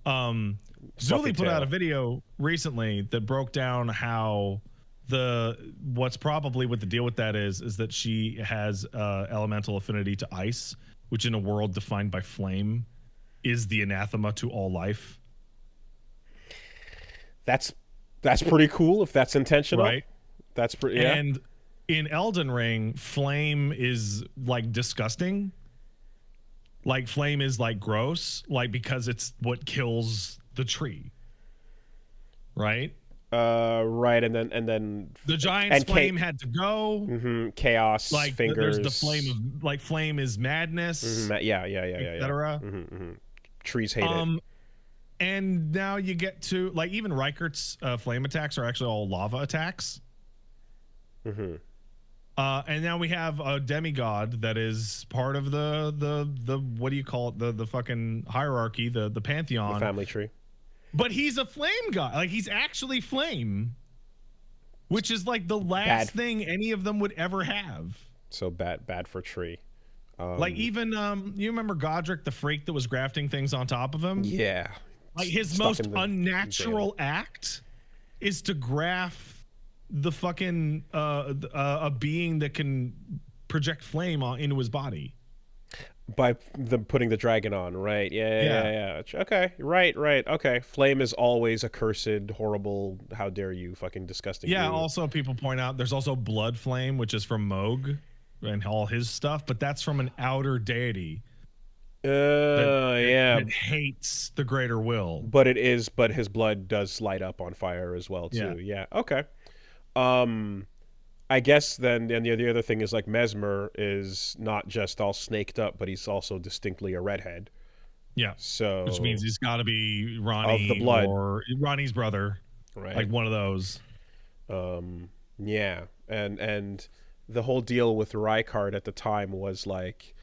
Zuli put out a video recently that broke down how what's probably what the deal with that is that she has elemental affinity to ice, which in a world defined by flame is the anathema to all life. That's pretty cool if that's intentional. Right. That's pretty, yeah. And in Elden Ring, flame is like disgusting. Like flame is like gross, like because it's what kills the tree. Right? Right, and then the giant's flame had to go. Chaos, like fingers. There's the flame of like flame is madness. Yeah. Etc. Trees hate it. And now you get to like even Rykard's flame attacks are actually all lava attacks. And now we have a demigod that is part of the what do you call it, the fucking hierarchy, the pantheon, the family tree. But he's a flame god. Like he's actually flame, which is like the last thing any of them would ever have. So bad for tree. Like even you remember Godric the freak that was grafting things on top of him? Yeah. Like his most unnatural act is to graft the fucking a being that can project flame into his body. By them putting the dragon on, right? Yeah. Okay, right. Okay, flame is always a cursed, horrible, how dare you, fucking disgusting. Yeah. Also, people point out there's also blood flame, which is from Moog and all his stuff, but that's from an outer deity. That hates the greater will. But his blood does light up on fire as well too. Yeah. Okay. I guess then, and the other thing is like Mesmer is not just all snaked up, but he's also distinctly a redhead. Yeah. So which means he's got to be Ronnie of the blood, or Ronnie's brother, right? Like one of those. Yeah, and the whole deal with Rykard at the time was like,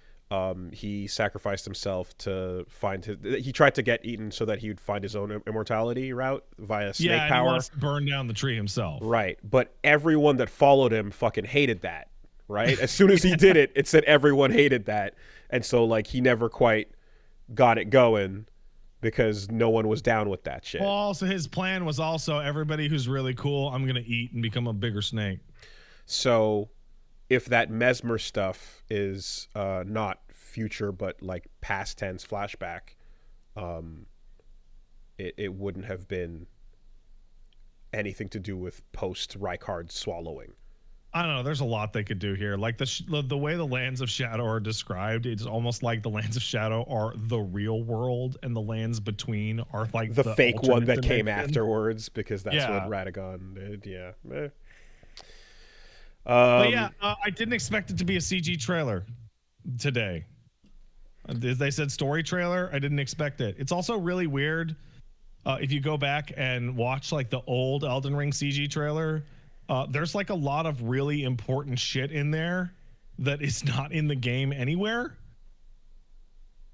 he sacrificed himself to find his. He tried to get eaten so that he would find his own immortality route via snake and power. he wants to burn down the tree himself. Right, but everyone that followed him fucking hated that. Right, as soon as he did it, it said everyone hated that, and so like he never quite got it going because no one was down with that shit. Well, also his plan was also everybody who's really cool, I'm gonna eat and become a bigger snake. So, if that mesmer stuff is not future but like past tense flashback, it wouldn't have been anything to do with post Rykard swallowing. I don't know. There's a lot they could do here. Like the way the Lands of Shadow are described, it's almost like the Lands of Shadow are the real world, and the lands between are like the fake one that dimension. came afterwards, because that's what Radagon did. Yeah. But yeah, I didn't expect it to be a CG trailer today. They said story trailer. I didn't expect it. It's also really weird if you go back and watch like the old Elden Ring CG trailer. There's like a lot of really important shit in there that is not in the game anywhere.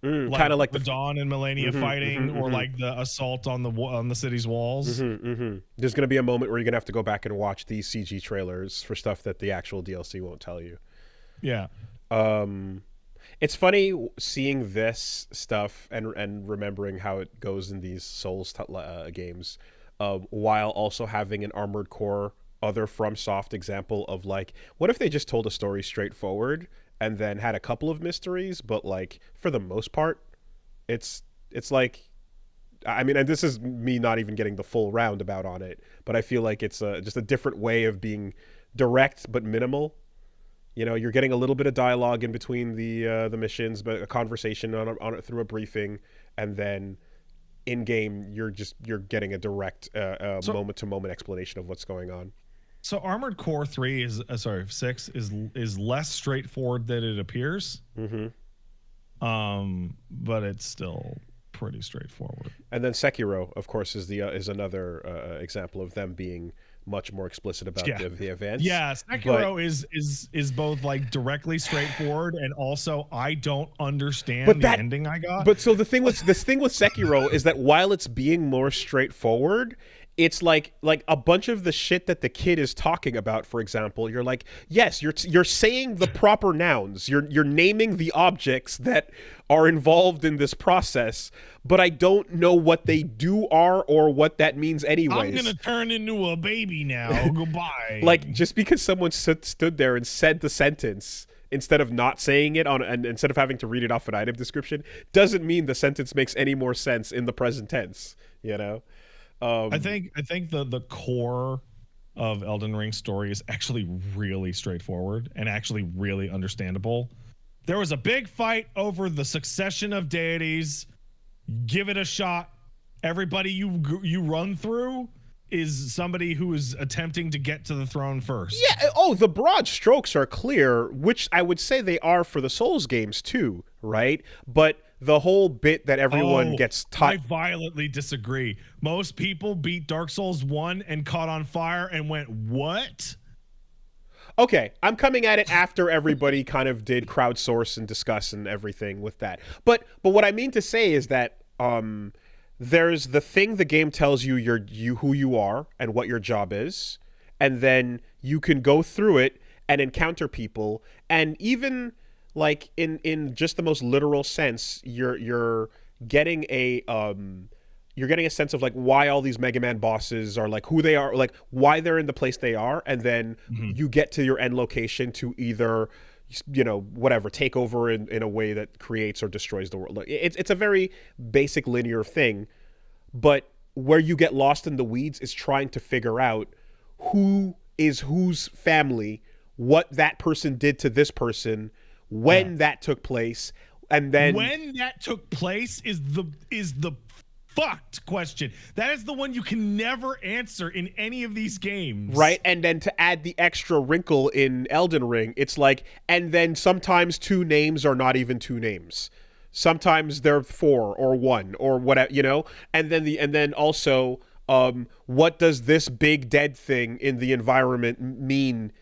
Like kind of like the Dawn and Melania fighting, or like the assault on the city's walls. There's going to be a moment where you're going to have to go back and watch these CG trailers for stuff that the actual DLC won't tell you. Yeah. It's funny seeing this stuff and remembering how it goes in these Souls games, while also having an Armored Core other FromSoft example of like, what if they just told a story straightforward and then had a couple of mysteries, but like for the most part it's like, I mean, and this is me not even getting the full roundabout on it, but I feel like it's just a different way of being direct but minimal. You know, you're getting a little bit of dialogue in between the missions, but a conversation on it through a briefing, and then in game you're getting a direct moment to moment explanation of what's going on. So Armored Core 6 is less straightforward than it appears. But it's still pretty straightforward. And then Sekiro, of course, is another example of them being much more explicit about the events. Yeah, Sekiro is both like directly straightforward and also I don't understand the ending I got. But so the thing with Sekiro is that while it's being more straightforward, it's like a bunch of the shit that the kid is talking about, for example, you're like, yes, you're saying the proper nouns. You're naming the objects that are involved in this process, but I don't know what they do are or what that means anyways. I'm going to turn into a baby now. Goodbye. Like, just because someone stood there and said the sentence instead of not saying it and instead of having to read it off an item description doesn't mean the sentence makes any more sense in the present tense, you know? I think the core of Elden Ring's story is actually really straightforward and actually really understandable. There was a big fight over the succession of deities. Give it a shot. Everybody you run through is somebody who is attempting to get to the throne first. Yeah. Oh, the broad strokes are clear, which I would say they are for the Souls games too, right? But the whole bit that everyone gets taught. I violently disagree. Most people beat Dark Souls 1 and caught on fire and went, what? Okay, I'm coming at it after everybody kind of did crowdsource and discuss and everything with that. But what I mean to say is that there's the thing the game tells you who you are and what your job is, and then you can go through it and encounter people, and even like in just the most literal sense, you're getting a sense of like why all these Mega Man bosses are like who they are, like why they're in the place they are, and then you get to your end location to either, you know, whatever, take over in a way that creates or destroys the world. It's a very basic linear thing, but where you get lost in the weeds is trying to figure out who is whose family, what that person did to this person, when that took place, and then when that took place is the fucked question. That is the one you can never answer in any of these games. Right? And then to add the extra wrinkle in Elden Ring, it's like, and then sometimes two names are not even two names. Sometimes they're four or one or whatever, you know? And then also, what does this big dead thing in the environment mean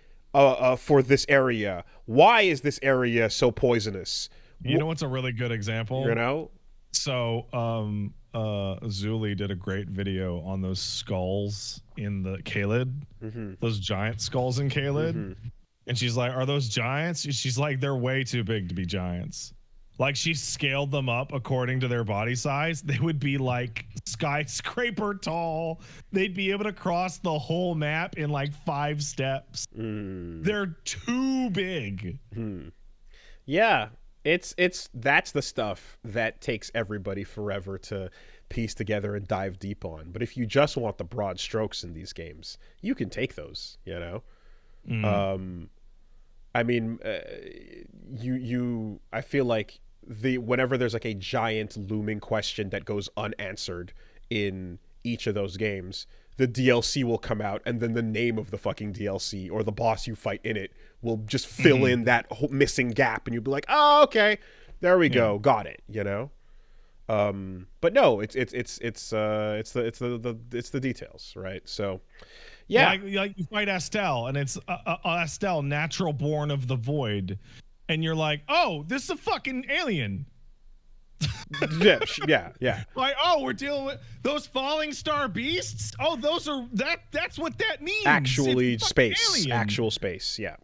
for this area? Why is this area so poisonous? You know what's a really good example? You know? So, Zuli did a great video on those skulls in the Caelid, those giant skulls in Caelid. And she's like, are those giants? She's like, they're way too big to be giants. Like, she scaled them up according to their body size. They would be like skyscraper tall. They'd be able to cross the whole map in like 5 steps. They're too big. Yeah. That's the stuff that takes everybody forever to piece together and dive deep on. But if you just want the broad strokes in these games, you can take those, you know? I mean, I feel like whenever there's like a giant looming question that goes unanswered in each of those games, the DLC will come out, and then the name of the fucking DLC or the boss you fight in it will just fill in that whole missing gap, and you'll be like, oh, okay, there we go, got it, you know. But no, it's the details, right? So, yeah, like you fight Estelle, and it's Estelle, natural born of the void, and you're like, oh, this is a fucking alien. yeah. Like, oh, we're dealing with those falling star beasts. Oh, that's what that means. Actual space. Yeah.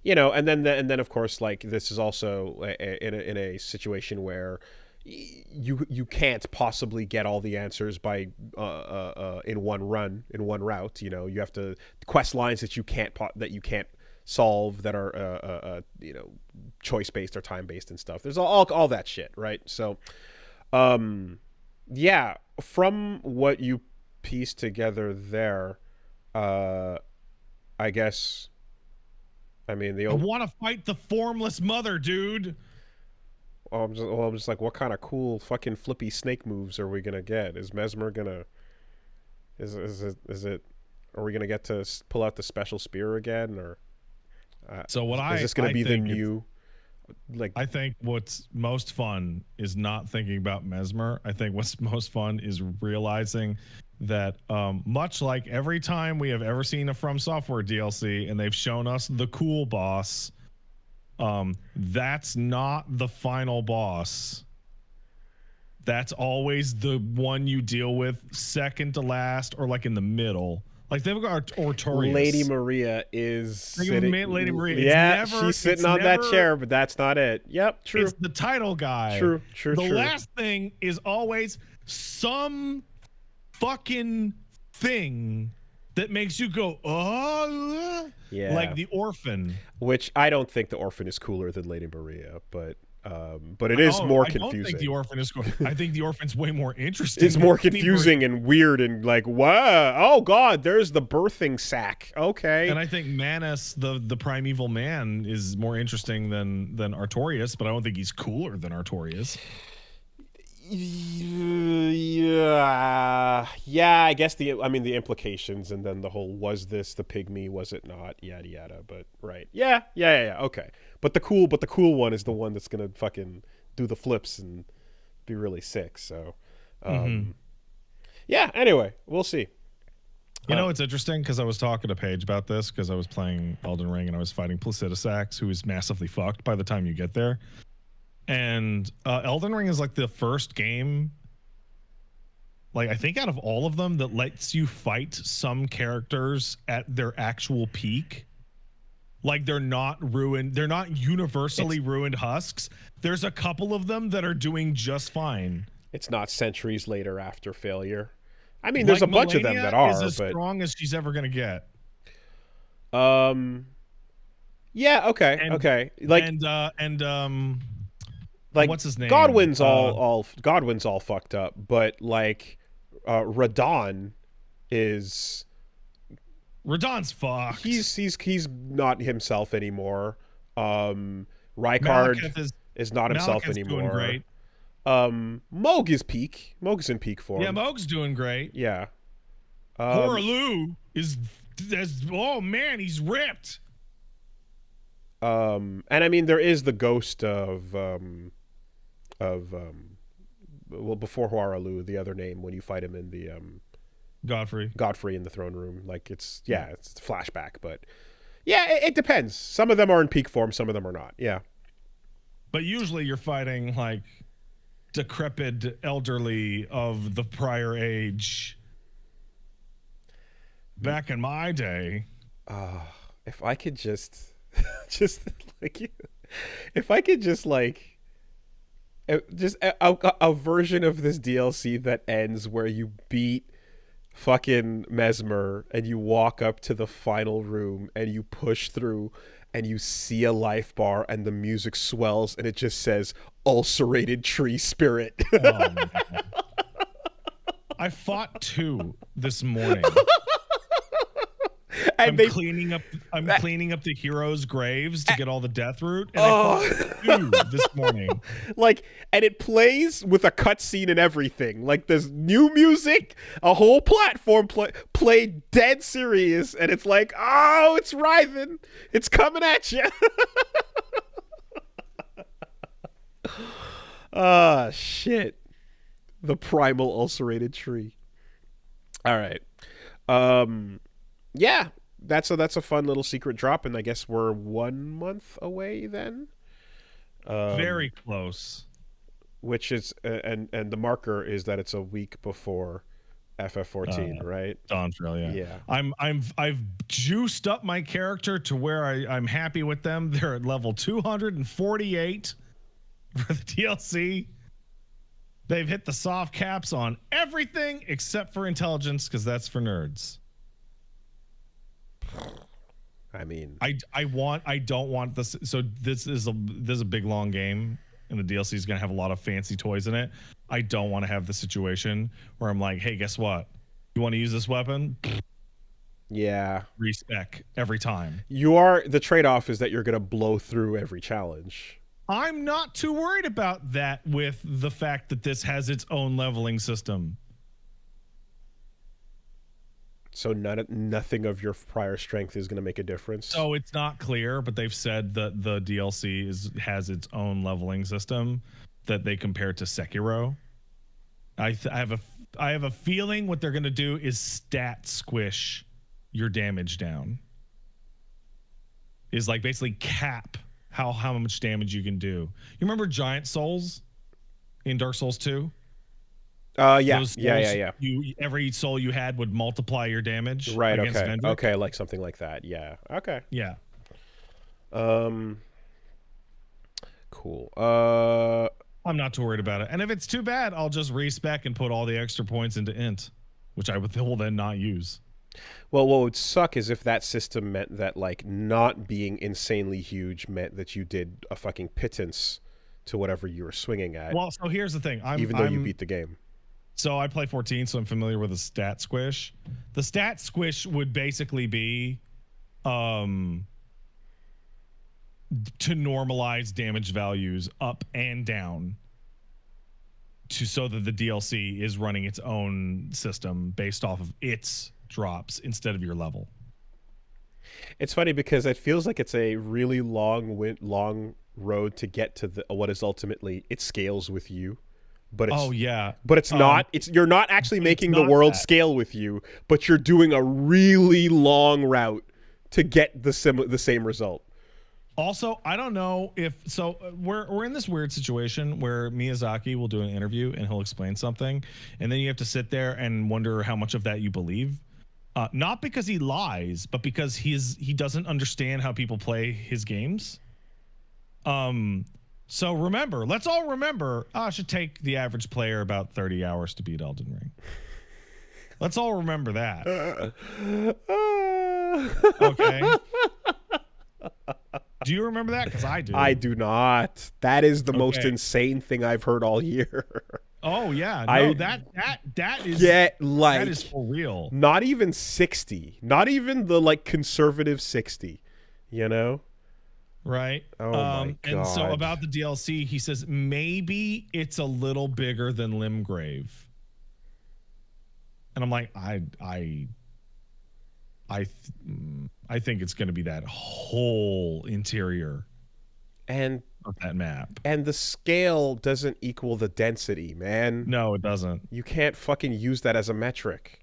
You know, and then of course, like, this is also in a situation where you can't possibly get all the answers by in one route. You know, you have to quest lines that you can't solve that are you know, choice based or time based and stuff. There's all that shit, right? So yeah, from what you piece together there, I guess, I mean, I want to fight the formless mother, dude. I'm just like, what kind of cool fucking flippy snake moves are we gonna get? Is Mesmer gonna is it are we gonna get to pull out the special spear again, or is this going to be the new, like, I think what's most fun is not thinking about Mesmer. I think what's most fun is realizing that much like every time we have ever seen a From Software DLC and they've shown us the cool boss, that's not the final boss. That's always the one you deal with second to last, or like in the middle. Like, they've got Artorias. Lady Maria is sitting. Lady Maria. Yeah, she's sitting on that chair, but that's not it. Yep, true. It's the title guy. True. The last thing is always some fucking thing that makes you go, oh, yeah, like the Orphan. Which I don't think the Orphan is cooler than Lady Maria, but it is more confusing. I don't think the Orphan is cool. I think the Orphan's way more interesting. It's more confusing and weird and like, wow, oh god, there's the birthing sack. Okay. And I think Manus, the primeval man, is more interesting than Artorias, but I don't think he's cooler than Artorias. Yeah, I guess the implications, and then the whole, was this the pygmy, was it not, yada yada, but right. Yeah, okay. But the cool one is the one that's gonna fucking do the flips and be really sick. So yeah, anyway, we'll see. You know, it's interesting because I was talking to Paige about this because I was playing Elden Ring and I was fighting Placidusax, who is massively fucked by the time you get there. And Elden Ring is like the first game, like, I think out of all of them, that lets you fight some characters at their actual peak. Like, they're not ruined. They're not universally ruined husks. There's a couple of them that are doing just fine. It's not centuries later after failure. I mean, there's a bunch of them that are, is as strong as she's ever gonna get. Yeah. Okay. Like, like, what's his name? Godwin's all fucked up, but like, Radon is. Radon's fucked. He's not himself anymore. Rykard is not himself anymore. Doing great. Moog is peak. Moog's in peak form. Yeah, Moog's doing great. Yeah. Hoaraloo oh man, he's ripped. And I mean, there is the ghost of well, before Hoaraloo, the other name when you fight him in the Godfrey in the throne room. Like, it's a flashback, but Yeah, it depends. Some of them are in peak form, some of them are not. Yeah. But usually you're fighting like decrepit elderly of the prior age. Back in my day. If I could just like if I could just like just a version of this DLC that ends where you beat fucking Mesmer and you walk up to the final room and you push through and you see a life bar and the music swells and it just says ulcerated tree spirit. Oh, man. I fought 2 this morning. And I'm cleaning up the heroes' graves to get all the death root, and I fought 2 this morning. Like, and it plays with a cutscene and everything. Like, there's new music, a whole platform play dead serious, and it's like, oh, it's writhing, it's coming at you. Ah, shit. The primal ulcerated tree. All right. Yeah, that's a fun little secret drop, and I guess we're 1 month away then. Very close. Which is and the marker is that it's a week before FF14, right? Dawntrail, yeah. Yeah. I've juiced up my character to where I'm happy with them. They're at level 248 for the DLC. They've hit the soft caps on everything except for intelligence, because that's for nerds. I mean, I don't want this. So this is a big long game, and the DLC is gonna have a lot of fancy toys in it. I don't want to have the situation where I'm like, hey, guess what? You want to use this weapon? yeah. Respec every time. The trade-off is that you're gonna blow through every challenge. I'm not too worried about that with the fact that this has its own leveling system. So nothing of your prior strength is going to make a difference. So it's not clear, but they've said that the DLC has its own leveling system that they compare to Sekiro. I have a feeling what they're going to do is stat squish your damage down. Is like basically cap how much damage you can do. You remember Giant Souls in Dark Souls 2? Yeah. Souls, Yeah. Every soul you had would multiply your damage. Right. Against Okay. Vendrick. Okay. Like something like that. Yeah. Okay. Yeah. Cool. I'm not too worried about it. And if it's too bad, I'll just respec and put all the extra points into int, which I will then not use. Well, what would suck is if that system meant that, like, not being insanely huge meant that you did a fucking pittance to whatever you were swinging at. Well, so here's the thing. Even though you beat the game. So I play 14, so I'm familiar with the stat squish. The stat squish would basically be to normalize damage values up and down so that the DLC is running its own system based off of its drops instead of your level. It's funny because it feels like it's a really long road to get to what is ultimately it scales with you. But it's, but it's not. You're not actually making the world scale with you, but you're doing a really long route to get the same result. Also, I don't know if we're in this weird situation where Miyazaki will do an interview and he'll explain something, and then you have to sit there and wonder how much of that you believe. Not because he lies, but because he doesn't understand how people play his games. So let's all remember, it should take the average player about 30 hours to beat Elden Ring. Let's all remember that. Okay. Do you remember that? Because I do. I do not. That is the most insane thing I've heard all year. Oh yeah, no, that is that is for real. Not even 60. Not even the like conservative 60. You know? Right. Oh my God. And so about the DLC, he says maybe it's a little bigger than Limgrave. And I'm like, I think it's going to be that whole interior and of that map. And the scale doesn't equal the density, man. No, it doesn't. You can't fucking use that as a metric.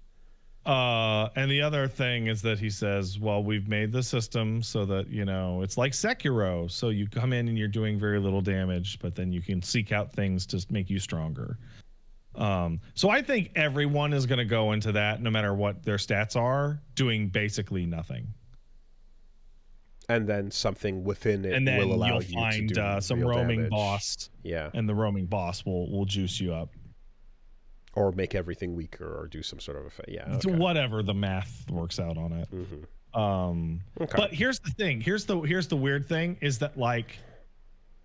And the other thing is that he says, well, we've made the system so that, you know, it's like Sekiro. So you come in and you're doing very little damage, but then you can seek out things to make you stronger. So I think everyone is going to go into that, no matter what their stats are, doing basically nothing. And then something within it and then will allow you'll you find to do some real roaming damage. boss. Yeah. And the roaming boss will juice you up. Or make everything weaker, or do some sort of effect. Yeah. It's Okay. whatever the math works out on it. Okay. But here's the thing. Here's the weird thing is that, like,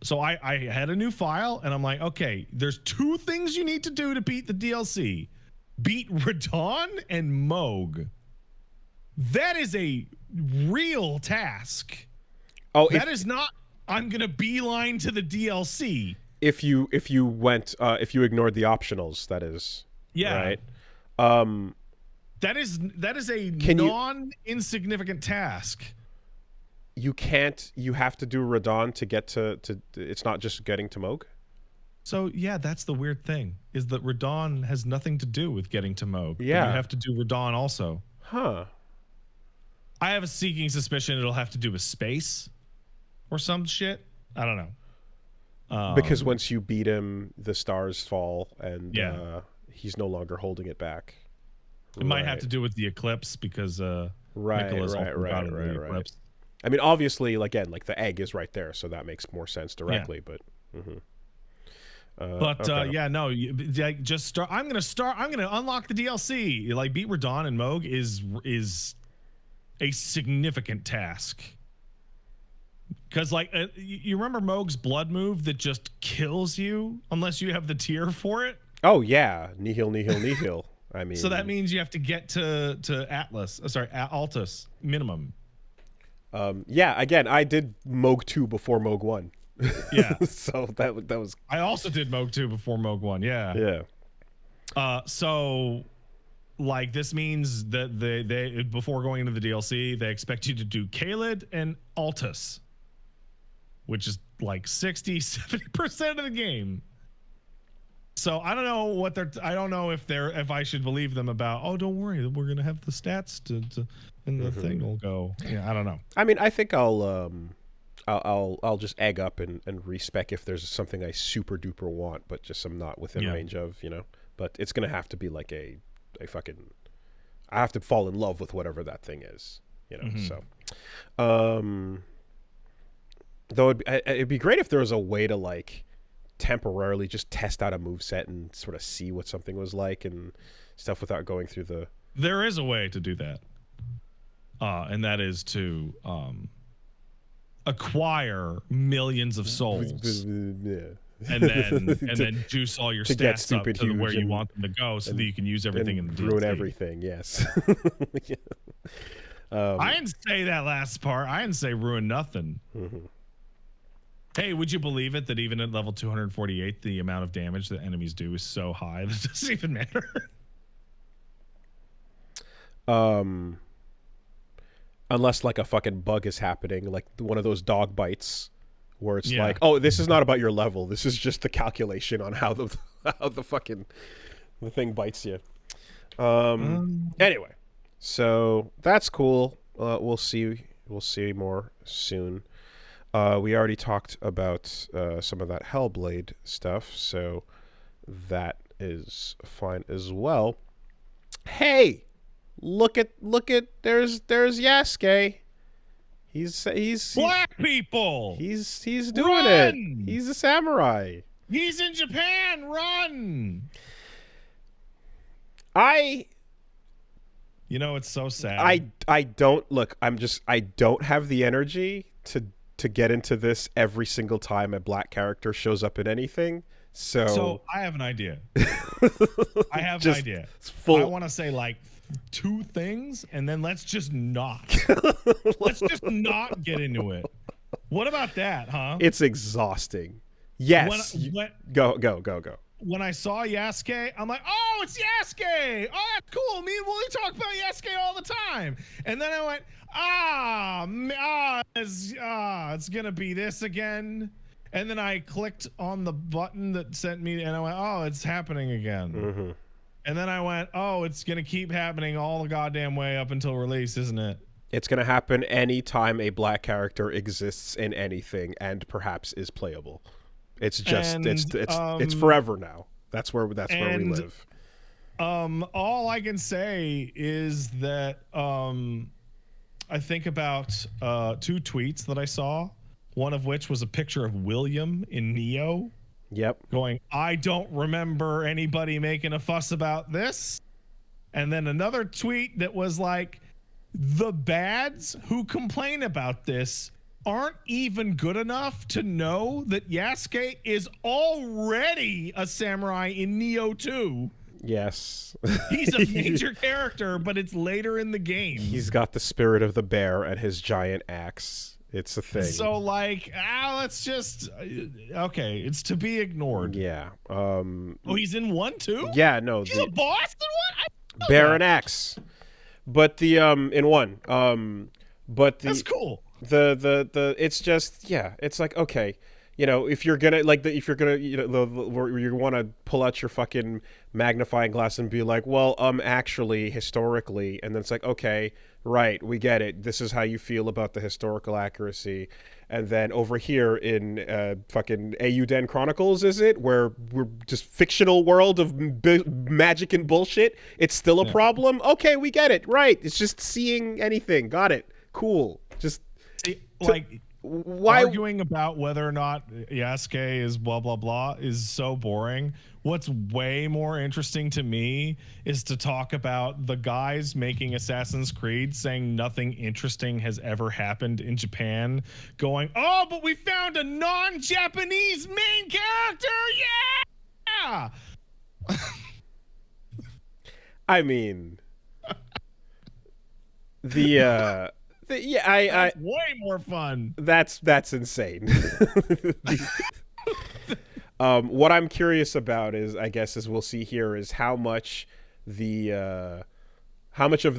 so I had a new file and I'm like, okay, there's 2 things you need to do to beat the DLC. Beat Radon and Moog. That is a real task. Oh, that is not, I'm going to beeline to the DLC. If you went if you ignored the optionals, that is. Yeah. Right. That is a non-insignificant task. You can't. You have to do Radon to get to. It's not just getting to Moog. So yeah, that's the weird thing, is that Radon has nothing to do with getting to Moog. Yeah. You have to do Radon also. Huh. I have a sneaking suspicion it'll have to do with space or some shit. I don't know. Because once you beat him, the stars fall, and he's no longer holding it back. It might have to do with the eclipse, because right. I mean, obviously, again, like the egg is right there, so that makes more sense directly. Yeah. But okay. Yeah, no, just start. I'm gonna unlock the DLC. Like, beat Radon and Moog is a significant task. Because, like, you remember Moog's blood move that just kills you unless you have the tier for it? Oh, yeah. Nihil. I mean... So that means you have to get to Altus minimum. Yeah, again, I did Moog 2 before Moog 1. Yeah. So that was... I also did Moog 2 before Moog 1, yeah. Yeah. So... like, this means that they before going into the DLC, they expect you to do Caelid and Altus, which is like 60-70% of the game. So I don't know what I don't know if I should believe them about, oh, don't worry, we're gonna have the stats to and the thing will go. Yeah, I don't know. I mean, I think I'll just egg up and respec if there's something I super duper want, but just I'm not within range of, you know. But it's gonna have to be like I have to fall in love with whatever that thing is, you know. So, though it'd be great if there was a way to, like, temporarily just test out a moveset and sort of see what something was like and stuff without going through the... There is a way to do that, and that is to acquire millions of souls. And then juice all your stats up to where you want them to go, so that you can use everything in the DLC. Ruin everything, yes. I didn't say that last part. I didn't say ruin nothing. Hey, would you believe it that even at level 248, the amount of damage that enemies do is so high that it doesn't even matter? Unless, like, a fucking bug is happening, like one of those dog bites, where it's like, oh, this is not about your level. This is just the calculation on how the thing bites you. Anyway, so that's cool. We'll see more soon. We already talked about some of that Hellblade stuff, so that is fine as well. Hey, look at there's Yasuke. He's black people. He's doing it. He's a samurai. He's in Japan. Run. You know, it's so sad. I don't look. I don't have the energy to get into this every single time a black character shows up in anything. So I have an idea. I have an idea. I want to say, like, 2 things, and then let's just not get into it. What about that, huh? It's exhausting. Yes. Go. When I saw Yasuke, I'm like, oh, it's Yasuke. Oh, that's cool. Me and Wooly talk about Yasuke all the time. And then I went, it's gonna be this again. And then I clicked on the button that sent me, and I went, oh, it's happening again. And then I went, oh, it's gonna keep happening all the goddamn way up until release, isn't it? It's going to happen anytime a black character exists in anything and perhaps is playable. It's just And, it's forever now. That's where we live. All I can say is that I think about 2 tweets that I saw, one of which was a picture of William in Neo. Yep. Going, I don't remember anybody making a fuss about this. And then another tweet that was like, the bads who complain about this aren't even good enough to know that Yasuke is already a samurai in Neo 2. Yes. He's a major character, but it's later in the game. He's got the spirit of the bear and his giant axe. It's a thing. So like, let's just okay, it's to be ignored. Yeah. Oh, he's in 1 too? Yeah, no. He's a boss in 1? Bear and axe. But the in 1. But the That's cool. The it's just, yeah, it's like, okay, you know, if you're gonna you want to pull out your fucking magnifying glass and be like, well, actually historically, and then it's like, okay, right, we get it, this is how you feel about the historical accuracy. And then over here in fucking Eiyuden Chronicles, is it, where we're just fictional world of magic and bullshit, it's still a problem. Okay, we get it, right, it's just seeing anything, got it, cool. Just like, why arguing about whether or not Yasuke is blah blah blah is so boring. What's way more interesting to me is to talk about the guys making Assassin's Creed saying nothing interesting has ever happened in Japan, going, oh, but we found a non-Japanese main character, yeah. I mean, yeah, That's way more fun. That's insane. What I'm curious about is, I guess, as we'll see here, is how much of the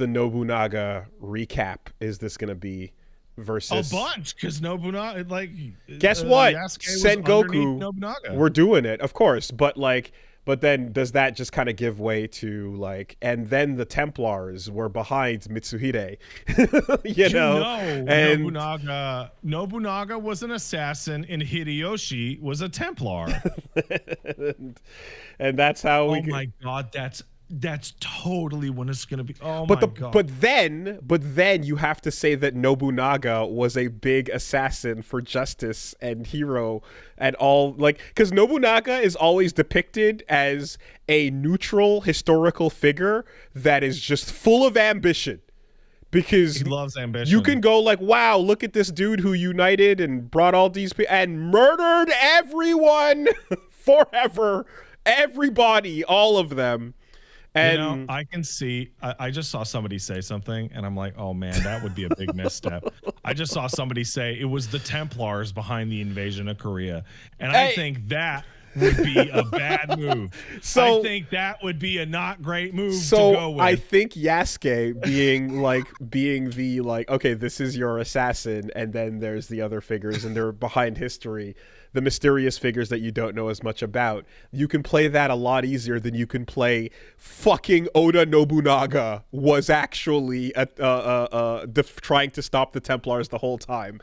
Nobunaga recap is this going to be versus a bunch, because Nobunaga, like, guess what? Yasuke Sengoku, Nobunaga. we're doing it, of course, but then does that just kind of give way to like, and then the Templars were behind Mitsuhide, you know? And Nobunaga was an assassin and Hideyoshi was a Templar. and that's how we. Oh my God, that's totally when it's gonna be. Oh my God. But then you have to say that Nobunaga was a big assassin for justice and hero and all, like, because Nobunaga is always depicted as a neutral historical figure that is just full of ambition. Because he loves ambition. You can go like, wow, look at this dude who united and brought all these people and murdered everyone forever, everybody, all of them. And, you know, I can see, I just saw somebody say something and I'm like, oh man, that would be a big misstep. I just saw somebody say it was the Templars behind the invasion of Korea. And I think that would be a bad move. So I think that would be a not great move to go with. I think Yasuke being the like, okay, this is your assassin, and then there's the other figures and they're behind history, the mysterious figures that you don't know as much about. You can play that a lot easier than you can play fucking Oda Nobunaga was actually trying to stop the Templars the whole time.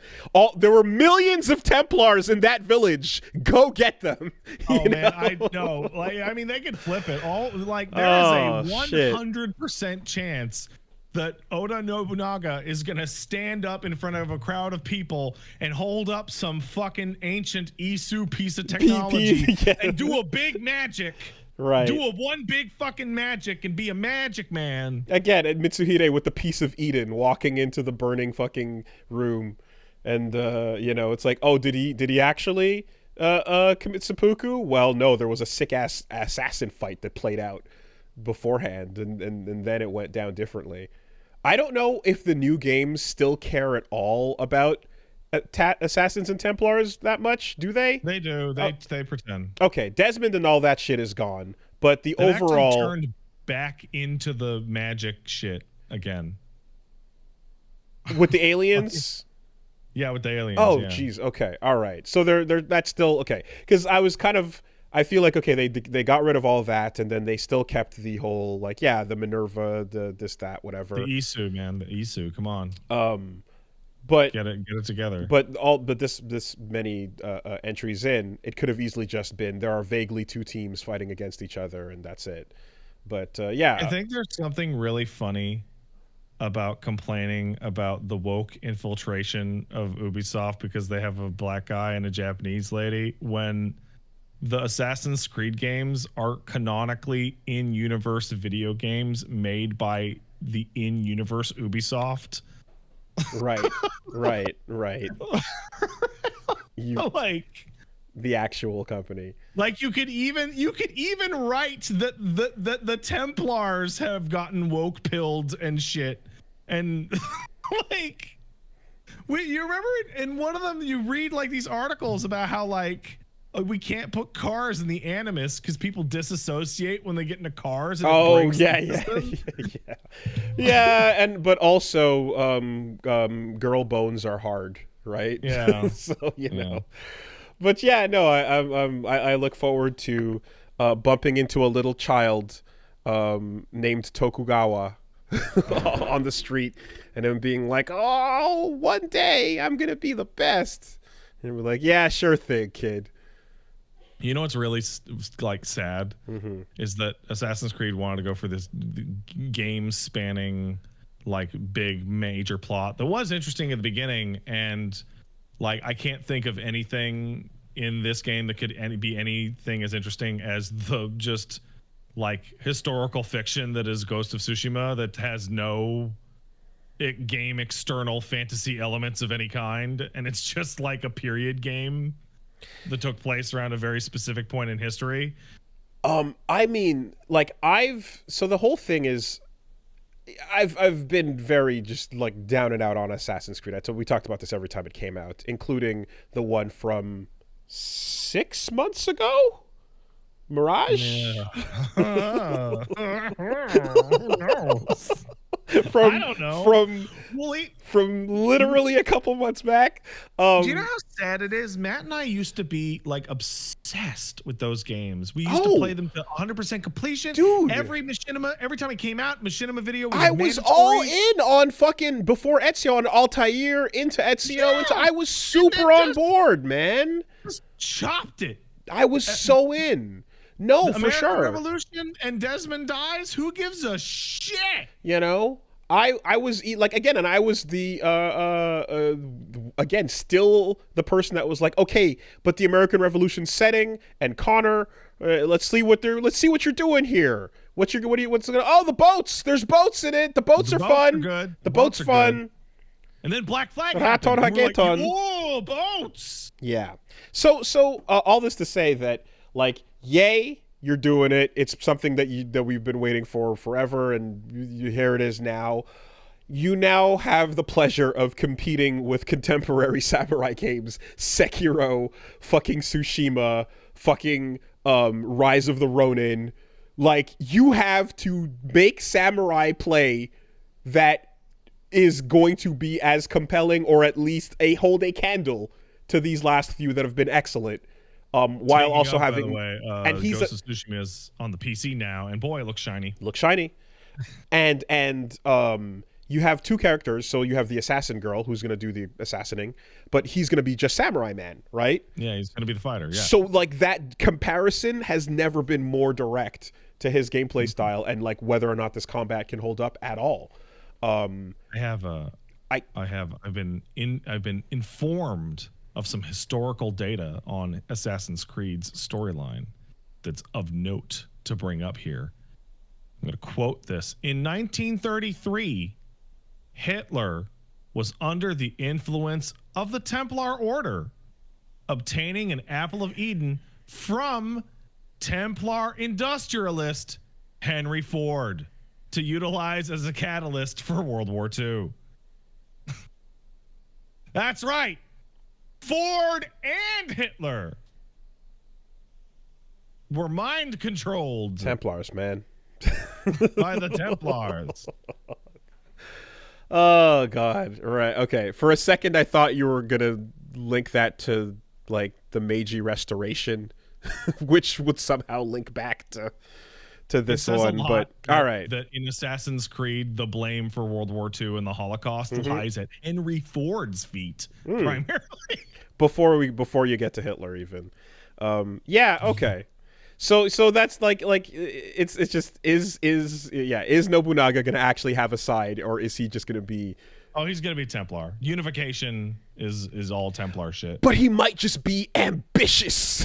There were millions of Templars in that village. Go get them. Oh man, I know. Like, I mean, they could flip it. There is a 100% chance that Oda Nobunaga is going to stand up in front of a crowd of people and hold up some fucking ancient Isu piece of technology and do a big magic. Right. Do one big fucking magic and be a magic man. Again, and Mitsuhide with the piece of Eden walking into the burning fucking room. And, it's like, oh, did he actually commit seppuku? Well, no, there was a sick-ass assassin fight that played out beforehand, and then it went down differently. I don't know if the new games still care at all about assassins and Templars that much. Do they? They do. They pretend. Okay, Desmond and all that shit is gone, but the They've overall actually turned back into the magic shit again with the aliens. Yeah, with the aliens. Oh, geez. Okay. All right. So they're that's still okay. Because I was kind of I feel like okay, they got rid of all that, and then they still kept the whole like the Minerva, the this that whatever. The Isu, man, the Isu. Come on. But get it together. But this many entries in, it could have easily just been there are vaguely two teams fighting against each other, and that's it. But I think there's something really funny about complaining about the woke infiltration of Ubisoft because they have a black guy and a Japanese lady when the Assassin's Creed games are canonically in-universe video games made by the in-universe Ubisoft. Right. Like the actual company. Like you could even write that the Templars have gotten woke pilled and shit, and like you remember in one of them you read like these articles about how like we can't put cars in the Animus because people disassociate when they get into cars. And and but also girl bones are hard, right? Yeah. So you know, but I look forward to bumping into a little child named Tokugawa on the street, and him being like, "Oh, one day I'm gonna be the best," and we're like, "Yeah, sure thing, kid." You know what's really like sad is that Assassin's Creed wanted to go for this game spanning like big major plot that was interesting at the beginning, and like I can't think of anything in this game that could be anything as interesting as the just like historical fiction that is Ghost of Tsushima that has no game external fantasy elements of any kind, and it's just like a period game that took place around a very specific point in history. I mean, like so the whole thing is I've been very just like down and out on Assassin's Creed. We talked about this every time it came out, including the one from 6 months ago. Mirage? Yeah. From, I don't know. From literally a couple months back. Do you know how sad it is? Matt and I used to be like obsessed with those games. We used to play them to 100% completion. Dude. Every time it came out, Machinima video was I was all in on fucking before Ezio, on Altair, into Ezio. I was super on board, man. Just chopped it. I was so in. No, the for American sure. Revolution and Desmond dies. Who gives a shit? You know, I was like again, and I was the again still the person that was like, okay, but the American Revolution setting and Connor, let's see what you're doing here. What's going? Oh, the boats. There's boats in it. The boats are fun. Good. The boats are fun. Good. And then Black Flag. Whoa, boats. Yeah. So all this to say that like. Yay, you're doing it. It's something that we've been waiting for forever, and here it is now. You now have the pleasure of competing with contemporary samurai games, Sekiro, fucking Tsushima, fucking Rise of the Ronin. Like, you have to make samurai play that is going to be as compelling, or at least hold a candle to these last few that have been excellent. While also having, and he's Ghost of Tsushima is on the PC now, and boy, it looks shiny. And you have two characters. So you have the assassin girl who's going to do the assassinating, but he's going to be just samurai man, right? Yeah, he's going to be the fighter. Yeah. So like that comparison has never been more direct to his gameplay style and like whether or not this combat can hold up at all. I've been informed of some historical data on Assassin's Creed's storyline that's of note to bring up here. I'm going to quote this. In 1933, Hitler was under the influence of the Templar Order, obtaining an Apple of Eden from Templar industrialist Henry Ford to utilize as a catalyst for World War II. That's right. Ford and Hitler were mind controlled. Templars, man. By the Templars. Oh, God. Right. Okay. For a second, I thought you were going to link that to, like, the Meiji Restoration which would somehow link back to this It says one. a lot But that, all right, that in Assassin's Creed, the blame for World War II and the Holocaust lies at Henry Ford's feet primarily. before you get to Hitler, even. Yeah. Okay. So that's like it's just is Nobunaga gonna actually have a side, or is he just gonna be? Oh, he's gonna be Templar. Unification is all Templar shit. But he might just be ambitious.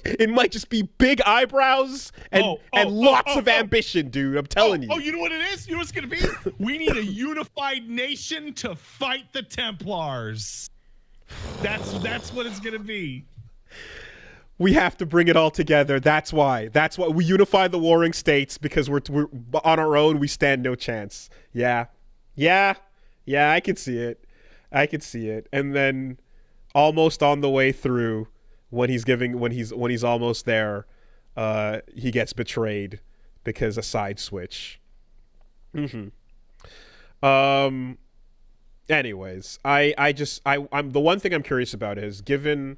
It might just be big eyebrows and lots of ambition, dude. I'm telling you. Oh, you know what it is? You know what it's gonna be? We need a unified nation to fight the Templars. That's what it's gonna be. We have to bring it all together. That's why we unify the warring states, because we're on our own. We stand no chance. Yeah. I could see it. And then, almost on the way through, when he's almost there, he gets betrayed because a side switch. Anyways, I'm the one thing I'm curious about is, given.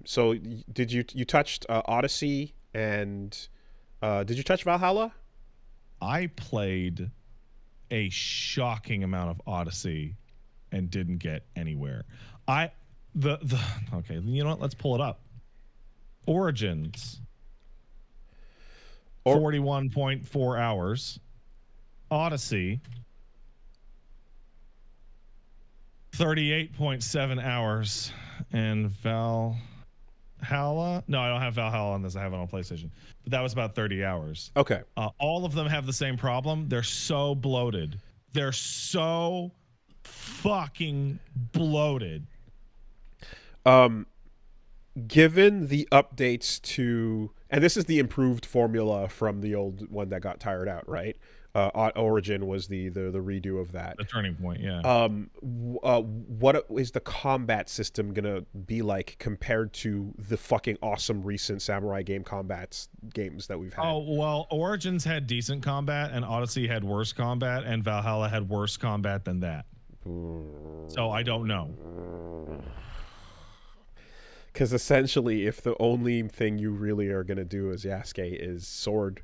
So did you touched Odyssey, and did you touch Valhalla? I played a shocking amount of Odyssey and didn't get anywhere. Okay, you know what? Let's pull it up. Origins, 41.4 hours. Odyssey, 38.7 hours. And Valhalla? No, I don't have Valhalla on this. I have it on PlayStation. But that was about 30 hours. Okay. All of them have the same problem. They're so bloated. They're so fucking bloated. Given the updates to, and this is the improved formula from the old one that got tired out, right? Origin was the redo of that. The turning point, yeah. What is the combat system gonna be like compared to the fucking awesome recent samurai games that we've had? Oh, well, Origins had decent combat, and Odyssey had worse combat, and Valhalla had worse combat than that. So I don't know. Because essentially, if the only thing you really are gonna do as Yasuke is sword,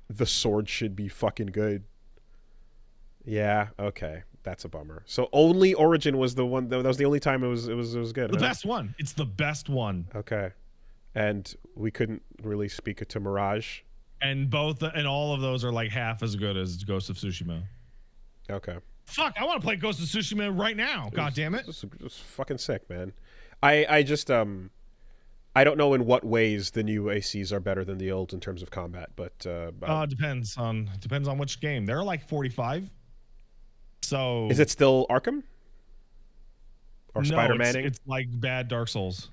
the sword should be fucking good. Yeah, okay, that's a bummer. So only Origin was the one that was the only time it was good. The best one. It's the best one. Okay, and we couldn't really speak to Mirage. And all of those are like half as good as Ghost of Tsushima. Okay. Fuck, I want to play Ghost of Tsushima right now. God damn it. It's fucking sick, man. I just I don't know in what ways the new ACs are better than the old in terms of combat, but depends on which game. There are like 45. So is it still Arkham or no, Spider-Man? It's like bad Dark Souls.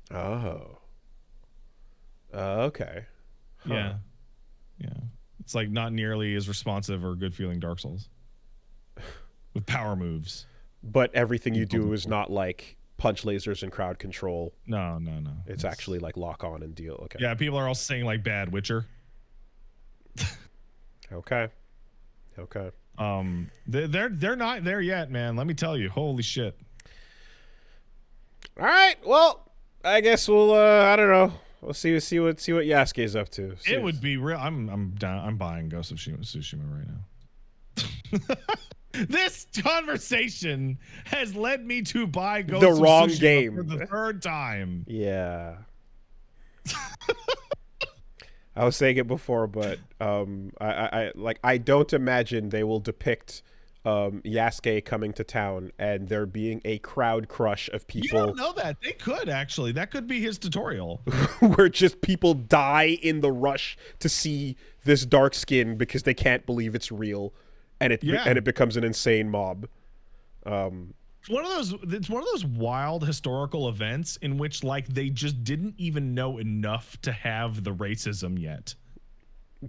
Oh. Okay. Huh. Yeah. It's like not nearly as responsive or good feeling Dark Souls with power moves. But everything you do is not like punch lasers and crowd control. No. It's actually like lock on and deal. Okay. Yeah, people are all saying like bad Witcher. Okay. They're not there yet, man. Let me tell you. Holy shit. All right. Well, I guess we'll I don't know. We'll see what Yasuke's up to. It would be real. I'm down. I'm buying Ghost of Tsushima right now. This conversation has led me to buy Ghost of wrong Tsushima game for the third time. Yeah. I was saying it before, but I don't imagine they will depict Yasuke coming to town and there being a crowd crush of people. You don't know that. They could actually. That could be his tutorial. Where just people die in the rush to see this dark skin because they can't believe it's real. And it becomes an insane mob. It's one of those wild historical events in which like they just didn't even know enough to have the racism yet.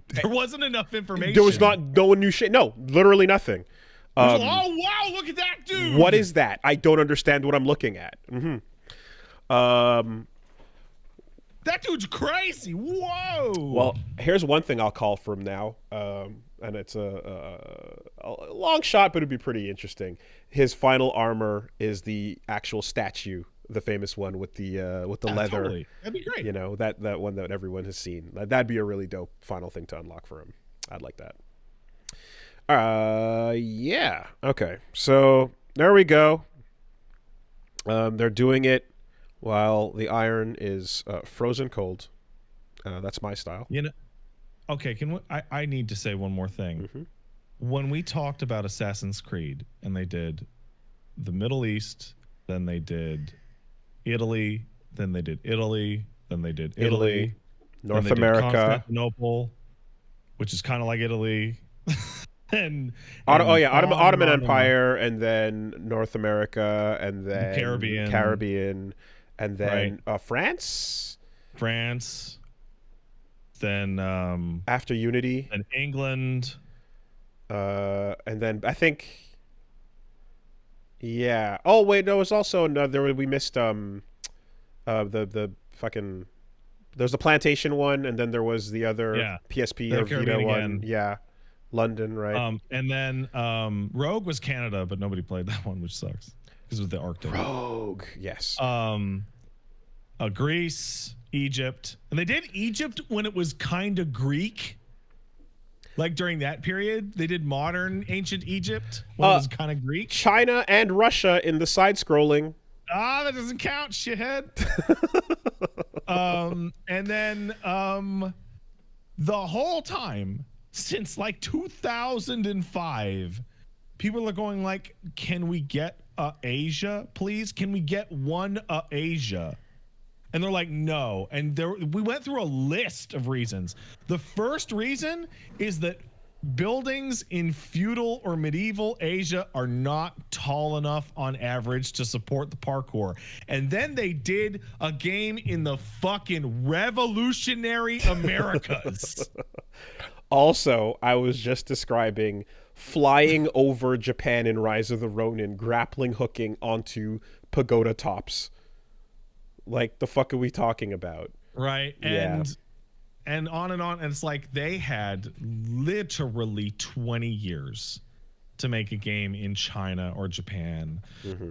There wasn't enough information. There was no one knew shit. No, literally nothing. Oh wow! Look at that dude. What is that? I don't understand what I'm looking at. That dude's crazy. Whoa. Well, here's one thing I'll call from now. And it's a long shot, but it'd be pretty interesting. His final armor is the actual statue the famous one with the leather. Totally. That'd be great. You know, that one that everyone has seen. That'd be a really dope final thing to unlock for him. I'd like that. Yeah. Okay. So there we go. They're doing it while the iron is frozen cold. That's my style. You know. Okay. I need to say one more thing. Mm-hmm. When we talked about Assassin's Creed, and they did the Middle East, then they did Italy, then they did Italy, then they did Italy, North America, Constantinople, which is kind of like Italy. and Ottoman Empire, and then North America, and then the Caribbean, and then France, then after Unity, and England, and then I think, yeah. Oh wait, no, it was also another. We missed the fucking. There's the plantation one, and then there was the other PSP or Vita one. Yeah. London, right? And then Rogue was Canada, but nobody played that one, which sucks because of the Arctic. Rogue, yes. Greece, Egypt, and they did Egypt when it was kind of Greek. Like during that period, they did modern ancient Egypt when it was kind of Greek. China and Russia in the side-scrolling. That doesn't count, shithead. And then the whole time. Since like 2005, people are going like, can we get Asia, please? Can we get one Asia? And they're like, no. And we went through a list of reasons. The first reason is that buildings in feudal or medieval Asia are not tall enough on average to support the parkour. And then they did a game in the fucking revolutionary Americas. Also, I was just describing flying over Japan in Rise of the Ronin, grappling hooking onto pagoda tops. Like, the fuck are we talking about? Right. And on. And it's like they had literally 20 years to make a game in China or Japan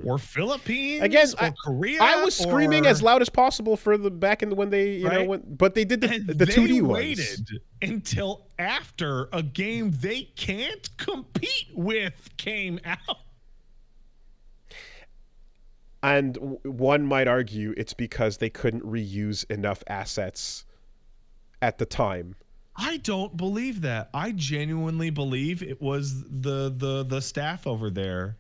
or Philippines or Korea. I was screaming as loud as possible for the back in when they, but they did the 2D ones. Waited until after a game they can't compete with came out. And one might argue it's because they couldn't reuse enough assets at the time. I don't believe that. I genuinely believe it was the staff over there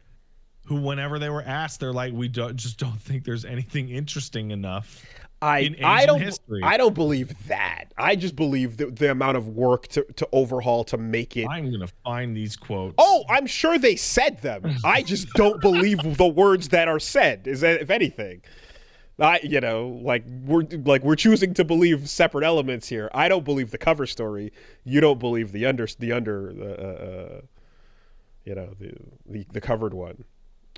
who, whenever they were asked, they're like, we don't think there's anything interesting enough in Asian history. I don't believe that. I just believe the amount of work to overhaul to make it. I'm gonna find these quotes. Oh, I'm sure they said them. I just don't believe the words that are said. Is that, if anything. We're choosing to believe separate elements here. I don't believe the cover story. You don't believe the covered one.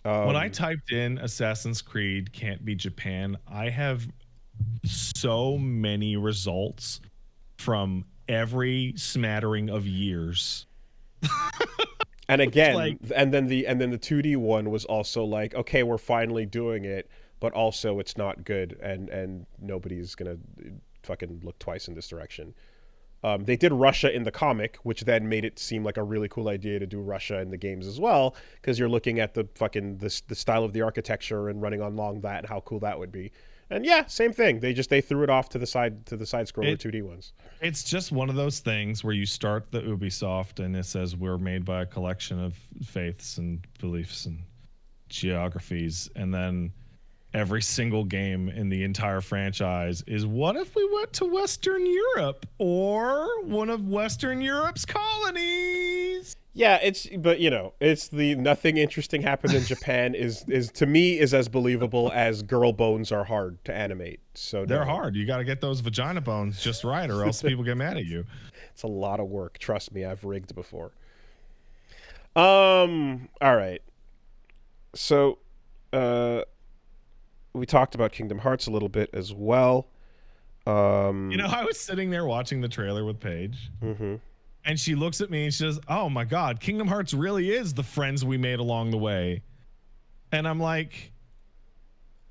When I typed in Assassin's Creed can't be Japan, I have so many results from every smattering of years. And again, and then the 2D one was also like, okay, we're finally doing it. But also, it's not good, and nobody's gonna fucking look twice in this direction. They did Russia in the comic, which then made it seem like a really cool idea to do Russia in the games as well, because you're looking at the fucking the style of the architecture and running along that and how cool that would be. And yeah, same thing. They threw it off to the side scroller 2D ones. It's just one of those things where you start the Ubisoft and it says we're made by a collection of faiths and beliefs and geographies, and then every single game in the entire franchise is, what if we went to Western Europe or one of Western Europe's colonies? Yeah, it's the nothing interesting happened in Japan is to me is as believable as girl bones are hard to animate. So they're hard. You got to get those vagina bones just right, or else people get mad at you. It's a lot of work. Trust me, I've rigged before. All right. So, we talked about Kingdom Hearts a little bit as well. I was sitting there watching the trailer with Paige, and she looks at me and she says, "Oh my God, Kingdom Hearts really is the friends we made along the way." And I'm like,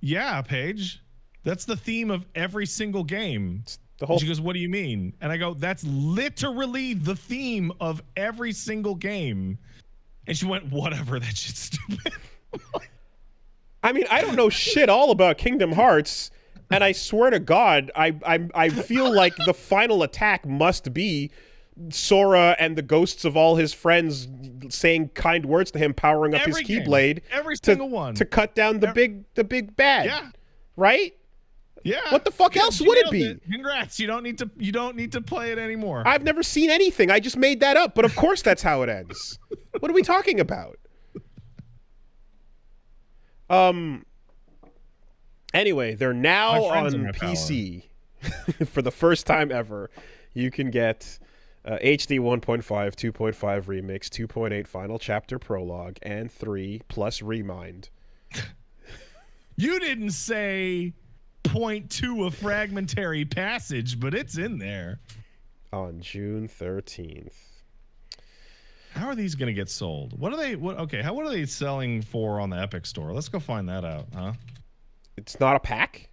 Yeah, Paige. That's the theme of every single game. The whole And she goes, what do you mean? And I go, that's literally the theme of every single game. And she went, whatever, that shit's stupid. I mean, I don't know shit all about Kingdom Hearts, and I swear to God, I feel like the final attack must be Sora and the ghosts of all his friends saying kind words to him, powering up his Keyblade. Every single one. To cut down the big bad. Yeah. Right? Yeah. What the fuck else would it be? Congrats. You don't need to play it anymore. I've never seen anything. I just made that up, but of course that's how it ends. What are we talking about? Anyway, they're now on PC for the first time ever. You can get HD 1.5, 2.5 Remix, 2.8 Final Chapter Prologue, and 3 plus Remind. You didn't say 0.2 of Fragmentary Passage, but it's in there. On June 13th. How are these going to get sold? What are they selling for on the Epic Store? Let's go find that out, huh? It's not a pack?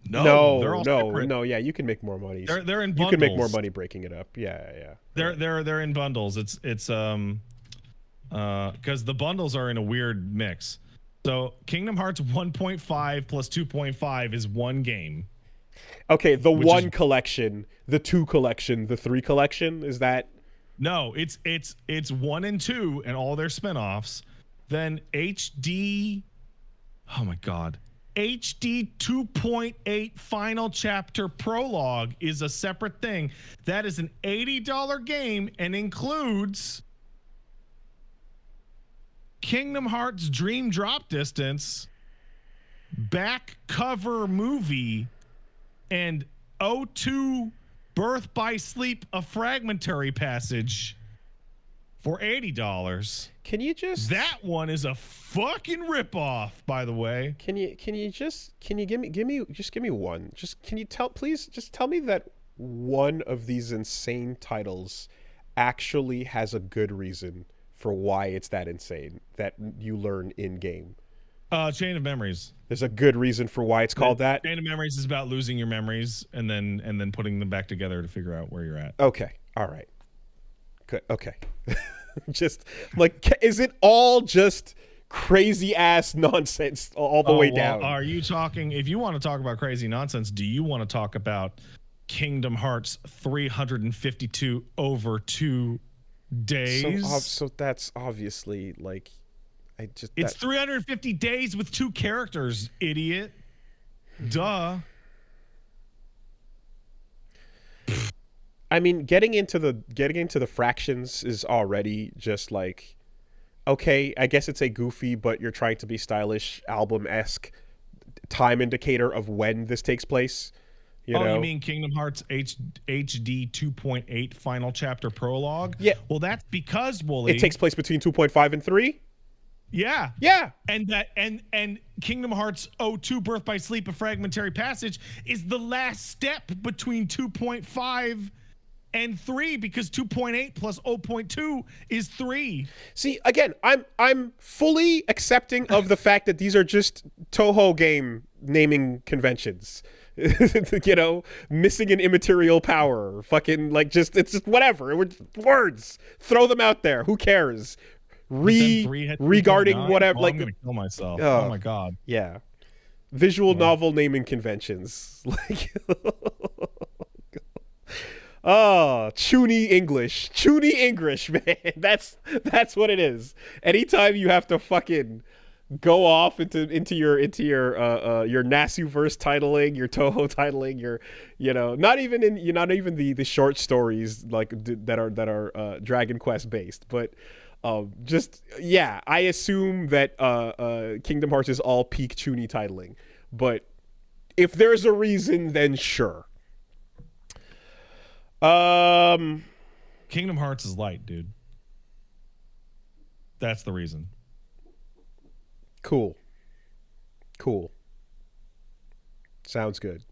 No, they're all separate. No, yeah, you can make more money. They're in bundles. You can make more money breaking it up. Yeah. They're in bundles. It's because the bundles are in a weird mix. So Kingdom Hearts 1.5 plus 2.5 is one game. Okay, the one collection, the 2 collection, the 3 collection, is that? No, it's 1 and 2 and all their spinoffs. Then HD, oh my God, HD 2.8 Final Chapter Prologue is a separate thing. That is an $80 game and includes Kingdom Hearts Dream Drop Distance, back cover movie, and O2 Birth by Sleep, a Fragmentary Passage for $80. Can you just... That one is a fucking ripoff, by the way. Can you give me one? Please tell me that one of these insane titles actually has a good reason for why it's that insane that you learn in game. Chain of Memories. There's a good reason for why it's called that. Chain of Memories is about losing your memories and then putting them back together to figure out where you're at. Okay. All right. Good. Okay. Just like, is it all just crazy ass nonsense all the way down? Are you talking, if you want to talk about crazy nonsense, do you want to talk about Kingdom Hearts 352 over 2 days? So that's obviously like, it's 350 days with 2 characters, idiot. Duh. I mean, getting into the fractions is already just like, okay, I guess it's a goofy, but you're trying to be stylish, album-esque time indicator of when this takes place. You know? You mean Kingdom Hearts HD 2.8 Final Chapter Prologue? Yeah. Well, that's because, Wooly, it takes place between 2.5 and 3? Yeah. Yeah. And Kingdom Hearts 02 Birth by Sleep, a Fragmentary Passage is the last step between 2.5 and 3 because 2.8 plus 0.2 is 3. See, again, I'm fully accepting of the fact that these are just Toho game naming conventions. You know, missing an immaterial power, fucking like it's just whatever. Words, throw them out there. Who cares? Regarding whatever, I'm gonna kill myself. Oh my God. Yeah, visual novel naming conventions, like. Oh, Chuny English, man. That's what it is. Anytime you have to fucking go off into your Nasuverse titling, your Toho titling, not even the short stories like that are Dragon Quest based, but I assume that Kingdom Hearts is all peak Chuny titling, but if there's a reason, then sure. Kingdom Hearts is light, dude. That's the reason. Cool. Sounds good.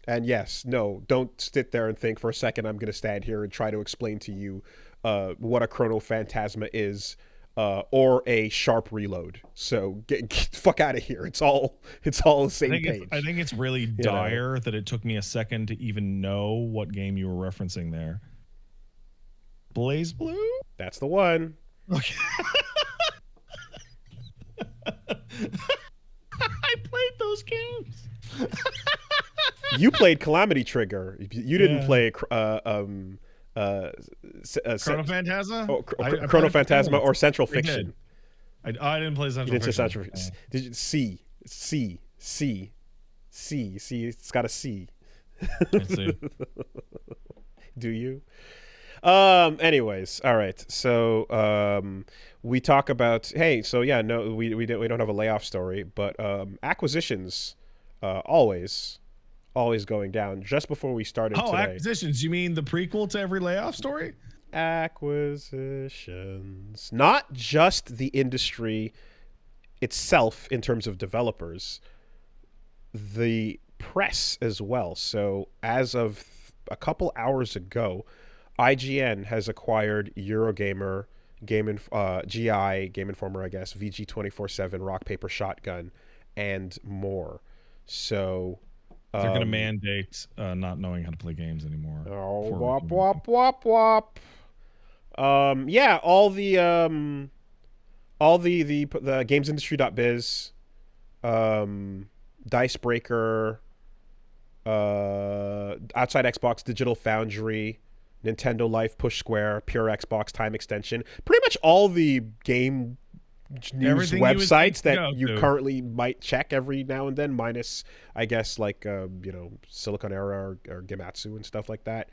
And yes, no, don't sit there and think for a second I'm going to stand here and try to explain to you what a Chrono Phantasma is or a sharp reload. So get the fuck out of here. It's all the same page. I think it's really dire that it took me a second to even know what game you were referencing there. Blaze Blue? That's the one. Okay. I played those games. You played Calamity Trigger. You didn't play Chrono Phantasma? Chrono Phantasma or Central Fiction. I didn't play Central Fiction. Did you C? It's got a C. Let's see. Do you? Anyways, all right. So we talk about we don't have a layoff story, but acquisitions always going down. Just before we started today. Acquisitions, you mean the prequel to every layoff story? Acquisitions, not just the industry itself in terms of developers, the press as well. So as of a couple hours ago, IGN has acquired Eurogamer, GI, Game Informer, I guess, VG 24/7, Rock Paper Shotgun, and more. So they're going to mandate not knowing how to play games anymore. Oh, wop wop wop wop. Yeah, all the gamesindustry.biz, Dicebreaker, Outside Xbox Digital Foundry, Nintendo Life, Push Square, Pure Xbox Time Extension, pretty much all the game news websites that you currently might check every now and then, minus I guess like Silicon Era or Gematsu and stuff like that.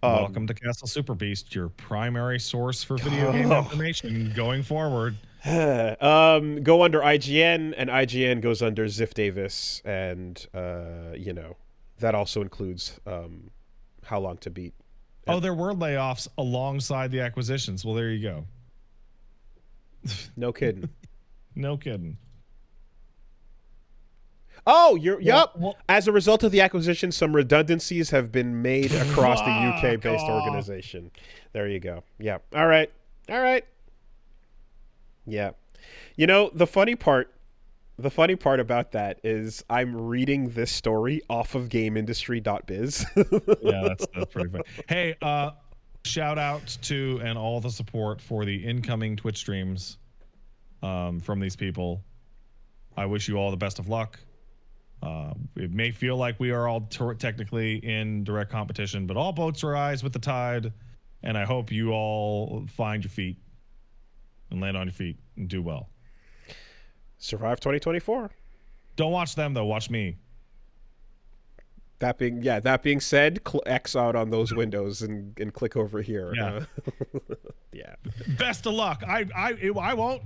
Welcome to Castle Super Beast, your primary source for video game information going forward. Go under IGN, and IGN goes under Ziff Davis, and that also includes How Long to Beat. Oh, there were layoffs alongside the acquisitions. Well, there you go. No kidding. No kidding. Oh, well, as a result of the acquisition, some redundancies have been made across the UK-based organization. There you go. Yeah. All right. Yeah. The funny part about that is I'm reading this story off of GameIndustry.biz. Yeah, that's pretty funny. Hey, shout out to and all the support for the incoming Twitch streams from these people. I wish you all the best of luck. It may feel like we are all technically in direct competition, but all boats rise with the tide, and I hope you all find your feet and land on your feet and do well. Survive 2024. Don't watch them though. Watch me. That being said, X out on those windows and click over here. Yeah. Yeah. Best of luck. I won't.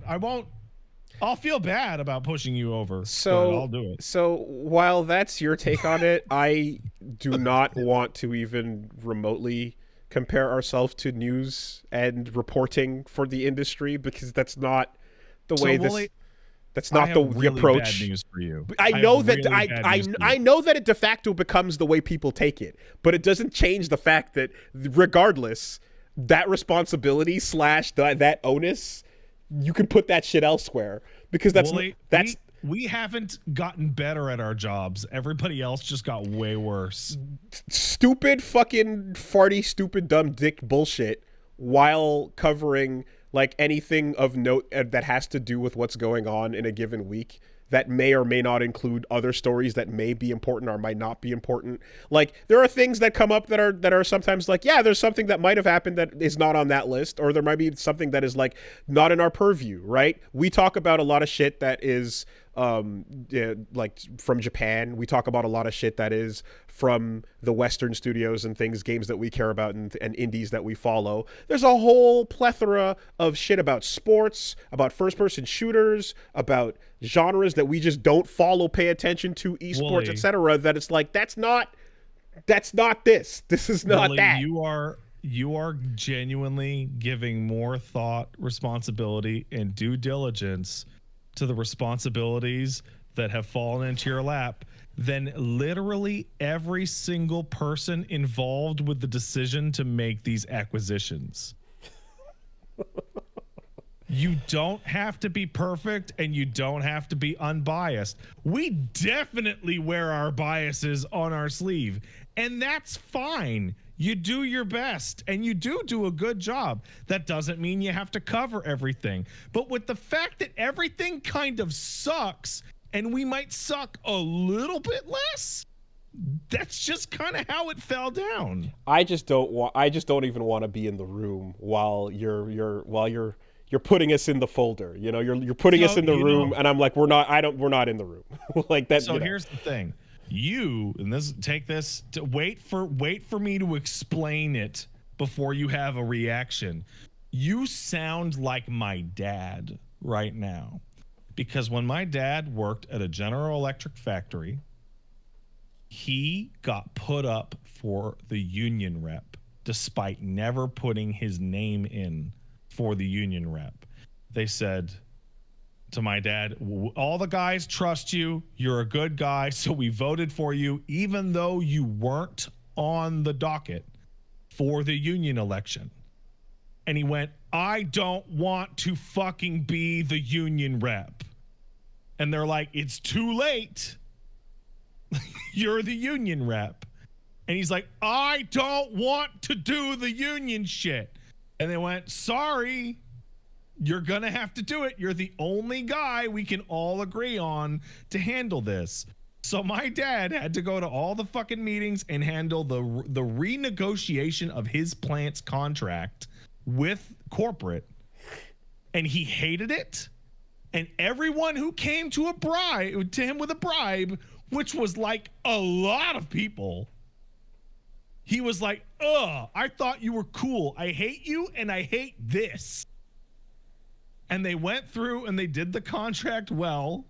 I'll feel bad about pushing you over. So but I'll do it. So while that's your take on it, I do not want to even remotely compare ourselves to news and reporting for the industry, because that's not the way this. That's not the really approach. Bad news for you. I know that it de facto becomes the way people take it, but it doesn't change the fact that regardless, that responsibility / that onus, you can put that shit elsewhere, because we haven't gotten better at our jobs. Everybody else just got way worse. Stupid fucking farty, stupid, dumb dick bullshit while covering like anything of note that has to do with what's going on in a given week that may or may not include other stories that may be important or might not be important. Like, there are things that come up that are sometimes like, yeah, there's something that might have happened that is not on that list, or there might be something that is like not in our purview, right? We talk about a lot of shit that is like from Japan. We talk about a lot of shit that is from the Western studios and games that we care about and indies that we follow. There's a whole plethora of shit about sports, about first-person shooters, about genres that we just don't follow, pay attention to, esports, etc. That it's like, that's not this. This is not Wooly, that. You are genuinely giving more thought, responsibility, and due diligence to the responsibilities that have fallen into your lap than literally every single person involved with the decision to make these acquisitions. You don't have to be perfect and you don't have to be unbiased. We definitely wear our biases on our sleeve, and that's fine. You do your best and you do a good job. That doesn't mean you have to cover everything. But with the fact that everything kind of sucks and we might suck a little bit less, that's just kind of how it fell down. I just don't even want to be in the room while you're putting us in the folder. You know, you're putting us in the room, and I'm like, we're not in the room. Like that. So here's the thing. Wait for me to explain it before you have a reaction. You sound like my dad right now. Because when my dad worked at a General Electric factory, he got put up for the union rep despite never putting his name in for the union rep. They said to my dad, all the guys trust you. You're a good guy. So we voted for you, even though you weren't on the docket for the union election. And he went, I don't want to fucking be the union rep. And they're like, it's too late. You're the union rep. And he's like, I don't want to do the union shit. And they went, sorry, you're going to have to do it. You're the only guy we can all agree on to handle this. So my dad had to go to all the fucking meetings and handle the renegotiation of his plant's contract with corporate. And he hated it. And everyone who came to him with a bribe, which was like a lot of people, he was like, I thought you were cool. I hate you and I hate this. And they went through and they did the contract well.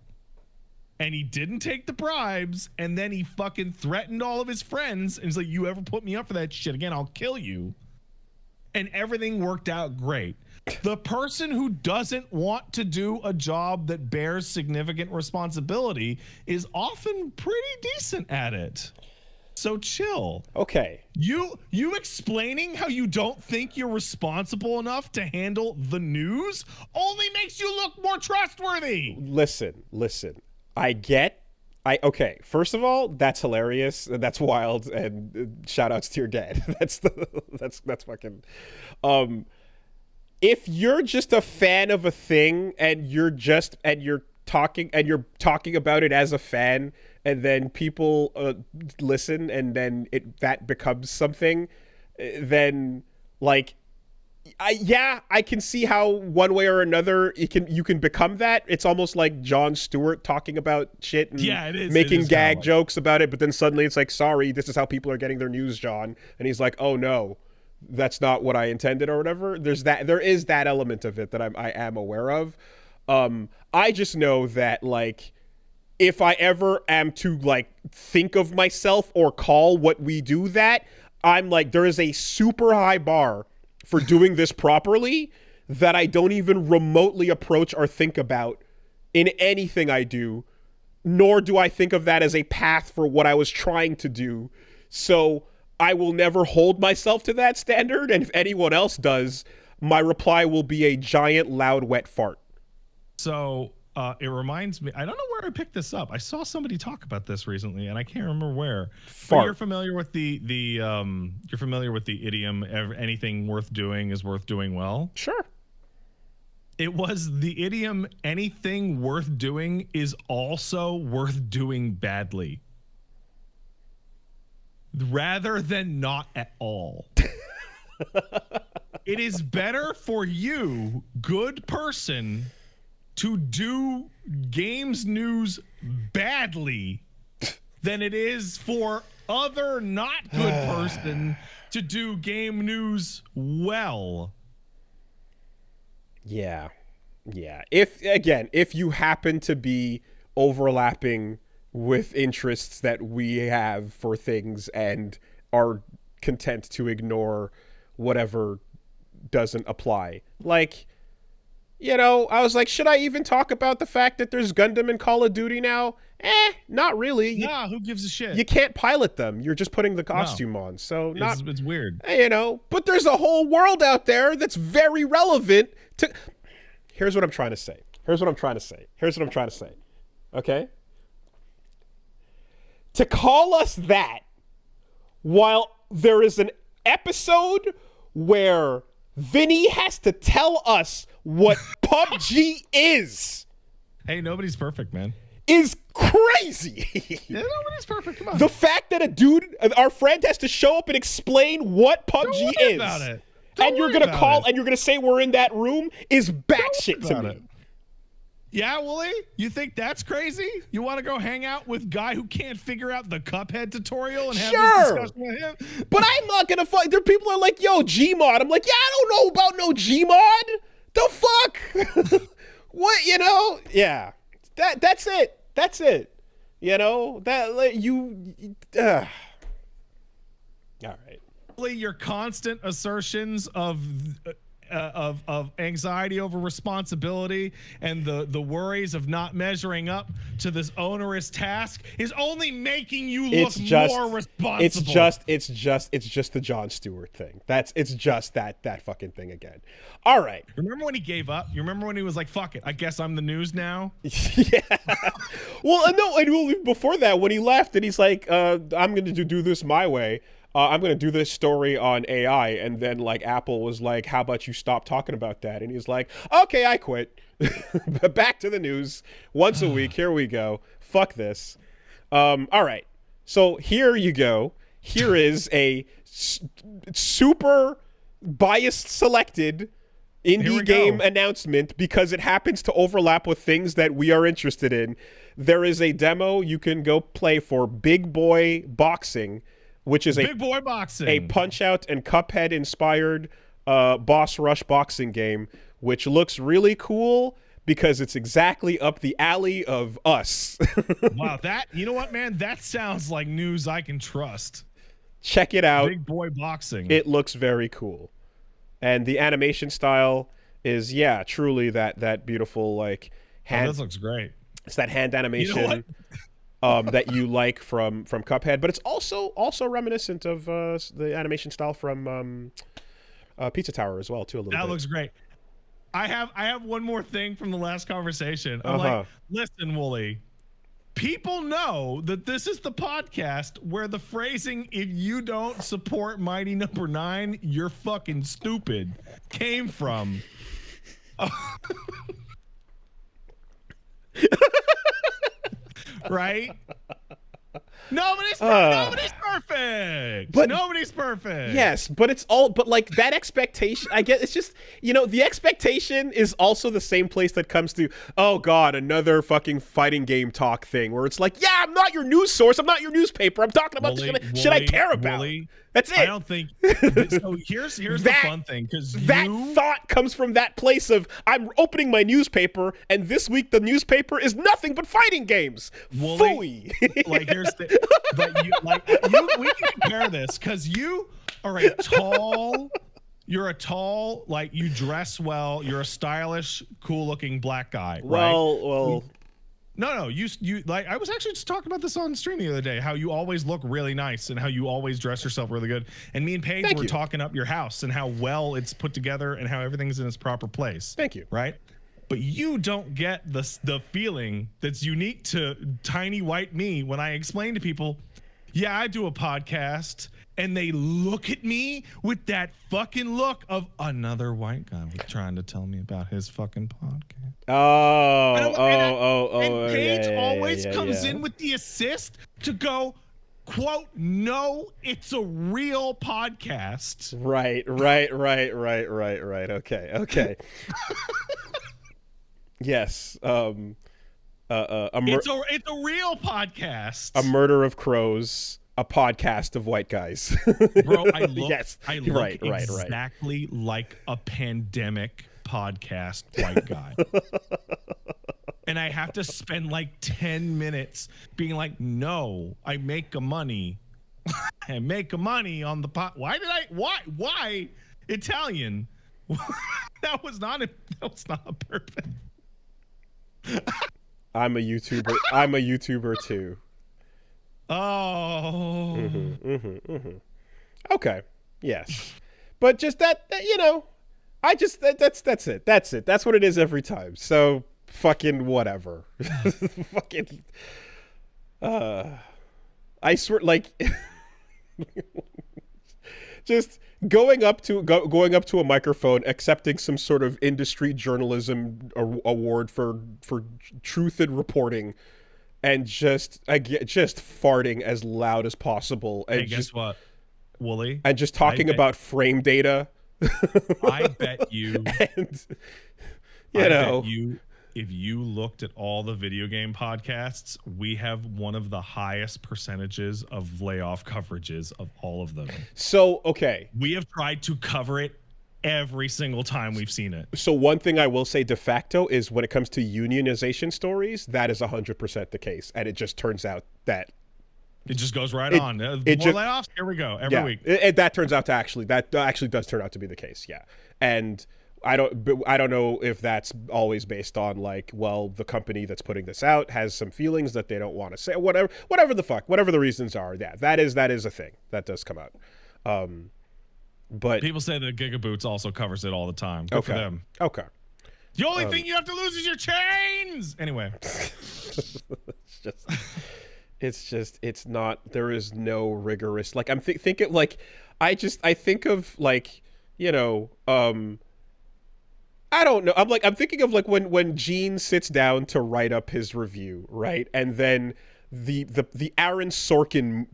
And he didn't take the bribes. And then he fucking threatened all of his friends. And he's like, you ever put me up for that shit again, I'll kill you. And everything worked out great. The person who doesn't want to do a job that bears significant responsibility is often pretty decent at it. So chill. Okay. You explaining how you don't think you're responsible enough to handle the news only makes you look more trustworthy. Listen. Okay, first of all, that's hilarious. That's wild, and shout outs to your dad. That's fucking if you're just a fan of a thing and you're talking about it as a fan, and then people listen, and then that becomes something, then like I can see how one way or another you can become that. It's almost like Jon Stewart talking about shit and making gag jokes about it, but then suddenly it's like, sorry, this is how people are getting their news, John. And he's like, oh no, that's not what I intended or whatever. There is that element of it that I am aware of. I just know that like if I ever am to like think of myself or call what we do that, I'm like, there is a super high bar for doing this properly that I don't even remotely approach or think about in anything I do, nor do I think of that as a path for what I was trying to do. So I will never hold myself to that standard, and if anyone else does, my reply will be a giant, loud, wet fart. So it reminds me, I don't know where I picked this up. I saw somebody talk about this recently, and I can't remember where. But you're familiar with the idiom, anything worth doing is worth doing well? Sure. It was the idiom, anything worth doing is also worth doing badly, rather than not at all. It is better for you, good person, to do games news badly than it is for other not good person to do game news well. Yeah. If you happen to be overlapping with interests that we have for things and are content to ignore whatever doesn't apply. Like, you know, I was like, should I even talk about the fact that there's Gundam in Call of Duty now? Not really. Nah, who gives a shit? You can't pilot them. You're just putting the costume on. So it's weird. You know, but there's a whole world out there that's very relevant to... Here's what I'm trying to say. Okay? To call us that while there is an episode where Vinny has to tell us what PUBG is. Hey, nobody's perfect, man. Is crazy. Yeah, nobody's perfect. Come on. The fact that a dude, our friend, has to show up and explain what PUBG is. About it. And you're gonna call and you're gonna say we're in that room is batshit to me. Yeah, Wooly? You think that's crazy? You want to go hang out with guy who can't figure out the Cuphead tutorial and have this discussion with him? But I'm not gonna fuck. There people are like, yo, Gmod. I'm like, yeah, I don't know about no Gmod. The fuck? What, you know? Yeah. That's it. You know? That you all right. Your constant assertions of anxiety over responsibility and the worries of not measuring up to this onerous task is only making you look more responsible. It's just the Jon Stewart thing. It's just that fucking thing again. All right. Remember when he gave up? You remember when he was like, "Fuck it, I guess I'm the news now." Yeah. Well, no, and before that, when he left and he's like, "I'm going to do this my way." I'm going to do this story on AI. And then like Apple was like, how about you stop talking about that? And he's like, okay, I quit. Back to the news once a week. Here we go. Fuck this. All right. So here you go. Here is a super biased selected indie game announcement because it happens to overlap with things that we are interested in. There is a demo you can go play for Big Boy Boxing, which is Big Boy Boxing, a Punch-Out and Cuphead inspired boss rush boxing game, which looks really cool because it's exactly up the alley of us. Wow, you know what, man? That sounds like news I can trust. Check it out. Big Boy Boxing. It looks very cool. And the animation style is, truly that beautiful, like, hand. Oh, this looks great. It's that hand animation. You know what? That you like from Cuphead, but it's also reminiscent of the animation style from Pizza Tower as well, too. A little bit. That looks great. I have one more thing from the last conversation. I'm like, listen, Wooly, people know that this is the podcast where the phrasing "if you don't support Mighty Number 9, you're fucking stupid" came from. Right? Nobody's perfect. But nobody's perfect. Yes, but like that expectation, I guess it's just, the expectation is also the same place that comes to, oh God, another fucking fighting game talk thing where it's like, I'm not your news source. I'm not your newspaper. I'm talking about the shit I care about. That's it. I don't think. So here's the fun thing, because that thought comes from that place of I'm opening my newspaper and this week the newspaper is nothing but fighting games. Phooey. Like here's the, we can compare this because you are a tall. You're a tall, like you dress well. You're a stylish, cool-looking black guy. Right? Well. No, you like I was actually just talking about this on stream the other day, how you always look really nice and how you always dress yourself really good. And me and Paige were talking up your house and how well it's put together and how everything's in its proper place. Thank you. Right? But you don't get the feeling that's unique to tiny white me when I explain to people, I do a podcast, and they look at me with that fucking look of another white guy trying to tell me about his fucking podcast. And Paige always comes in with the assist to go, quote, no, it's a real podcast. Right. Okay. Yes. It's a real podcast. A Murder of Crows, a podcast of white guys. Bro, I look exactly like a pandemic podcast white guy. And I have to spend like 10 minutes being like, no, I make a money. I make a money on the pot. Why Italian? That was not perfect. I'm a YouTuber too. Oh. Okay. Yes. But just that, That's it. That's what it is every time. So fucking whatever. Fucking. I swear, like, just going up to a microphone, accepting some sort of industry journalism award for truth in reporting, and just farting as loud as possible, and hey, guess what, Wooly? And just talking about frame data. I bet you, and bet you, if you looked at all the video game podcasts, we have one of the highest percentages of layoff coverages of all of them. So, okay. We have tried to cover it every single time we've seen it. So one thing I will say de facto is when it comes to unionization stories, that is 100% the case. And it just turns out that it just goes right on. More layoffs. Here we go. Every week. That turns out to actually does turn out to be the case. Yeah. And I don't know if that's always based on like, well, the company that's putting this out has some feelings that they don't want to say, whatever the reasons are. Yeah, that is a thing that does come out. But people say that Gigaboots also covers it all the time. Good for them. Okay. The only thing you have to lose is your chains. Anyway, it's not. There is no rigorous. Like I'm thinking. Like I think of like I don't know. I'm thinking of like when Gene sits down to write up his review, right? And then the Aaron Sorkin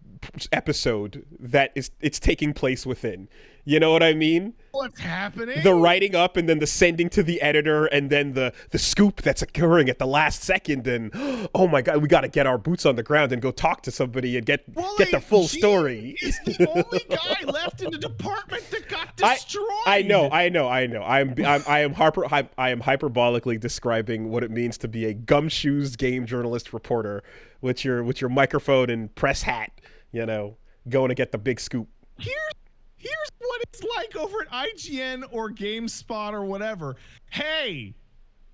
episode that it's taking place within. You know what I mean? What's happening? The writing up and then the sending to the editor and then the scoop that's occurring at the last second and oh my God, we got to get our boots on the ground and go talk to somebody and get the full story. He's the only guy left in the department that got destroyed. I know. I am hyperbolically describing what it means to be a gumshoes game journalist reporter with your microphone and press hat, going to get the big scoop. Here's what it's like over at IGN or GameSpot or whatever. Hey,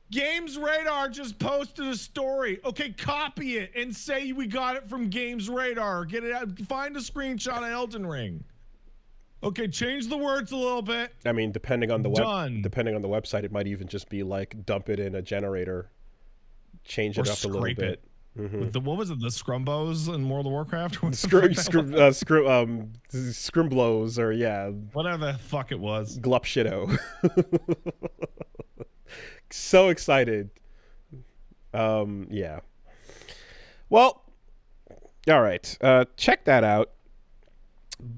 Games Radar just posted a story. Okay, copy it and say we got it from Games Radar. Get it out. Find a screenshot of Elden Ring. Okay, change the words a little bit. I mean, depending on the website, it might even just be like dump it in a generator, change it up a little bit. Mm-hmm. With what was it? The Scrumbos in World of Warcraft? Scrimblows or whatever the fuck it was. Glupshido. So excited. Yeah. Well, all right. Check that out.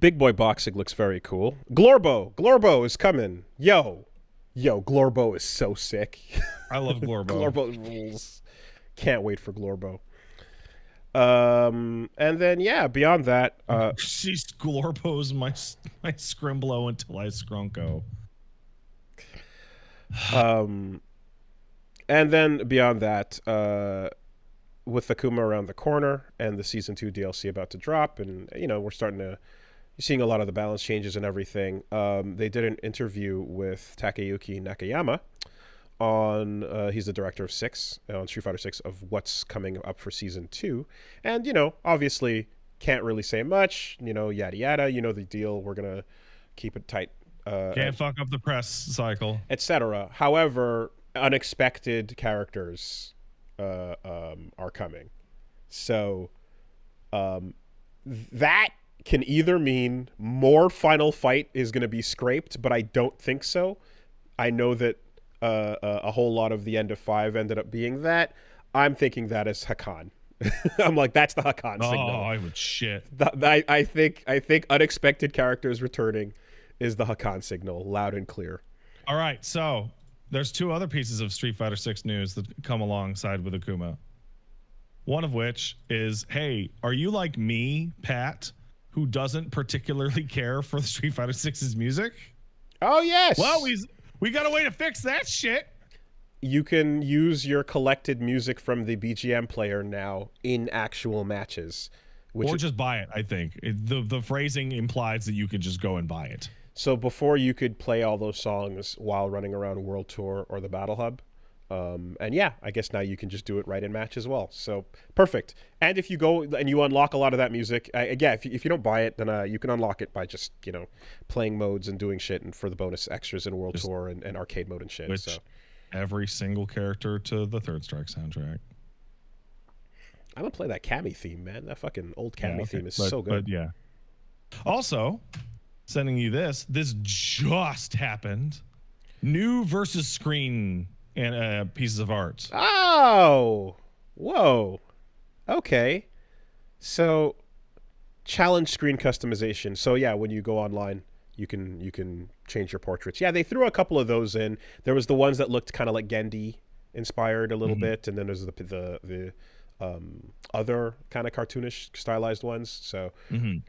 Big Boy Boxing looks very cool. Glorbo is coming. Yo, Glorbo is so sick. I love Glorbo. Glorbo rules. Can't wait for Glorbo. And then beyond that, she's Glorbo's my Scrimblow until I Scrunko. And then beyond that, with Akuma around the corner and the season 2 DLC about to drop, and we're seeing a lot of the balance changes and everything. They did an interview with Takayuki Nakayama on he's the director of 6 on Street Fighter 6 of what's coming up for season 2, and obviously can't really say much, yada yada, the deal, we're gonna keep it tight, can't fuck up the press cycle, etc. However, unexpected characters are coming, so that can either mean more Final Fight is going to be scraped, but I don't think so. I know that a whole lot of the end of 5 ended up being that. I'm thinking that is Hakan. I'm like, that's the Hakan signal. Oh, I would shit. I think unexpected characters returning is the Hakan signal, loud and clear. All right, so there's 2 other pieces of Street Fighter 6 news that come alongside with Akuma. One of which is, hey, are you like me, Pat, who doesn't particularly care for Street Fighter 6's music? Oh, yes. Well, we got a way to fix that shit. You can use your collected music from the BGM player now in actual matches. Or just buy it, I think. The phrasing implies that you can just go and buy it. So before you could play all those songs while running around World Tour or the Battle Hub, And yeah, I guess now you can just do it right in match as well. So perfect. And if you go and you unlock a lot of that music, yeah, if you don't buy it, then you can unlock it by just playing modes and doing shit and for the bonus extras in World Tour and arcade mode and shit. So every single character to the Third Strike soundtrack. I'm gonna play that Cammy theme, man. That fucking old Cammy theme is so good. But yeah. Also, sending you this just happened. New versus screen and pieces of art. Oh, whoa, okay. So, challenge screen customization. So yeah, when you go online, you can change your portraits. Yeah, they threw a couple of those in. There was the ones that looked kind of like Gendy inspired a little bit, and then there's the other kind of cartoonish stylized ones. So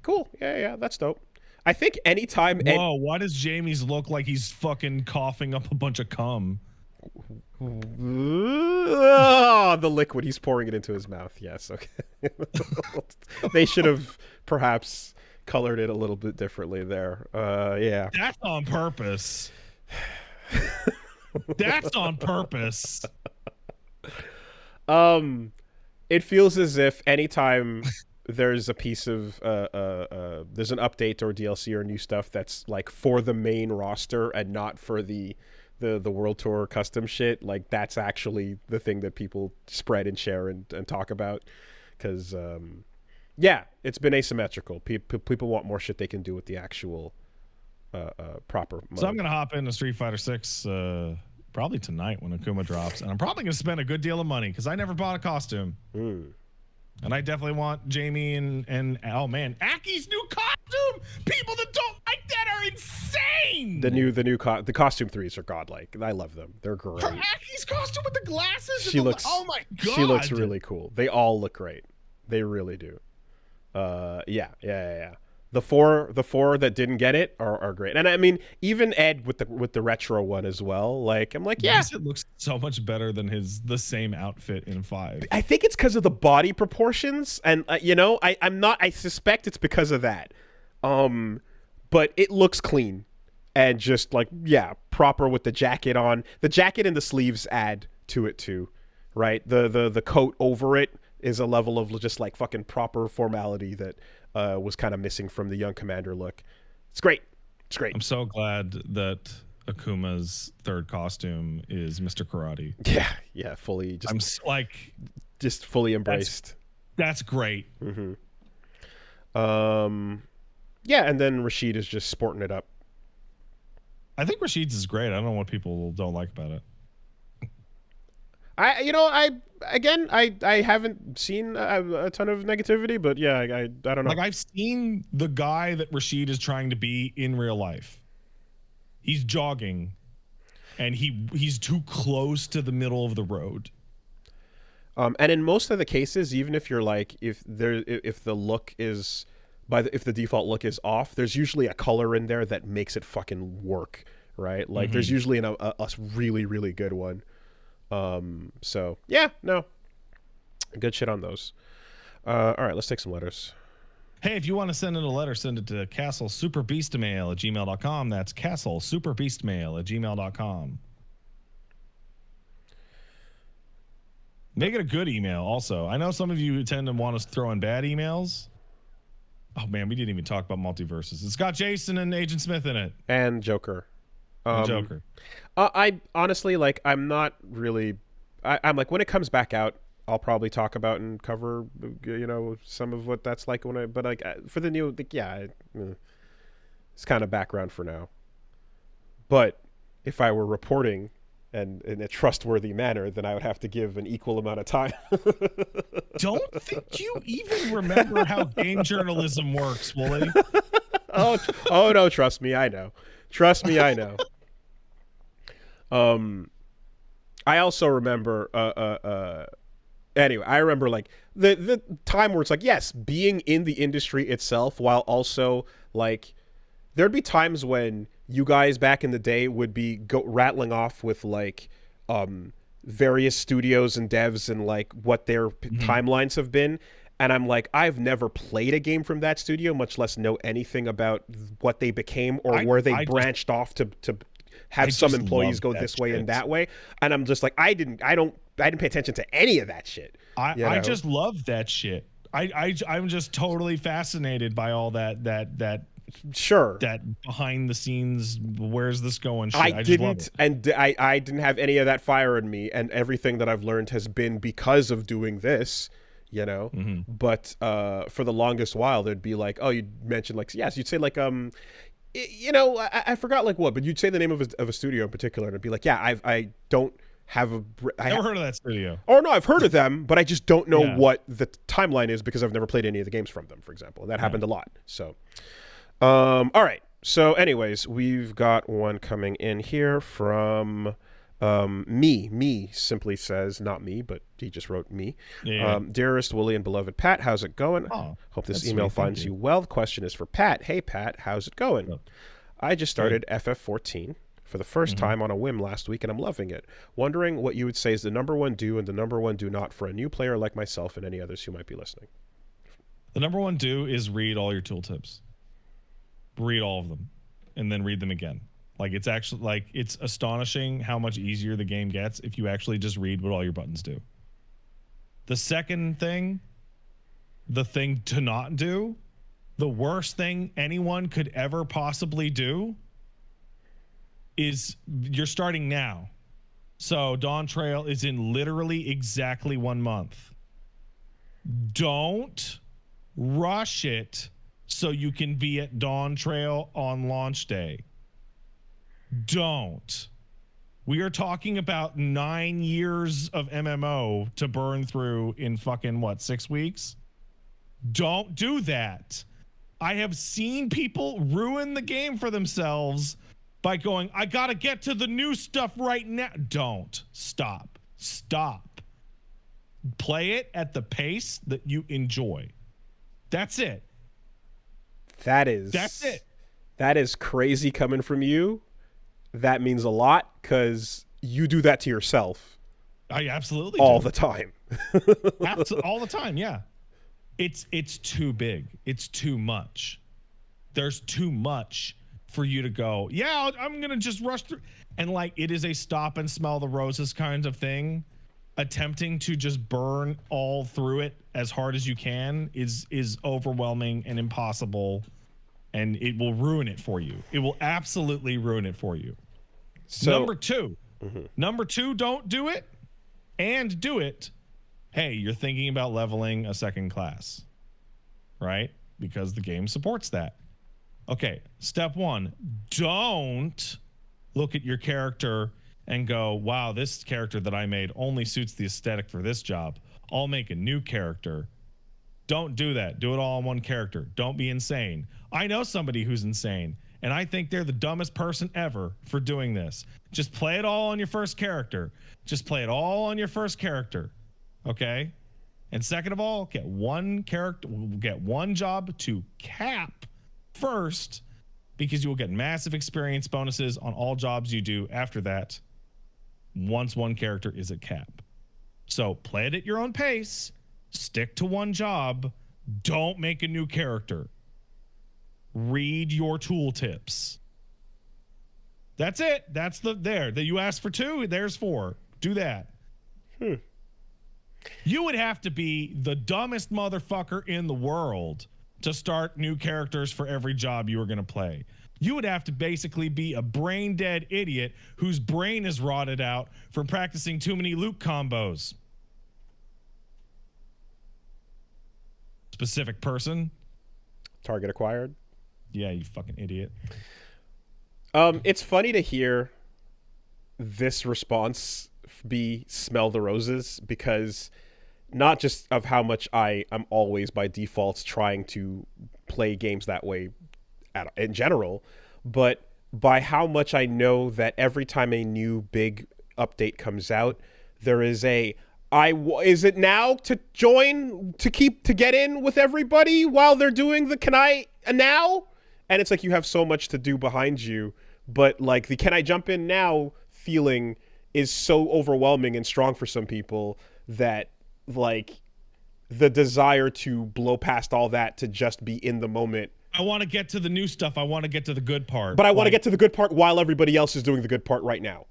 cool. Yeah, that's dope. I think anytime. Whoa, why does Jamie's look like he's fucking coughing up a bunch of cum? Oh, the liquid, he's pouring it into his mouth. Yes, okay. They should have perhaps colored it a little bit differently there. Yeah. That's on purpose. That's on purpose. It feels as if anytime there's a piece of there's an update or DLC or new stuff that's like for the main roster and not for the World Tour custom shit, like that's actually the thing that people spread and share and talk about, because yeah, it's been asymmetrical. People want more shit they can do with the actual proper mode. So I'm gonna hop into Street Fighter 6 probably tonight when Akuma drops, and I'm probably gonna spend a good deal of money because I never bought a costume. And I definitely want Jamie and oh man, Aki's new costume. People that don't like that are insane. The costume threes are godlike. I love them. They're great. Her Aki's costume with the glasses. Oh my god. She looks really cool. They all look great. They really do. Yeah. The four that didn't get it are great. And I mean, even Ed with the retro one as well. Like, I'm like, yeah, it looks so much better than the same outfit in 5. I think it's because of the body proportions, and I suspect it's because of that. But it looks clean and just like, yeah, proper with the jacket on. The jacket and the sleeves add to it too, right? The coat over it is a level of just like fucking proper formality that was kind of missing from the young commander look. It's great. I'm so glad that Akuma's third costume is Mr. Karate. Yeah, fully. Just fully embraced. That's great. Yeah, and then Rashid is just sporting it up. I think Rashid's is great. I don't know what people don't like about it. I haven't seen a ton of negativity, but yeah, I don't know. Like, I've seen the guy that Rashid is trying to be in real life. He's jogging, and he's too close to the middle of the road. And in most of the cases, even if you're like, if the look is if the default look is off, there's usually a color in there that makes it fucking work, right? Like there's usually a really, really good one. So yeah, no, good shit on those. All right, let's take some letters. Hey, if you want to send in a letter, send it to castlesuperbeastmail@gmail.com. That's castlesuperbeastmail@gmail.com. Make it a good email also. I know some of you tend to want us to throw in bad emails. Oh man, we didn't even talk about multiverses. It's got Jason and Agent Smith in it. And Joker. Joker. I honestly, like, I'm not really. I'm like, when it comes back out, I'll probably talk about and cover, some of what that's like but like for the new, like, yeah, it's kind of background for now. But if I were reporting and in a trustworthy manner, then I would have to give an equal amount of time. Don't think you even remember how game journalism works, Wooly. Oh no, trust me, I know. I also remember anyway, I remember like the time where it's like, yes, being in the industry itself, while also like there'd be times when you guys back in the day would be rattling off with like various studios and devs and like what their timelines have been. And I'm like, I've never played a game from that studio, much less know anything about what they became or where they branched off to have some employees go this way shit. and that way. And I'm just like, I didn't pay attention to any of that shit. I just love that shit. I'm just totally fascinated by all that sure, that behind the scenes, where's this going shit. I didn't have any of that fire in me, and everything that I've learned has been because of doing this, you know. But for the longest while, there'd be like, oh, you'd mention like, yes, you'd say like, you know, I forgot like what, but you'd say the name of a studio in particular, and it'd be like, yeah, I don't have never heard of that studio. Oh no, I've heard of them, but I just don't know what the timeline is because I've never played any of the games from them, for example. And that happened a lot. So, all right. So, anyways, we've got one coming in here from me simply says, not me, but he just wrote me. Dearest Wooly and beloved Pat, how's it going? Hope this email finds you well. The question is for Pat. Hey Pat, how's it going? I just started FF14 for the first time on a whim last week, and I'm loving it. Wondering what you would say is the number one do and the number one do not for a new player like myself and any others who might be listening. The number one do is read all your tooltips. Read all of them, and then read them again. Like, it's actually, like, it's astonishing how much easier the game gets if you actually just read what all your buttons do. The second thing, the thing to not do, the worst thing anyone could ever possibly do is you're starting now. So Dawn Trail is in literally exactly 1 month. Don't rush it so you can be at Dawn Trail on launch day. Don't. We are talking about 9 years of MMO to burn through in fucking 6 weeks? Don't do that. I have seen people ruin the game for themselves by going, I gotta get to the new stuff right now. Don't. Stop. Play it at the pace that you enjoy. That's it. That's it. That is crazy coming from you. That means a lot because you do that to yourself. I absolutely all do. The time. All the time, yeah. It's too big. It's too much. There's too much for you to go, yeah, I'm going to just rush through. And like, it is a stop and smell the roses kind of thing. Attempting to just burn all through it as hard as you can is overwhelming and impossible. And it will ruin it for you. It will absolutely ruin it for you. So, number two, don't do it, and do it. Hey, you're thinking about leveling a second class, right? Because the game supports that. Okay, step one, don't look at your character and go, wow, this character that I made only suits the aesthetic for this job. I'll make a new character. Don't do that. Do it all on one character. Don't be insane. I know somebody who's insane, and I think they're the dumbest person ever for doing this. Just play it all on your first character. Okay? And second of all, get one job to cap first, because you will get massive experience bonuses on all jobs you do after that once one character is at cap. So play it at your own pace. Stick to one job. Don't make a new character. Read your tooltips. That's it. That's that you asked for 2, there's 4. Do that. You would have to be the dumbest motherfucker in the world to start new characters for every job you were going to play. You would have to basically be a brain dead idiot whose brain is rotted out from practicing too many loot combos. Specific person. Target acquired. Yeah, you fucking idiot. It's funny to hear this response be smell the roses, because not just of how much I am always by default trying to play games that way in general, but by how much I know that every time a new big update comes out, there is is it now to join to get in with everybody while they're doing the can I now? And it's like you have so much to do behind you, but like the can I jump in now feeling is so overwhelming and strong for some people that like the desire to blow past all that to just be in the moment I want to get to the new stuff. I want to get to the good part. But I want to get to the good part while everybody else is doing the good part right now.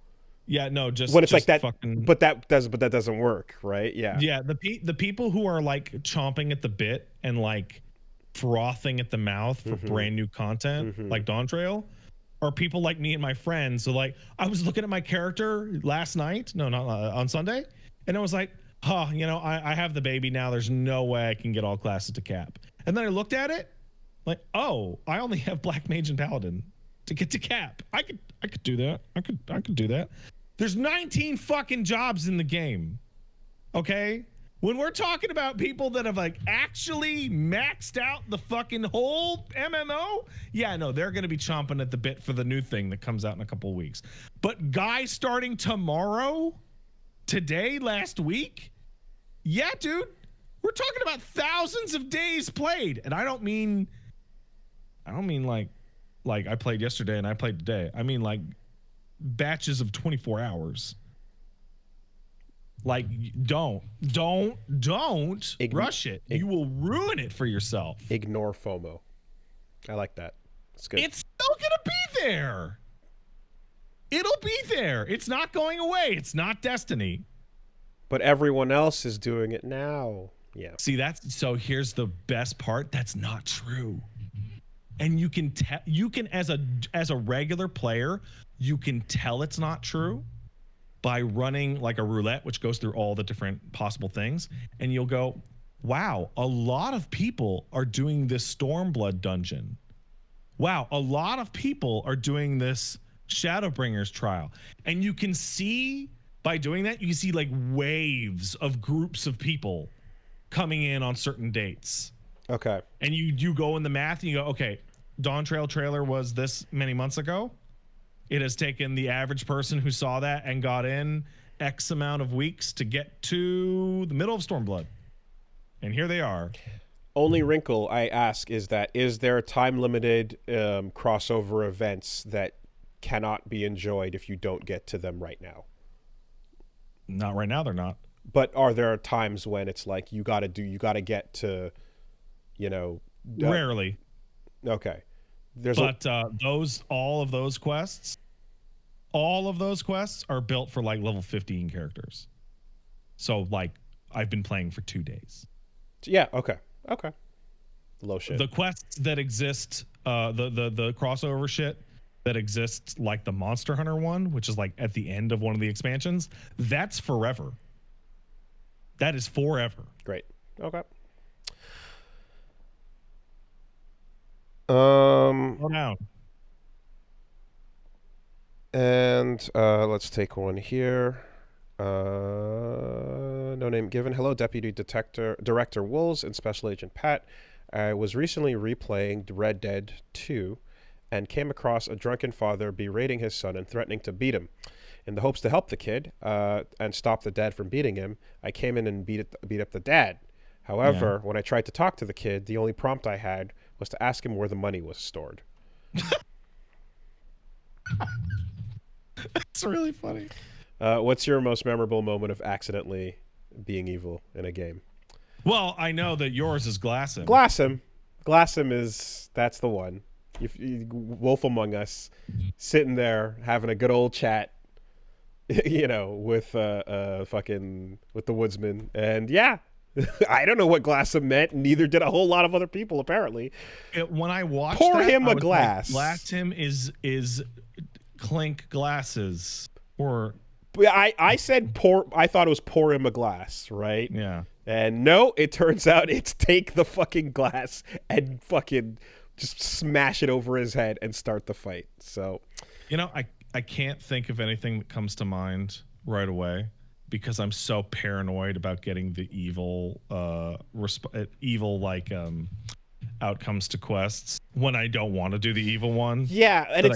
Yeah, no, just when it's just like that. Fucking, but that doesn't work, right? Yeah. Yeah, the people who are like chomping at the bit and like frothing at the mouth for brand new content, like Dawn Trail, are people like me and my friends. So like, I was looking at my character last night, no, not on Sunday, and I was like, you know, I have the baby now. There's no way I can get all classes to cap. And then I looked at it, like, oh, I only have Black Mage and Paladin to get to cap. I could do that. I could do that. There's 19 fucking jobs in the game. Okay? When we're talking about people that have like actually maxed out the fucking whole MMO, yeah, no, they're going to be chomping at the bit for the new thing that comes out in a couple of weeks. But guys starting tomorrow, today, last week, yeah, dude, we're talking about thousands of days played. And I don't mean like I played yesterday and I played today. I mean like batches of 24 hours. Like, don't rush it. You will ruin it for yourself. Ignore FOMO. I like that. It's good. It's still gonna be there. It'll be there. It's not going away. It's not Destiny. But everyone else is doing it now. Yeah. See, so here's the best part. That's not true. And you can as a regular player, you can tell it's not true by running like a roulette, which goes through all the different possible things. And you'll go, wow, a lot of people are doing this Stormblood dungeon. Wow, a lot of people are doing this Shadowbringers trial. And you can see, by doing that, you can see like waves of groups of people coming in on certain dates. Okay. And you go in the math and you go, okay, Dawn Trail trailer was this many months ago. It has taken the average person who saw that and got in X amount of weeks to get to the middle of Stormblood. And here they are. Only wrinkle I ask is there time-limited crossover events that cannot be enjoyed if you don't get to them right now? Not right now, they're not. But are there times when it's like you got to get to, you know... Rarely. Okay. All of those quests are built for like level 15 characters. So like I've been playing for 2 days. Yeah. Okay. Low shit. The quests that exist, the crossover shit that exists, like the Monster Hunter one, which is like at the end of one of the expansions, that's forever. That is forever. Great. Okay. Go down. And let's take one here. No name given. Hello, Deputy Director Wolves and Special Agent Pat. I was recently replaying Red Dead 2 and came across a drunken father berating his son and threatening to beat him. In the hopes to help the kid and stop the dad from beating him, I came in and beat up the dad. However, when I tried to talk to the kid, the only prompt I had was to ask him where the money was stored. That's really funny. What's your most memorable moment of accidentally being evil in a game? Well, I know that yours is Glassum. Glassum that's the one. Wolf Among Us, sitting there having a good old chat, you know, with the woodsman, and yeah. I don't know what Glassum meant. Neither did a whole lot of other people, apparently. When I watched pour him a glass. Like, Glassum is clink glasses, or I said pour. I thought it was pour him a glass, right? Yeah. And no, it turns out it's take the fucking glass and fucking just smash it over his head and start the fight. So, you know, I can't think of anything that comes to mind right away, because I'm so paranoid about getting the evil outcomes to quests when I don't want to do the evil one. Yeah, and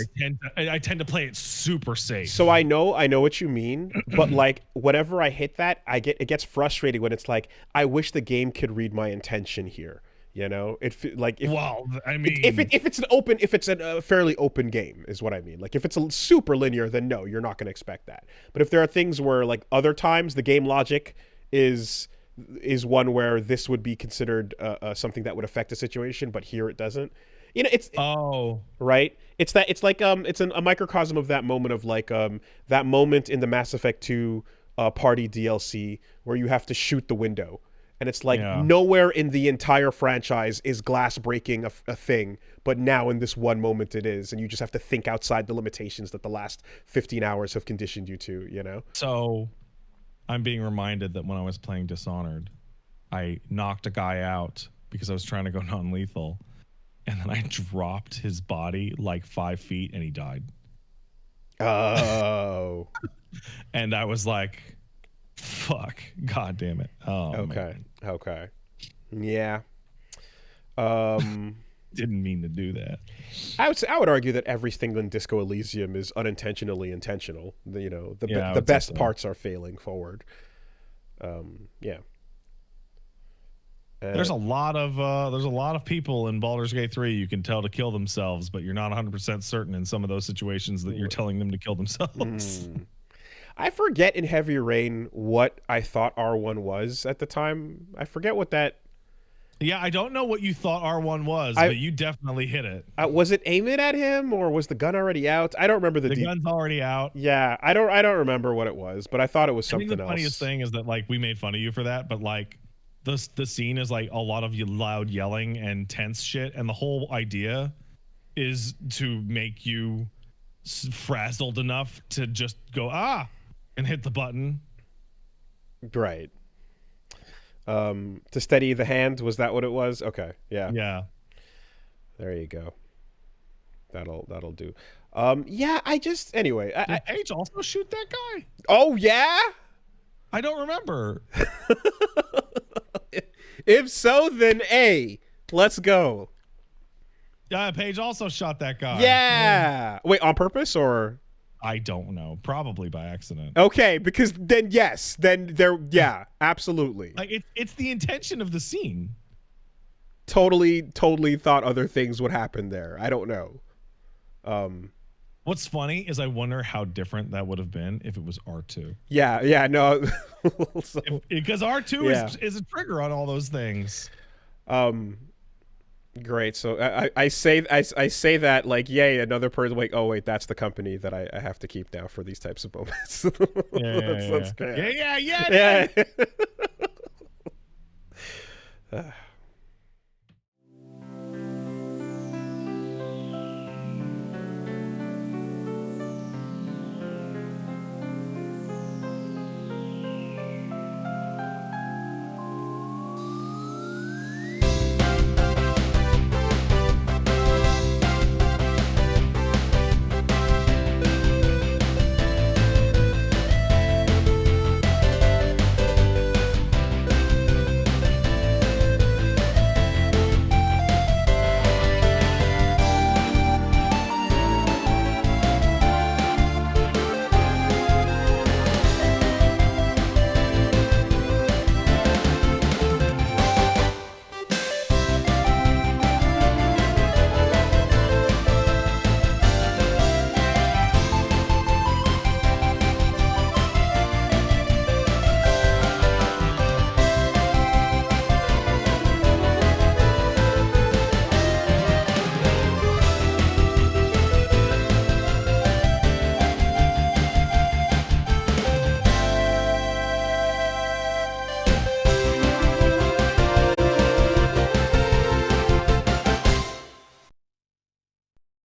I tend to play it super safe. So I know what you mean, but like whenever I hit that, it gets frustrating when it's like I wish the game could read my intention here. You know, if it's a fairly open game is what I mean. Like if it's a super linear, then no, you're not going to expect that. But if there are things where like other times the game logic is one where this would be considered something that would affect a situation, but here it doesn't. You know, it's Oh, right. It's like it's a microcosm of that moment of like that moment in the Mass Effect 2 party DLC where you have to shoot the window. And it's like yeah. nowhere in the entire franchise is glass breaking a thing, but now in this one moment it is, and you just have to think outside the limitations that the last 15 hours have conditioned you to, you know? So I'm being reminded that when I was playing Dishonored, I knocked a guy out because I was trying to go non-lethal, and then I dropped his body like 5 feet and he died. Oh. And I was like, fuck, god damn it. Oh, Okay. man. Okay. Yeah. Didn't mean to do that. I would argue that everything in Disco Elysium is unintentionally intentional. You know, the best so. parts are failing forward. Yeah. There's a lot of people in Baldur's Gate 3 you can tell to kill themselves, but you're not 100% certain in some of those situations that you're telling them to kill themselves. I forget in Heavy Rain what I thought R1 was at the time. I forget what that... Yeah, I don't know what you thought R1 was, but you definitely hit it. Was it aim it at him, or was the gun already out? I don't remember the gun's already out. Yeah, I don't remember what it was, but I thought it was something else. I think the funniest thing is that like we made fun of you for that, but like the scene is like a lot of loud yelling and tense shit, and the whole idea is to make you frazzled enough to just go and hit the button. Right. To steady the hand, was that what it was? Okay. Yeah. Yeah. There you go. That'll do. Yeah, anyway. Did Paige also shoot that guy? Oh yeah? I don't remember. If so, then A. Let's go. Yeah, Paige also shot that guy. Yeah. Wait, on purpose or? I don't know. Probably by accident. Okay, because then yes, yeah, absolutely. Like it's the intention of the scene. Totally thought other things would happen there. I don't know. What's funny is I wonder how different that would have been if it was R2. Yeah, no. Because R2 is a trigger on all those things. Great. So I say that like, yay, another person like, oh wait, that's the company that I have to keep now for these types of moments. Yeah. Yeah.